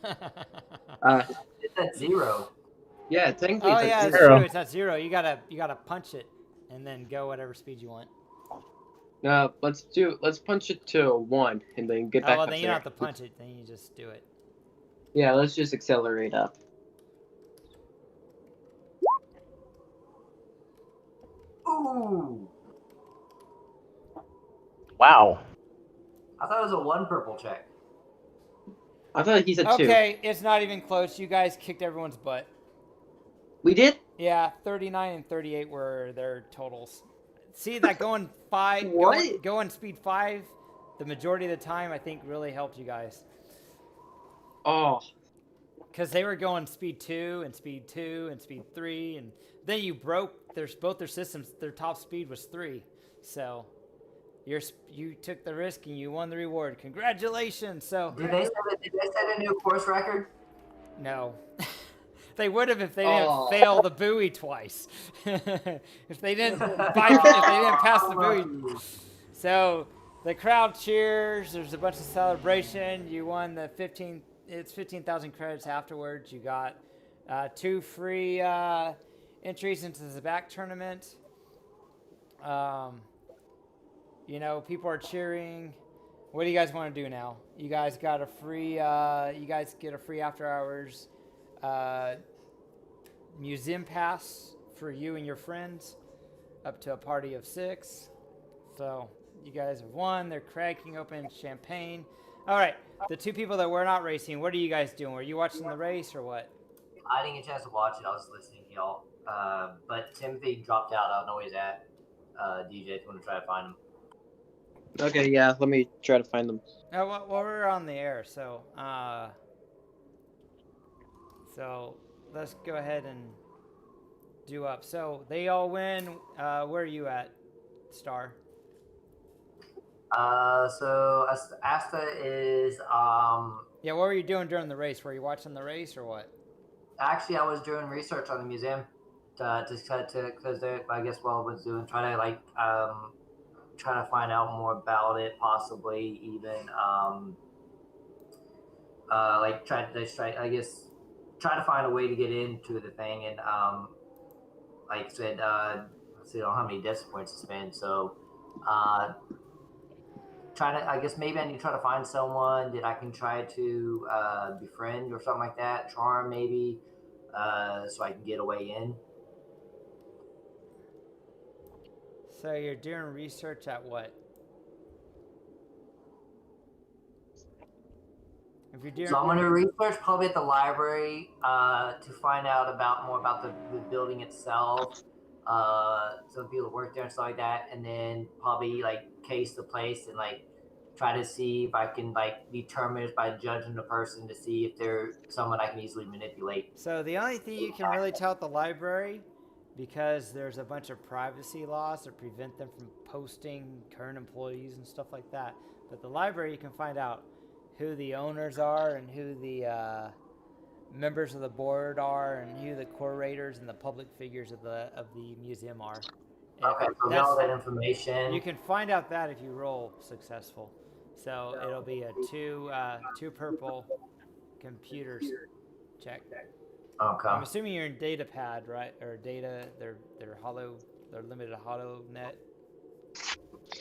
It's at 0. Yeah, technically Oh it's yeah, a it's 0. true. It's at 0. You gotta punch it, and then go whatever speed you want. Let's punch it to 1 and then get back well, up then you there. don't have to punch it. Then you just do it. Yeah, let's just accelerate up. Ooh! Wow. I thought it was a 1 purple check. I thought he said 2. Okay, it's not even close. You guys kicked everyone's butt. We did? Yeah, 39 and 38 were their totals. See that going 5, What? going speed 5, the majority of the time I think really helped you guys. Oh. Because they were going speed 2 and speed 2 and speed 3, and then you broke both their systems. Their top speed was 3, so you took the risk and you won the reward. Congratulations! So Did they set a new course record? no, they would have if they didn't fail the buoy twice. if they didn't pass the buoy. So the crowd cheers. There's a bunch of celebration. You won the 15. It's 15,000 credits afterwards. You got 2 free entries into the back tournament. You know, people are cheering. What do you guys want to do now? You guys got a free. You guys get a free after hours museum pass for you and your friends, up to a party of 6. So you guys have won. They're cracking open champagne. All right, the 2 people that were not racing, what are you guys doing? Were you watching the race or what? I didn't get a chance to watch it. I was listening to y'all. But Timothy dropped out. I don't know where he's at. DJ, if you want to try to find him. Okay, yeah, let me try to find them. Oh, well, we're on the air, so let's go ahead and do up. So they all win. Where are you at, Star? So Asta is Yeah, what were you doing during the race? Were you watching the race or what? actually I was doing research on the museum because I guess what I was doing try to find out more about it, possibly even like try to find a way to get into the thing, and like I said, let's see, I don't know how many decimal points to spend, so I guess maybe I need to try to find someone that I can try to befriend or something like that, charm maybe, so I can get a way in. So you're doing research at what? If you're doing, So I'm going to research probably at the library to find out more about the building itself, some people that work there and stuff like that, and then probably like case the place and like try to see if I can like determine it by judging the person to see if they're someone I can easily manipulate. so the only thing you can really tell at the library, because there's a bunch of privacy laws that prevent them from posting current employees and stuff like that. But the library, you can find out who the owners are and who the members of the board are and who the curators and the public figures of the museum are. Okay, so get all that information. You can find out that if you roll successful. So it'll be a two purple computers check. Okay. I'm assuming you're in data pad, right? Or data, they're limited to hollow net.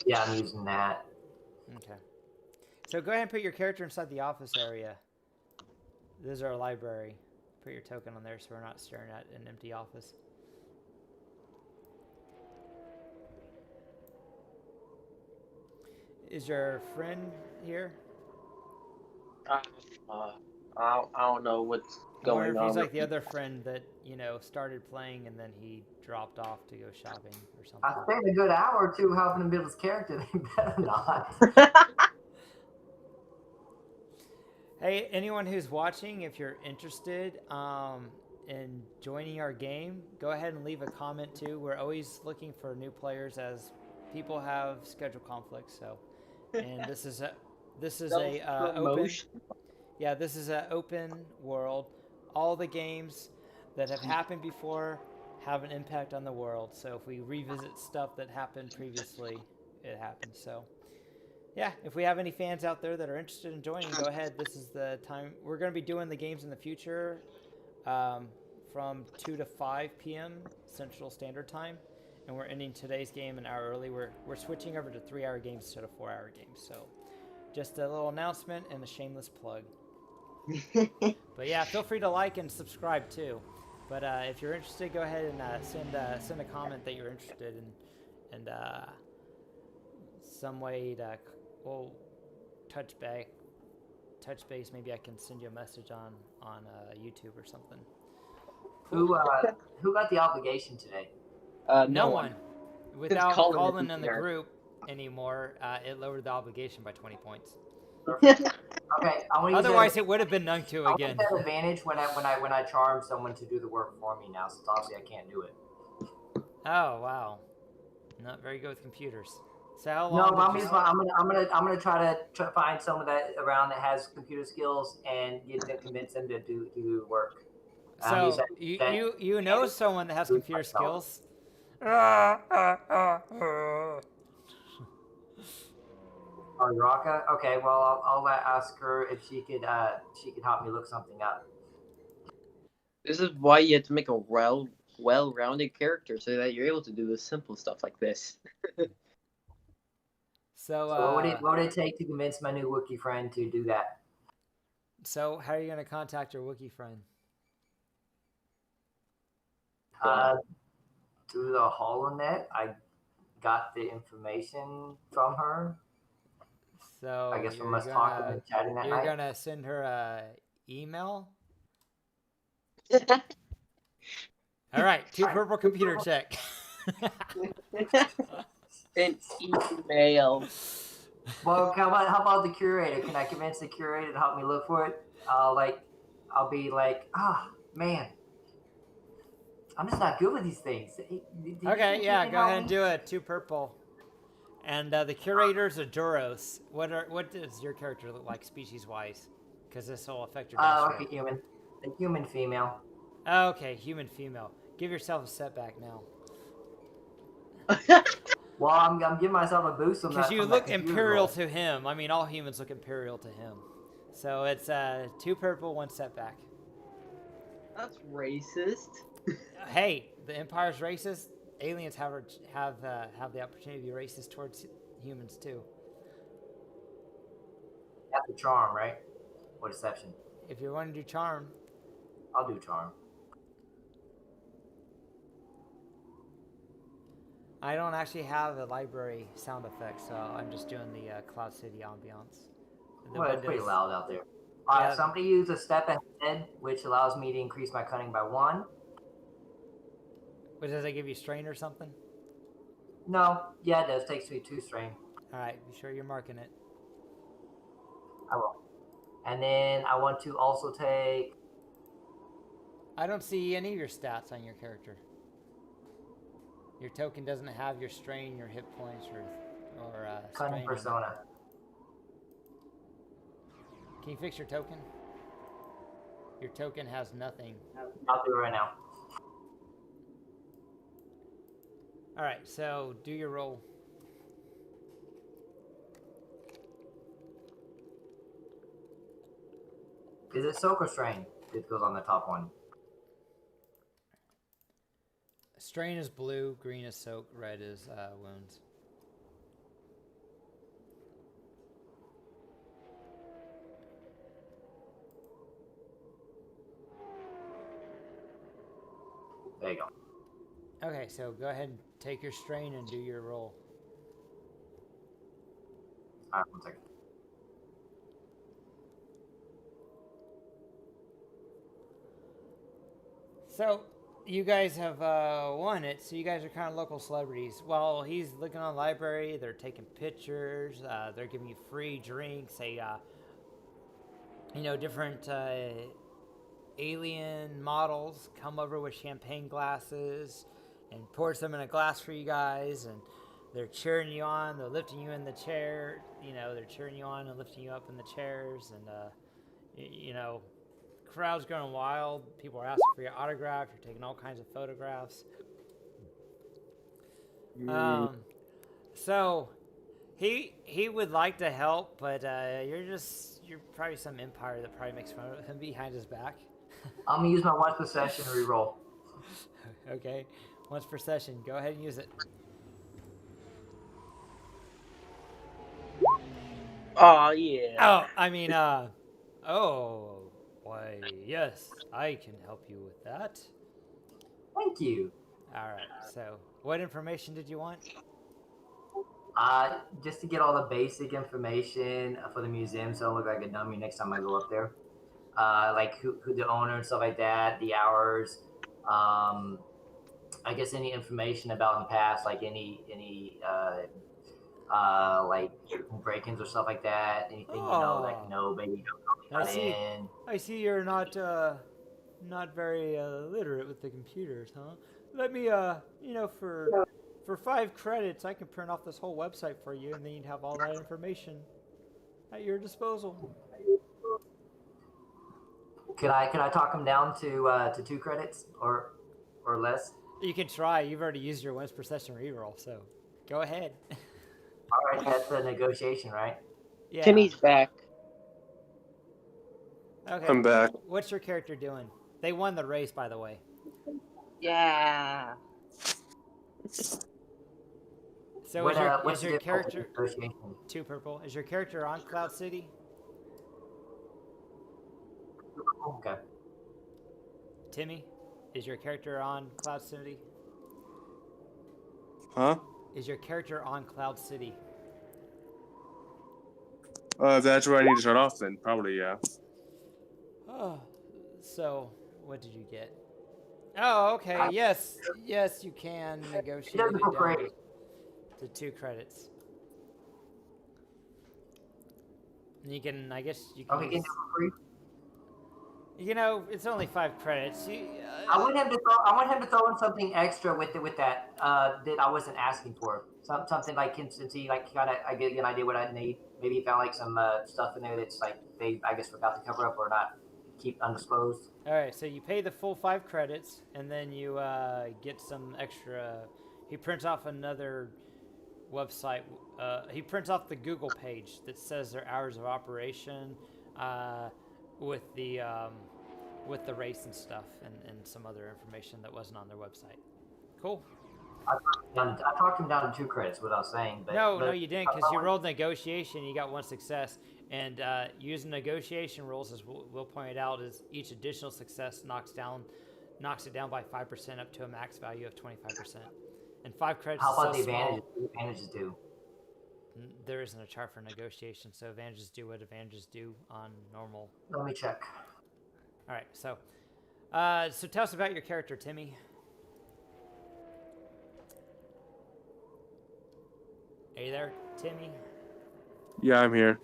Yeah, I'm using that. Okay. So go ahead and put your character inside the office area. This is our library. Put your token on there so we're not staring at an empty office. Is your friend here? I don't know what's going Or if on. he's like the other friend that, started playing and then he dropped off to go shopping or something. I spent a good hour or two helping him build his character. They better not. Hey, anyone who's watching, if you're interested in joining our game, go ahead and leave a comment too. We're always looking for new players as people have schedule conflicts. So, and this is a open. Yeah, this is an open world. All the games that have happened before have an impact on the world. So if we revisit stuff that happened previously, it happens. So. Yeah, if we have any fans out there that are interested in joining, go ahead. This is the time. We're going to be doing the games in the future from 2 to 5 p.m. Central Standard Time. And we're ending today's game an hour early. We're switching over to 3-hour games instead of 4-hour games. So just a little announcement and a shameless plug. But yeah, feel free to like and subscribe too. But if you're interested, go ahead and send a comment that you're interested in, and some way to touch base. Maybe I can send you a message on YouTube or something. Who got the obligation today? No one. Without Collin in the here. group anymore, it lowered the obligation by 20 points. Okay, Otherwise, it would have been Nunku again. I want that advantage when I charm someone to do the work for me now, since obviously I can't do it. Oh wow, not very good with computers. So how No, long? I'm gonna try to find someone that around that has computer skills and convince them to do the work. So you know someone that has computer skills. Oh, Raka? Okay, well I'll ask her if she could help me look something up. This is why you have to make a well-rounded character so that you're able to do the simple stuff like this. So what would it take to convince my new Wookiee friend to do that? So how are you going to contact your Wookiee friend? through the HoloNet. I got the information from her. So I guess from you're us talking gonna and chatting that you're night. gonna send her a email. All right, 2 purple computer check. An email. Well, how about the curator? Can I convince the curator to help me look for it? I'll be like, man, I'm just not good with these things. Do you Okay, think you yeah, can go help ahead and me? do it. 2 purple. And the curator's a Duros. What does your character look like species wise? Because this will affect your dice Like roll. a human female. Okay, human female. Give yourself a setback now. Well, I'm giving myself a boost from Because that. you From that look computer imperial roll. to him. I mean, all humans look imperial to him. So it's 2 purple, 1 setback. That's racist. Hey, the Empire's racist. Aliens have the opportunity to be racist towards humans too. That's a charm, right? Or deception. If you want to do charm, I'll do charm. I don't actually have a library sound effect, so I'm just doing the Cloud City ambiance. Well, it's pretty Windows- loud out there. Yeah. Somebody use a step ahead, which allows me to increase my cunning by 1. What does that give you, strain or something? No, yeah, it does. Takes me 2 strain. All right, be sure you're marking it. I will. And then I want to also take. I don't see any of your stats on your character. Your token doesn't have your strain, your hit points, or Cunning strain. persona. Can you fix your token? Your token has nothing. I'll do it right now. All right, so do your roll. Is it soak or strain? It goes on the top one. Strain is blue, green is soak, red is wounds. There you go. Okay, so go ahead and take your strain and do your roll. All right, 1 second. So you guys have won it, so you guys are kind of local celebrities. While he's looking on the library, they're taking pictures, they're giving you free drinks, different alien models come over with champagne glasses and pours them in a glass for you guys, and they're cheering you on, they're lifting you in the chair, they're cheering you on and lifting you up in the chairs, and crowd's going wild. People are asking for your autograph. You're taking all kinds of photographs. So he would like to help, but you're probably some empire that probably makes fun of him behind his back. I'm gonna use my once per session reroll. Okay, once per session. Go ahead and use it. Oh yeah. Oh, I mean, why, yes, I can help you with that. Thank you. All right, so what information did you want? Just to get all the basic information for the museum, so I don't look like a dummy next time I go up there. Like who the owner and stuff like that, the hours. I guess any information about in the past, like any like break-ins or stuff like that. Anything maybe got in. I see you're not very literate with the computers, huh? Let me for 5 credits I can print off this whole website for you, and then you'd have all that information at your disposal. Could I talk him down to 2 credits or less? You can try. You've already used your once per session reroll, so go ahead. All right, that's a negotiation, right? Yeah. Timmy's back. Okay. I'm back. What's your character doing? They won the race, by the way. Yeah. So What's is your the character negotiation? 2 purple? Is your character on Cloud City? Okay. Timmy, is your character on Cloud City? Huh? Is your character on Cloud City? If that's where I need to start off, then probably, yeah. Oh, so what did you get? Oh, okay. Yes, yes, you can It negotiate does it it for down free. to 2 credits. And you can, I guess, you Oh, can he can use. do it for free. You know, it's only 5 credits. I want him to throw in something extra with that that I wasn't asking for. Something like since he like kind of I get an idea what I need. Maybe he found like some stuff in there that's like they I guess forgot to cover up or not keep undisclosed. All right, so you pay the full 5 credits, and then you get some extra. He prints off another website. He prints off the Google page that says their hours of operation, with the race and stuff, and some other information that wasn't on their website. Cool. I talked him down to 2 credits. What I was saying, but No, you didn't, because you rolled negotiation. You got 1 success, and using negotiation rules, as we'll point out, is each additional success knocks it down by 5% up to a max value of 25%. And 5 credits. How about is the so advantages? small. What do advantages do? There isn't a chart for negotiation, so advantages do what advantages do on normal. Let me check. All right, so tell us about your character, Timmy. Are you there, Timmy? Yeah, I'm here.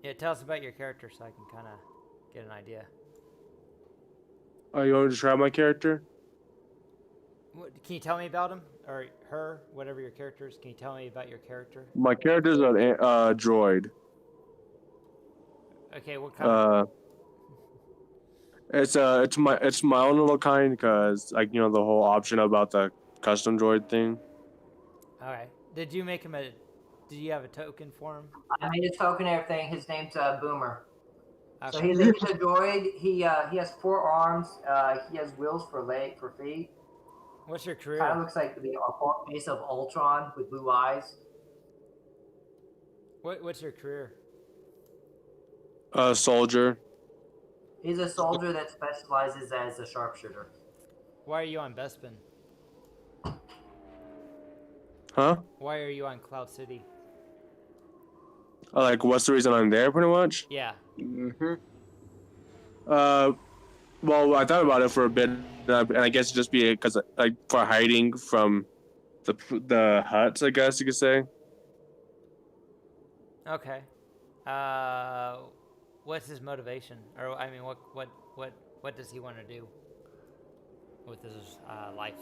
Yeah, tell us about your character so I can kind of get an idea. Are you going to describe my character? Can you tell me about him or her, whatever your character is? Can you tell me about your character? My character's a droid. Okay, what kind? It's my own little kind because like the whole option about the custom droid thing. All right. Did you make him a? Did you have a token for him? I made his token and everything. His name's Boomer. So Okay. he's a droid. He has 4 arms. He has wheels for feet. What's your Kind of career? looks like the face of Ultron with blue eyes. What's your career? Soldier. He's a soldier that specializes as a sharpshooter. Why are you on Bespin? Huh? Why are you on Cloud City? Like, what's the reason I'm there? Pretty much. Yeah. Mm-hmm. Well, I thought about it for a bit, and I guess it'd just be because like for hiding from the Hutts, I guess you could say. Okay. What's his motivation? Or I mean, what does he want to do with his life?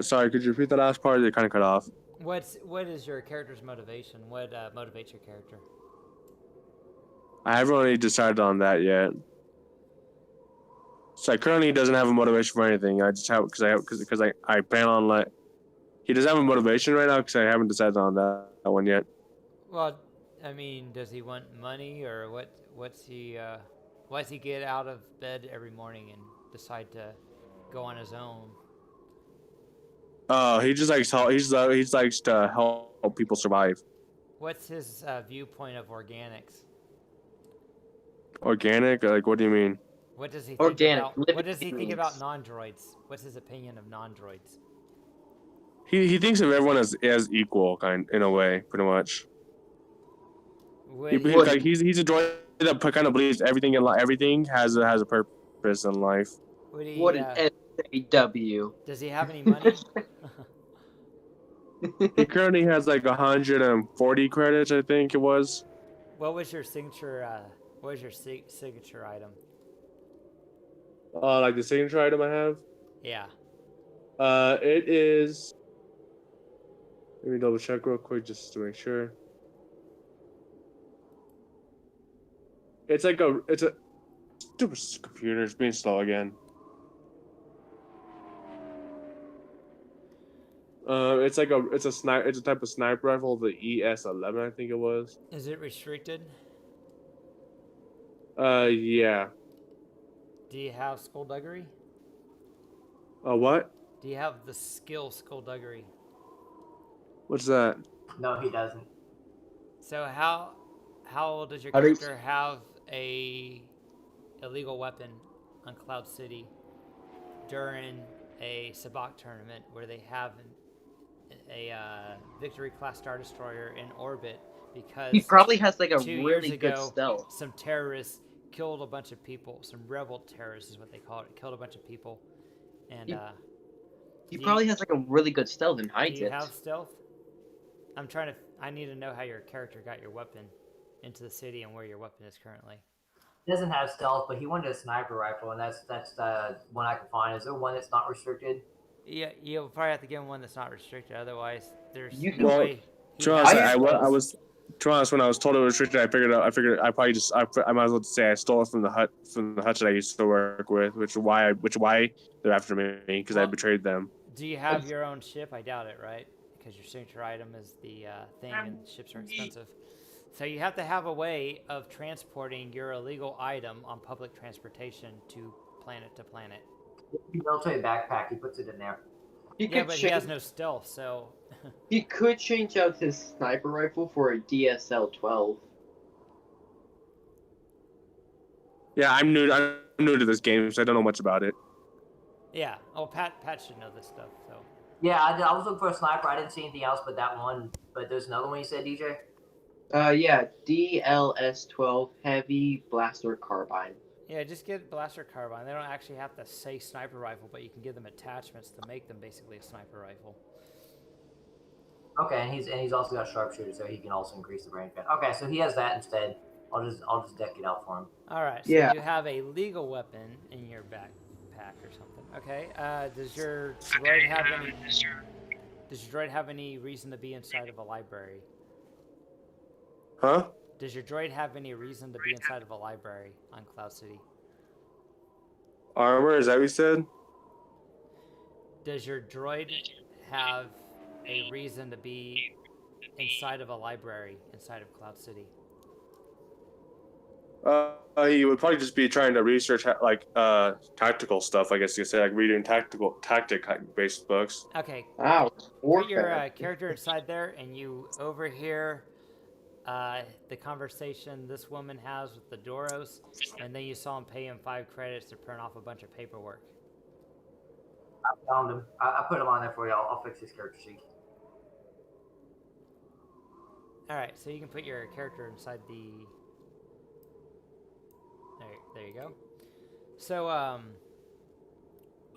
Sorry, could you repeat the last part? It kind of cut off. What is your character's motivation? What motivates your character? I haven't really decided on that yet. So currently he doesn't have a motivation for anything. I just have because I plan on he doesn't have a motivation right now because I haven't decided on that one yet. Well, I mean, does he want money, or what's he? Why does he get out of bed every morning and decide to go on his own? He just likes to help people survive. What's his viewpoint of organics? Organic? Like, what do you mean? What does he think Organic, about? living What does he think beings. about non-droids? What's his opinion of non-droids? He thinks of everyone as equal, in a way, pretty much. He's a droid that kind of believes everything has a purpose in life. What an SAW. Does he have any money? He currently has like 140 credits, I think it was. What was your signature? What was your signature item? Like the signature item I have. Yeah. It is. Let me double check real quick just to make sure. It's a stupid computer. It's being slow again. It's a type of sniper rifle, the ES-11, I think it was. Is it restricted? Yeah. Do you have skullduggery? What? Do you have the skill skullduggery? What's that? No, he doesn't. So how does your How do you- character have a illegal weapon on Cloud City during a sabot tournament where they have a Victory class Star Destroyer in orbit because He probably has like a 2 years really good ago stealth. some terrorists killed a bunch of people. Some rebel terrorists is what they call it. Killed a bunch of people, and He do probably you- has like a really good stealth and do hides you it. have stealth? I need to know how your character got your weapon into the city and where your weapon is currently. He doesn't have stealth, but he wanted a sniper rifle, and that's the one I can find. Is there one that's not restricted? Yeah, you'll probably have to give him one that's not restricted. Otherwise, there's You no can- way. To be honest, I- to be honest, when I was told it was restricted, I figured I probably just I might as well say I stole it from the hut that I used to work with, which is why they're after me because I Well, betrayed them. Do you have your own ship? I doubt it, right? Because your signature item is the thing, and ships are expensive. So you have to have a way of transporting your illegal item on public transportation to planet. Military backpack. He puts it in there. He Yeah, could but he change, has no stealth, so he could change out his sniper rifle for a DSL-12. Yeah, I'm new to this game, so I don't know much about it. yeah. Oh, Pat should know this stuff. So Yeah, I was looking for a sniper. I didn't see anything else but that one. But there's another one you said, DJ? Yeah, DLS-12 heavy blaster carbine. yeah, just get blaster carbine. They don't actually have to say sniper rifle, but you can give them attachments to make them basically a sniper rifle. Okay, and he's also got sharpshooter, so he can also increase the range. Okay, so he has that instead. I'll just deck it out for him. All right, so Yeah. you have a legal weapon in your backpack or something. Okay. Does your droid have any? Does your droid have any reason to be inside of a library? Huh? Does your droid have any reason to be inside of a library on Cloud City? Armor, is that what you said? Does your droid have a reason to be inside of a library inside of Cloud City? He would probably just be trying to research tactical stuff. I guess you could say, like reading tactic-based books. Okay. Wow, Put your warfare. character inside there, and you overhear the conversation this woman has with the Doros, and then you saw him pay him 5 credits to print off a bunch of paperwork. I found him. I put him on there for you. I'll fix his character sheet. All right, so you can put your character inside the. There you go. So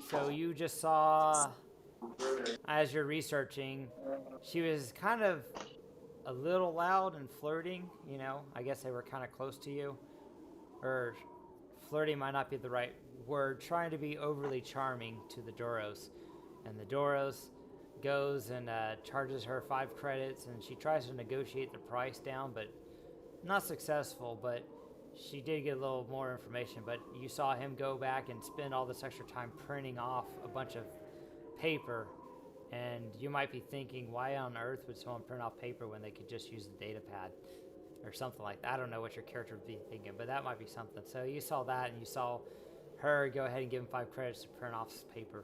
so you just saw, as you're researching, she was kind of a little loud and flirting. You know, I guess they were kind of close to you, or flirting might not be the right word. Trying to be overly charming to the Doros, and the Doros goes and charges her 5 credits, and she tries to negotiate the price down, but not successful. But she did get a little more information. But you saw him go back and spend all this extra time printing off a bunch of paper, and you might be thinking, why on earth would someone print off paper when they could just use the data pad or something like that? I don't know what your character would be thinking, but that might be something. So you saw that, and you saw her go ahead and give him 5 credits to print off this paper.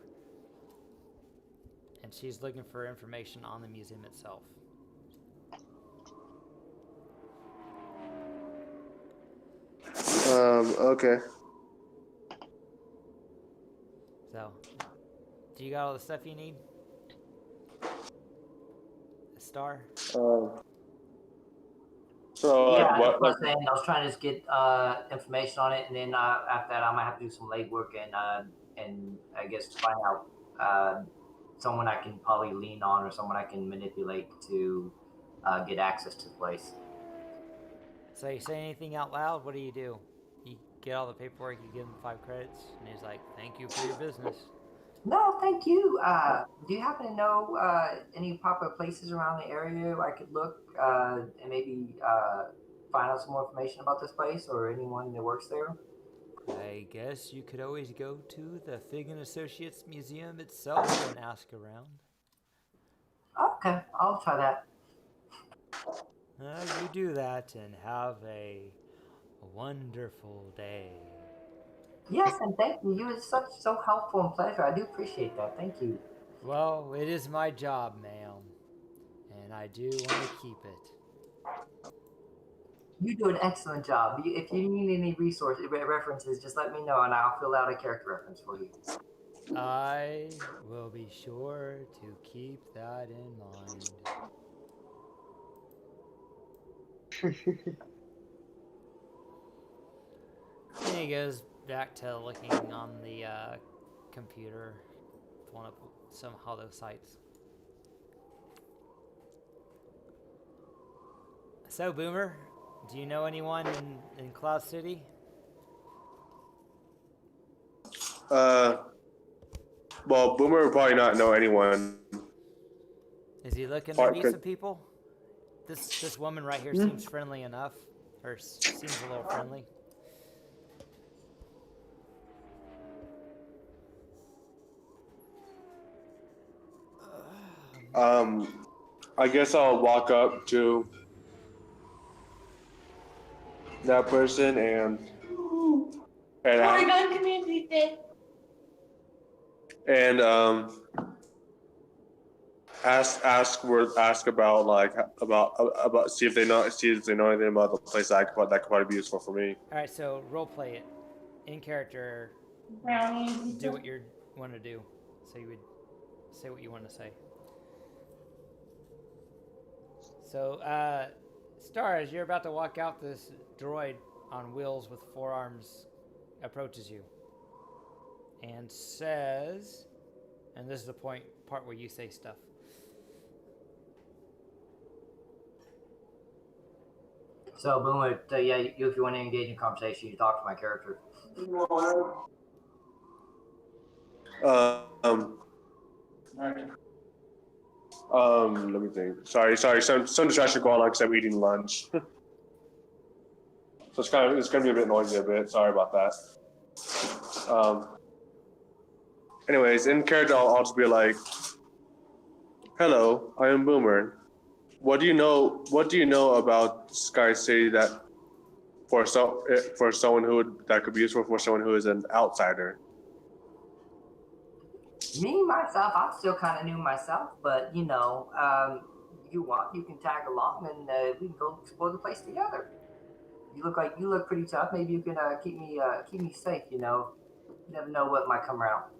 And she's looking for information on the museum itself. Okay. So, do you got all the stuff you need? A star? So Yeah, what? that's what I was saying. I was trying to just get information on it, and then after that, I might have to do some legwork and I guess find out someone I can probably lean on or someone I can manipulate to get access to the place. So you say anything out loud? What do? You get all the paperwork, you give him 5 credits, and he's like, thank you for your business. No, thank you. Do you happen to know any proper places around the area where I could look and maybe find out some more information about this place or anyone that works there? I guess you could always go to the Fig and Associates Museum itself and ask around. Okay, I'll try that. You do that and have a wonderful day. Yes, and thank you. You were so helpful and pleasure. I do appreciate that. Thank you. Well, it is my job, ma'am, and I do want to keep it. You do an excellent job. If you need any references, just let me know, and I'll fill out a character reference for you. I will be sure to keep that in mind. And he goes back to looking on the computer, pulling up some hollow sites. So, Boomer, do you know anyone in Cloud City? Well, Boomer would probably not know anyone. Is he looking to Part meet could- some people? This woman right here seems friendly enough, or seems a little friendly. I guess I'll walk up to that person and Oregon Community Day. and ask about see if they know anything about the place that could probably be useful for me. All right, so role play it in character. Brownies. Do what you want to do. So you would say what you want to say. So, Star, as you're about to walk out, this droid on wheels with 4 arms approaches you and says, and this is the part where you say stuff. So, Boomer, yeah, if you want to engage in conversation, you talk to my character. Let me think. Sorry. Some distraction going on because I'm eating lunch. So it's gonna be a bit noisy a bit. Sorry about that. Anyways, in character, I'll just be like, "Hello, I am Boomer. What do you know about Sky City that for someone that could be useful for someone who is an outsider?" Me, myself, I'm still kind of new myself, but if you want, you can tag along and we can go explore the place together. You look pretty tough. Maybe you can keep me safe. You never know what might come around.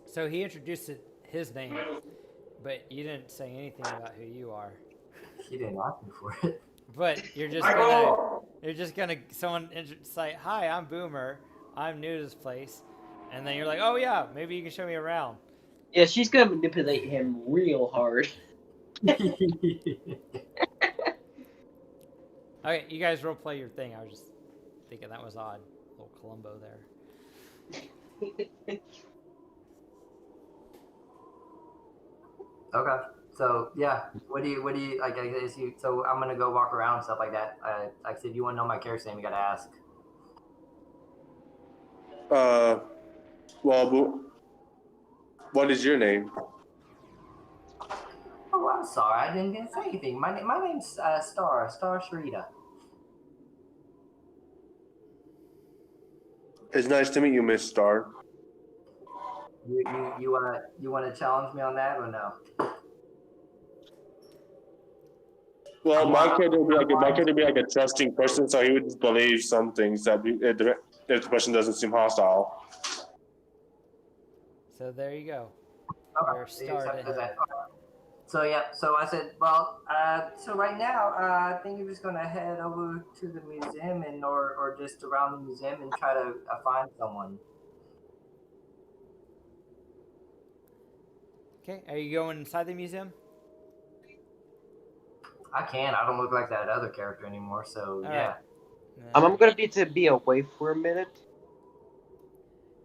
So he introduced his name, but you didn't say anything about who you are. She didn't ask me for it. But someone say, "Hi, I'm Boomer. I'm new to this place," and then you're like, "Oh yeah, maybe you can show me around." Yeah, she's gonna manipulate him real hard. Okay, you guys role play your thing. I was just thinking that was odd. Little Columbo there. Okay. So yeah, what do you like? I guess so I'm gonna go walk around and stuff like that. Like I said, you want to know my character's name? You gotta ask. Well, what is your name? Oh, I'm sorry, I didn't say anything. My name's Star Sharita. It's nice to meet you, Miss Star. You want to challenge me on that or no? Well, my character would be like a trusting person, so he would just believe some things if the person doesn't seem hostile. So there you go. Okay. You're started. So yeah, so I said, well, so right now, I think you're just gonna head over to the museum or just around the museum and try to find someone. Okay, are you going inside the museum? I can. I don't look like that other character anymore. So All yeah. right. I'm gonna need to be away for a minute.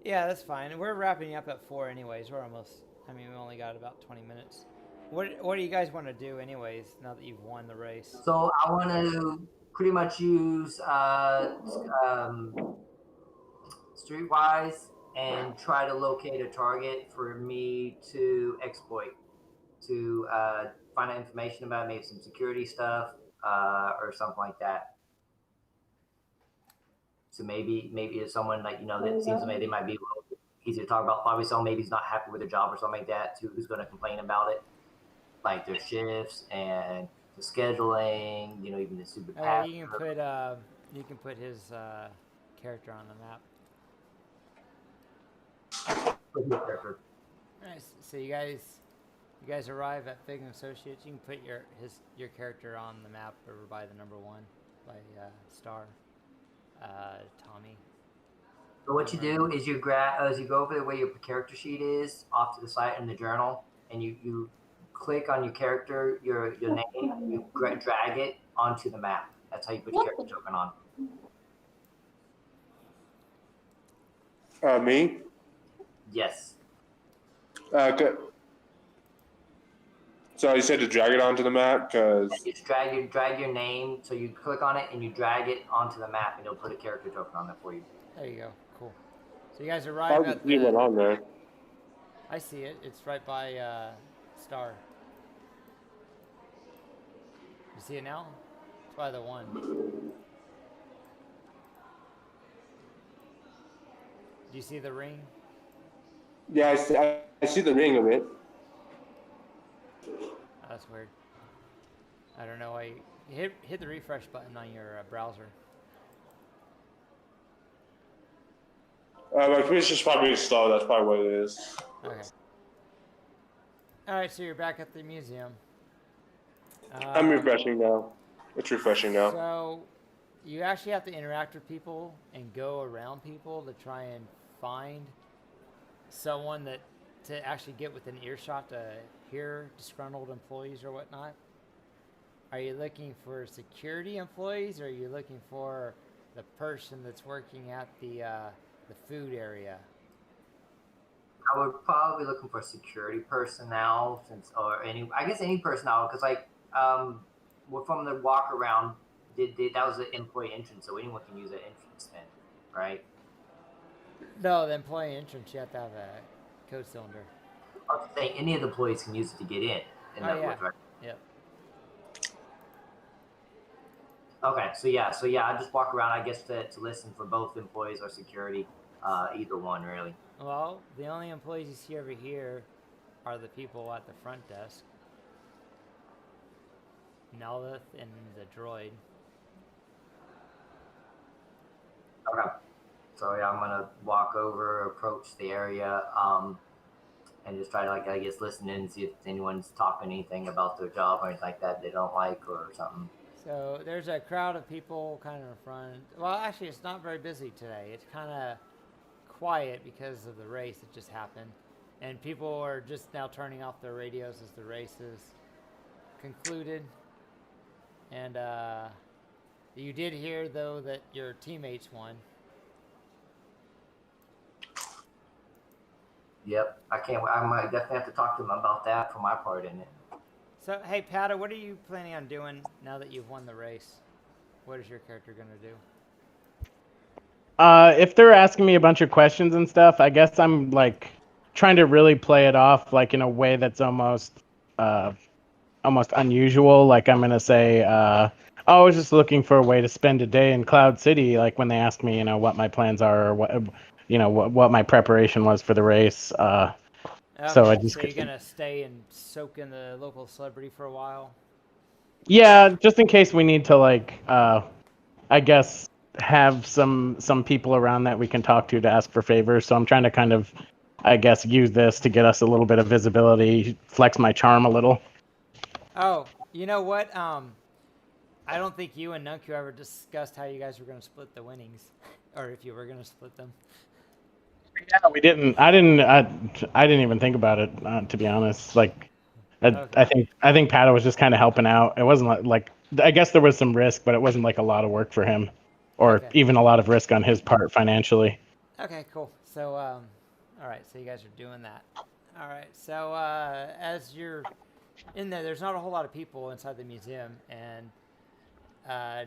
Yeah, that's fine. We're wrapping up at 4 anyways. We're almost. I mean, we only got about 20 minutes. What do you guys want to do anyways? Now that you've won the race. So I want to pretty much use Streetwise and try to locate a target for me to exploit, to find out information about maybe some security stuff or something like that. So maybe if someone that seems to me they might be a little easy to talk about. Probably someone maybe who's not happy with their job or something like that, too, who's going to complain about it, like their shifts and the scheduling, even the super pass. You can put his character on the map. Nice. So you guys arrive at Fig and Associates. You can put your character on the map over by the number 1 by Star. Tommy. So what you do is you go over the way your character sheet is off to the side in the journal, and you click on your character, your name, you drag it onto the map. That's how you put your character token on. Me? Yes. Good. So you said to drag it onto the map because You just drag your name. So you click on it and you drag it onto the map, and it'll put a character token on there for you. There you go. Cool. So you guys arrive at you went on there. I see it. It's right by Star. You see it now? It's by the 1. Do you see the ring? Yeah, I see the ring of it. Oh, that's weird. I don't know why. Hit the refresh button on your browser. My computer's just probably slow. That's probably what it is. Okay. All right, so you're back at the museum. I'm refreshing now. It's refreshing now. So you actually have to interact with people and go around people to try and find someone to actually get within earshot to hear disgruntled employees or whatnot. Are you looking for security employees, or are you looking for the person that's working at the food area? I would probably be looking for security personnel, any personnel, because from the walk around, that was the employee entrance, so anyone can use that entrance then, right? No, the employee entrance, you have to have a code cylinder. I was saying any of the employees can use it to get in. Yeah. Right? Yep. Okay, so I just walk around, I guess, to listen for both employees or security, either one really. Well, the only employees you see over here are the people at the front desk. Nelith and the droid. Okay. So I'm gonna walk over, approach the area, and just try to listen in and see if anyone's talking anything about their job or anything like that they don't like or something. So there's a crowd of people kind of in front. Well, actually, it's not very busy today. It's kind of quiet because of the race that just happened. And people are just now turning off their radios as the race is concluded. And you did hear, though, that your teammates won. Yep, I might definitely have to talk to them about that for my part in it. So, hey, Patta, what are you planning on doing now that you've won the race? What is your character going to do? If they're asking me a bunch of questions and stuff, I guess I'm trying to really play it off in a way that's almost unusual. Like I'm gonna say, I was just looking for a way to spend a day in Cloud City. Like when they ask me, what my plans are or what my preparation was for the race. Okay, so you're gonna stay and soak in the local celebrity for a while? Yeah, just in case we need to I guess have some people around that we can talk to ask for favors. So I'm trying to kind of, I guess, use this to get us a little bit of visibility, flex my charm a little. Oh, you know what? I don't think you and Nunku ever discussed how you guys were going to split the winnings, or if you were going to split them. Yeah, we didn't. I didn't even think about it, to be honest. Okay. I think Patta was just kind of helping out. It wasn't like I guess there was some risk, but it wasn't a lot of work for him, or even a lot of risk on his part financially. Okay, cool. So, all right. So you guys are doing that. All right. So as you're in there, there's not a whole lot of people inside the museum, and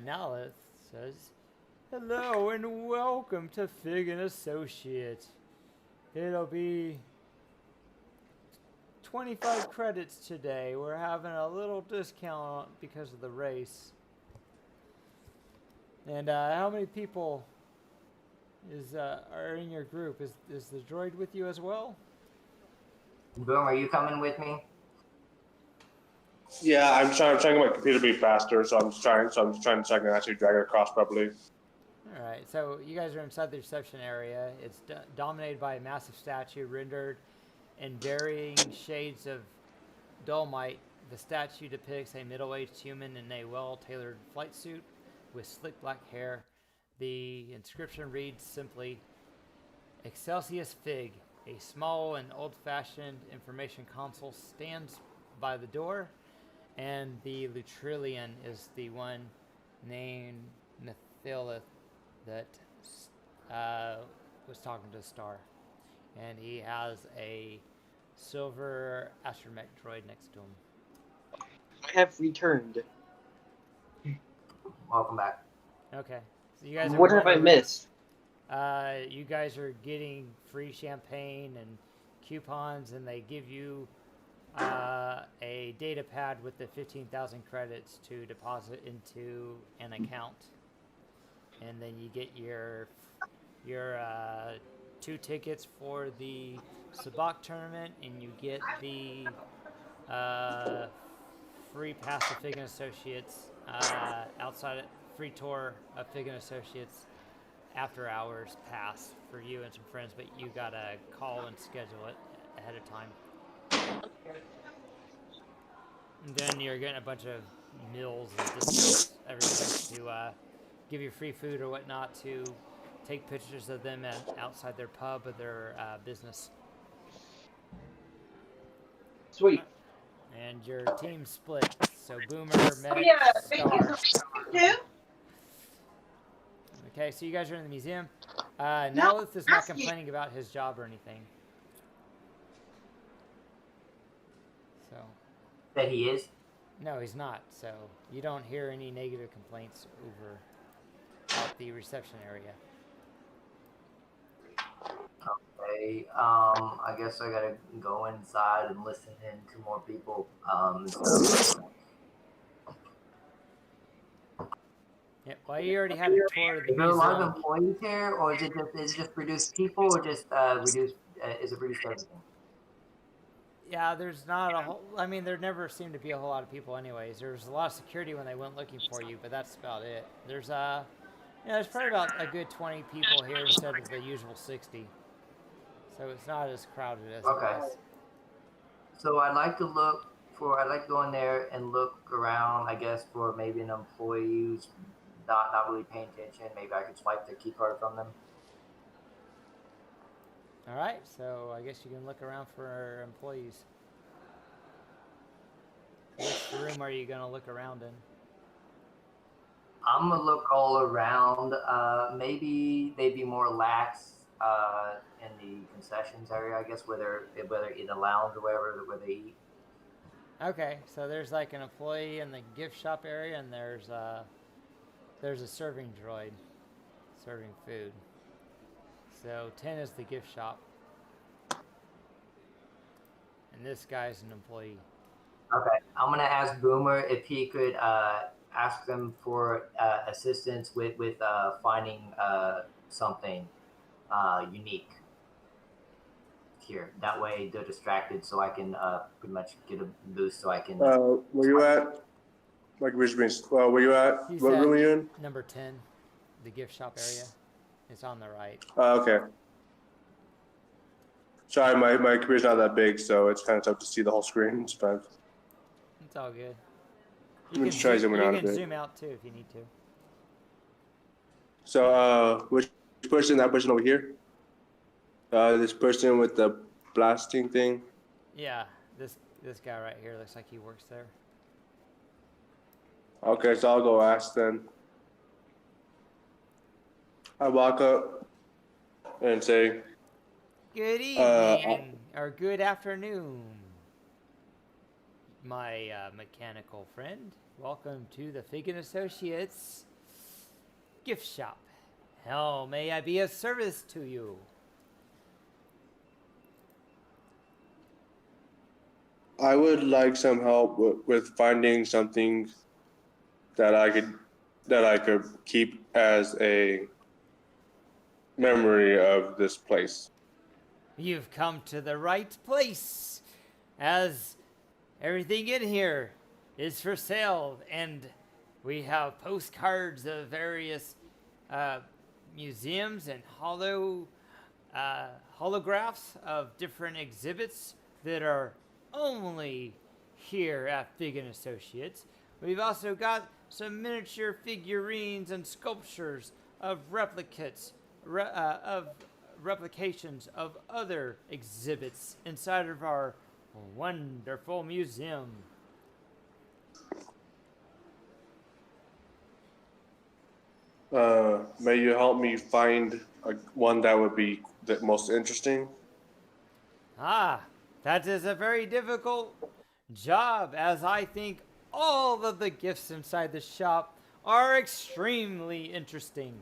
Nalith says, "Hello and welcome to Fig and Associates. It'll be 25 credits today. We're having a little discount because of the race. And how many people are in your group? Is the droid with you as well?" Boom, are you coming with me? Yeah, I'm trying to get my computer to be faster, so I'm just trying so I can actually drag it across properly. All right, so you guys are inside the reception area. It's dominated by a massive statue rendered in varying shades of dolomite. The statue depicts a middle-aged human in a well-tailored flight suit with slick black hair. The inscription reads simply, Excelsius Fig. A small and old-fashioned information console stands by the door, and the Lutrilian is the one named Nathilith that was talking to Star. And he has a silver astromech droid next to him. I have returned. Welcome back. Okay. So you guys are What have I missed? You guys are getting free champagne and coupons, and they give you a data pad with the 15,000 credits to deposit into an account, and then you get your 2 tickets for the Sabak tournament, and you get the free pass to Fig and Associates outside free tour of Fig and Associates after hours pass for you and some friends, but you gotta call and schedule it ahead of time. And then you're getting a bunch of meals and discounts every week to give you free food or whatnot to take pictures of them outside their pub or their business. Sweet. And your team split. So Boomer met Yeah, Star. too. Okay, so you guys are in the museum. Nihilith is not complaining about his job or anything. So. That he is? No, he's not. So you don't hear any negative complaints over at the reception area. Okay. I guess I gotta go inside and listen in to more people. Yeah, well, you already had a tour of the Is there a lot of museum. employees here, or is it just reduced people, or just reduced? Is it reduced everything? Yeah, there's not a whole. I mean, there never seemed to be a whole lot of people, anyways. There was a lot of security when they went looking for you, but that's about it. There's there's probably about a good 20 people here instead of the usual 60. So it's not as crowded as it was. So I'd like to go in there and look around, I guess, for maybe an employee who's not really paying attention. Maybe I could swipe their key card from them. All right, so I guess you can look around for employees. Which room are you going to look around in? I'm gonna look all around. Maybe they'd be more lax in the concessions area, I guess, whether in the lounge or where they eat. Okay, so there's like an employee in the gift shop area, and there's a serving droid serving food. So 10 is the gift shop, and this guy's an employee. Okay, I'm gonna ask Boomer if he could ask them for assistance with finding something unique here. That way they're distracted, so I can pretty much get a boost, so I can. Where you at? Like where you at? He's What at room are you in? Number 10, the gift shop area. It's on the right. Okay. Sorry, my computer's not that big, so it's kind of tough to see the whole screen sometimes. It's all good. Let me just try zooming out a You can bit. zoom out too if you need to. So, which person? That person over here? This person with the blasting thing? Yeah, this guy right here looks like he works there. Okay, so I'll go ask then. I walk up and say, Good evening, or good afternoon, my mechanical friend. Welcome to the Fig and Associates gift shop. How may I be of service to you? I would like some help with finding something that I could keep as a memory of this place. You've come to the right place, as everything in here is for sale, and we have postcards of various museums and holographs of different exhibits that are only here at Fig and Associates. We've also got some miniature figurines and sculptures of replications of other exhibits inside of our wonderful museum. May you help me find one that would be the most interesting? Ah, that is a very difficult job, as I think all of the gifts inside the shop are extremely interesting.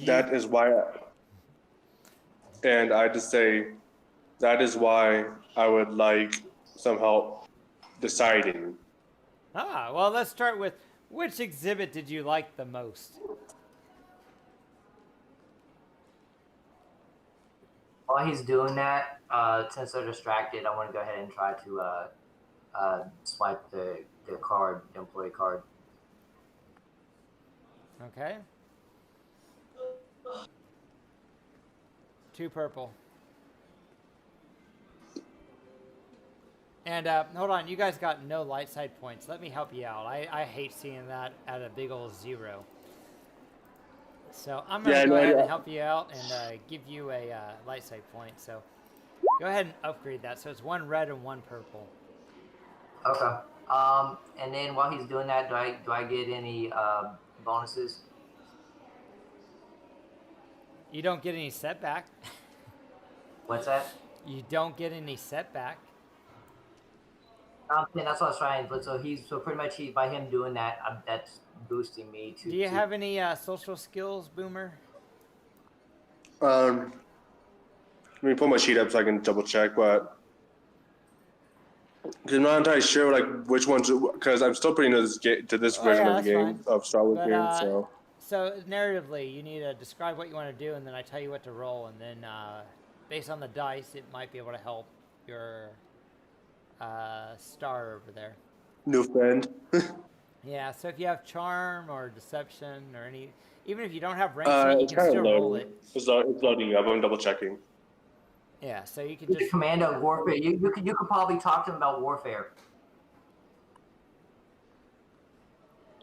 That is why, and I just say, that is why I would like some help deciding. Ah, well, let's start with which exhibit did you like the most? While he's doing that, since they're distracted, I want to go ahead and try to swipe the card, the employee card. Okay. 2 purple. And hold on, you guys got no light side points. Let me help you out. I hate seeing that at a big old 0. So I'm going to go ahead and help you out and give you a light side point. So go ahead and upgrade that. So it's 1 red and 1 purple. Okay. And then while he's doing that, do I get any bonuses? You don't get any setback. What's that? You don't get any setback. That's what I was trying. But so pretty much by him doing that, that's boosting me to. Do you have any social skills, Boomer? Let me pull my sheet up so I can double check, but because I'm not entirely sure like which ones, because I'm still pretty new to this version of the game of Star Wars game. So narratively, you need to describe what you want to do, and then I tell you what to roll, and then based on the dice, it might be able to help your star over there. New friend. Yeah, so if you have charm or deception or any, even if you don't have rank, you can still roll it. It's loading up. I'm double checking. Yeah, so you can just commando warfare. You could probably talk to him about warfare.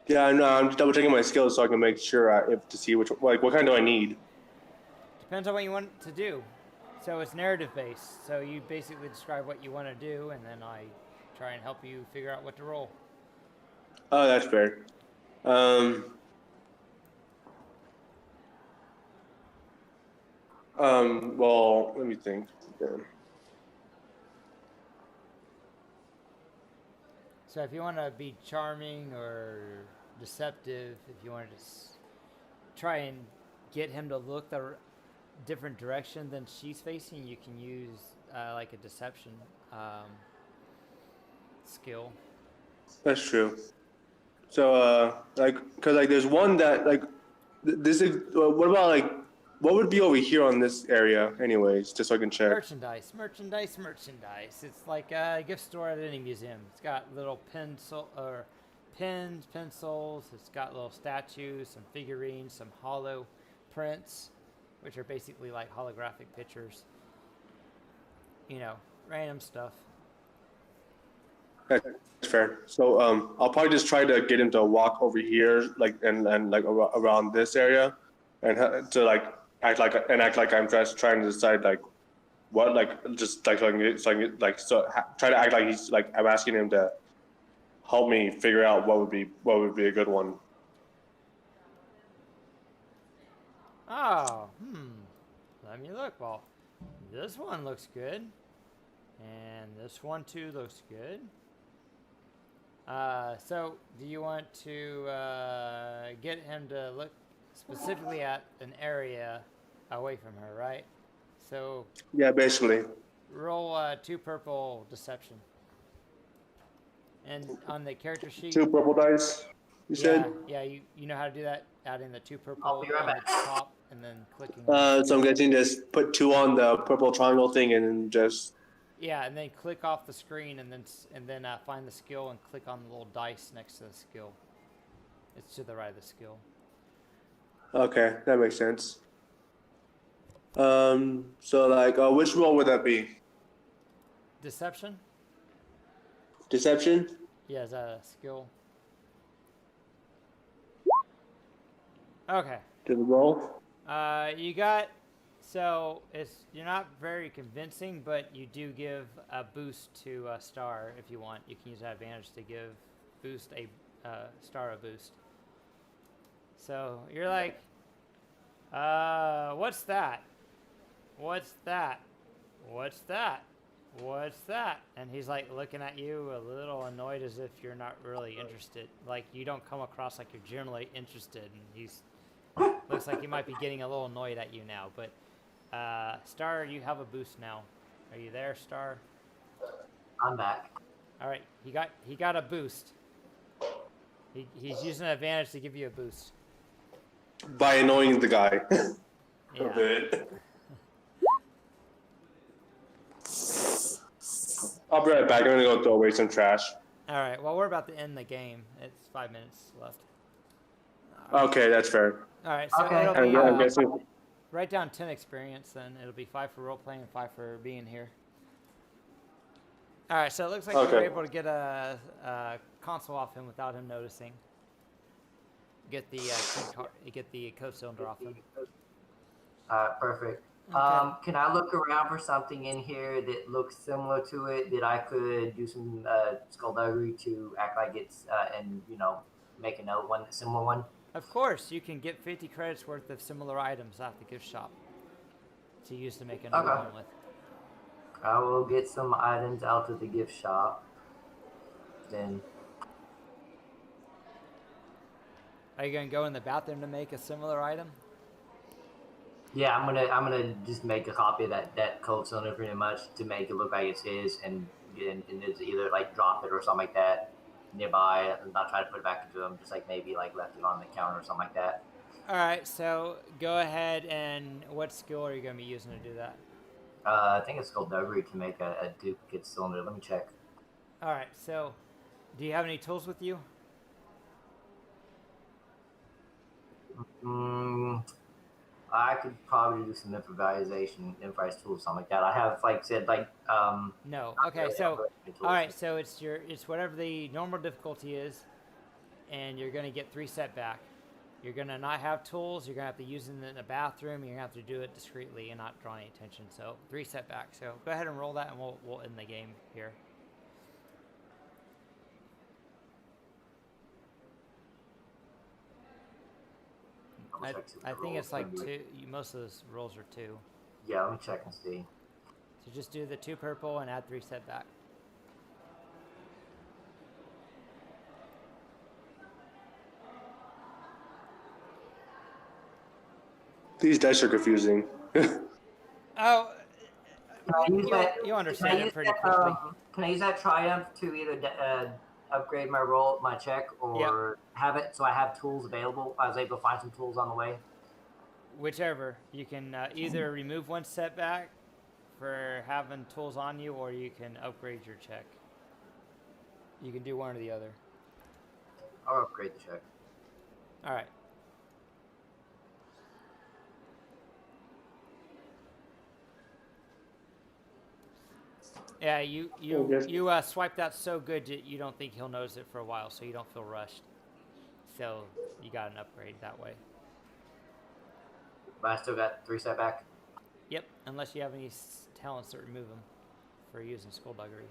Yeah, no, I'm double checking my skills so I can make sure to see what kind do I need. Depends on what you want to do. So it's narrative based. So you basically describe what you want to do, and then I try and help you figure out what to roll. Oh, that's fair. Well, let me think. Yeah. So if you want to be charming or deceptive, if you want to just try and get him to look the different direction than she's facing, you can use like a deception skill. That's true. So, because there's one that this is. What about what would be over here on this area, anyways, just so I can check. Merchandise. It's like a gift store at any museum. It's got little pens, pencils. It's got little statues, some figurines, some hollow prints, which are basically like holographic pictures. You know, random stuff. That's fair. So I'll probably just try to get him to walk over here, and around this area, and to act like I'm just trying to decide what try to act like he's I'm asking him to help me figure out what would be a good one. Oh, let me look. Well, this one looks good, and this one too looks good. So do you want to get him to look specifically at an area away from her, right? So yeah, basically. Roll 2 purple deception. And on the character sheet, 2 purple dice. You said? Yeah, you know how to do that. Adding the 2 purple I'll be right on the back. top and then clicking. So I'm guessing just put 2 on the purple triangle thing and then just. Yeah, and then click off the screen, and then find the skill and click on the little dice next to the skill. It's to the right of the skill. Okay, that makes sense. So like, which role would that be? Deception? Deception? Yeah, is that a skill? Okay. To the role? You got, so you're not very convincing, but you do give a boost to a star if you want. You can use that advantage to give star a boost. So you're like, what's that? What's that? What's that? What's that? And he's like looking at you a little annoyed as if you're not really interested. Like you don't come across like you're generally interested, and he's looks like he might be getting a little annoyed at you now. But Star, you have a boost now. Are you there, Star? I'm back. All right, he got a boost. He's using an advantage to give you a boost. By annoying the guy. Yeah. A bit. I'll be right back. I'm gonna go throw away some trash. All right. Well, we're about to end the game. It's 5 minutes left. Okay, that's fair. All right. So Okay. it'll be, I'm guessing. write down 10 experience. Then it'll be 5 for role playing and 5 for being here. All right. So it looks like you were Okay. able to get a console off him without him noticing. Get the code cylinder off him. Perfect. Okay. Can I look around for something in here that looks similar to it that I could do some skullduggery to act like it's and make another one, similar one? Of course, you can get 50 credits worth of similar items off the gift shop to use to make another Okay. one with. I will get some items out of the gift shop. Then Are you gonna go in the bathroom to make a similar item? yeah, I'm gonna just make a copy of that code cylinder pretty much to make it look like it's his, and it's either like drop it or something like that nearby, and not try to put it back into him, just like maybe like left it on the counter or something like that. All right, so go ahead and what skill are you gonna be using to do that? I think it's skullduggery to make a duplicate cylinder. Let me check. All right, so do you have any tools with you? I could probably do some improvised tools, something like that. I have, like I said, like No. not Okay, really so tools. all right, so it's whatever the normal difficulty is, and you're gonna get 3 setback. You're gonna not have tools. You're gonna have to use it in the bathroom. You're gonna have to do it discreetly and not draw any attention. So 3 setback. So go ahead and roll that, and we'll end the game here. I think it's like 2. Most of those rolls are 2. Yeah, let me check and see. So just do the 2 purple and add 3 setback. These dice are confusing. Oh, Can I use that? you understand it pretty quickly. Can I use that triumph to either upgrade my roll, my check, or have it so I have tools available? I was able to find some tools on the way. Whichever. You can either remove 1 setback for having tools on you, or you can upgrade your check. You can do one or the other. I'll upgrade the check. All right. Yeah, you swiped out so good that you don't think he'll notice it for a while, so you don't feel rushed. So you got an upgrade that way. But I still got 3 setback. Yep, unless you have any talents that remove them for using skullduggery.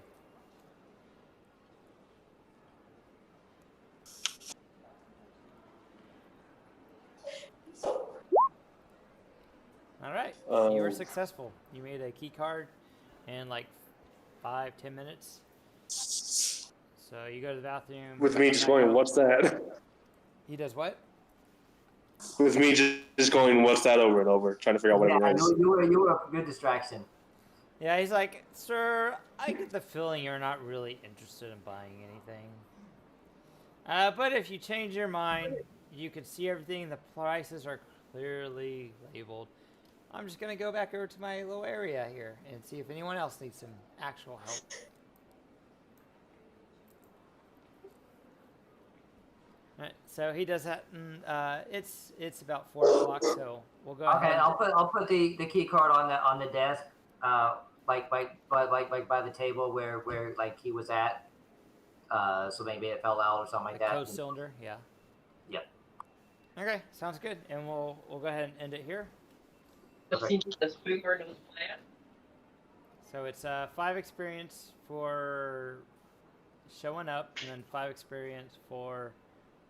All right, you were successful. You made a key card in like 5-10 minutes. So you go to the bathroom. With me just going, what's that? He does what? With me just going, what's that over and over, trying to figure out what Yeah, it is. you were a good distraction. Yeah, he's like, sir, I get the feeling you're not really interested in buying anything. But if you change your mind, you can see everything. The prices are clearly labeled. I'm just gonna go back over to my little area here and see if anyone else needs some actual help. Alright, so he does that, and it's about 4 o'clock, so we'll go Okay, ahead. I'll put the key card on the desk, like by the table where like he was at. So maybe it fell out or something like The that. code cylinder, yeah. Yep. Okay, sounds good, and we'll go ahead and end it here. Let's figure those plan. So it's 5 experience for showing up, and then 5 experience for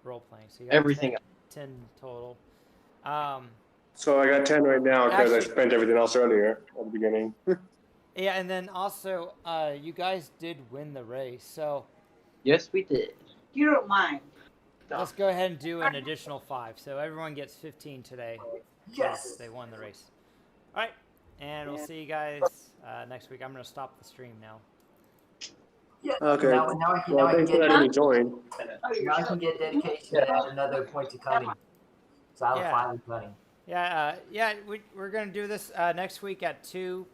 role playing. So you got Everything 10 total. So I got 10 right now because I Actually- spent everything else earlier at the beginning. Yeah, and then also you guys did win the race, so Yes, we did. You don't mind. let's go ahead and do an additional 5. So everyone gets 15 today. Yes. They won the race. All right, and we'll see you guys next week. I'm gonna stop the stream now. Yeah. Okay. Now I can Thanks for letting me join. now I can get dedication and add another point to cunning. So I have Yeah. 5 in cunning. Yeah, we're gonna do this next week at 2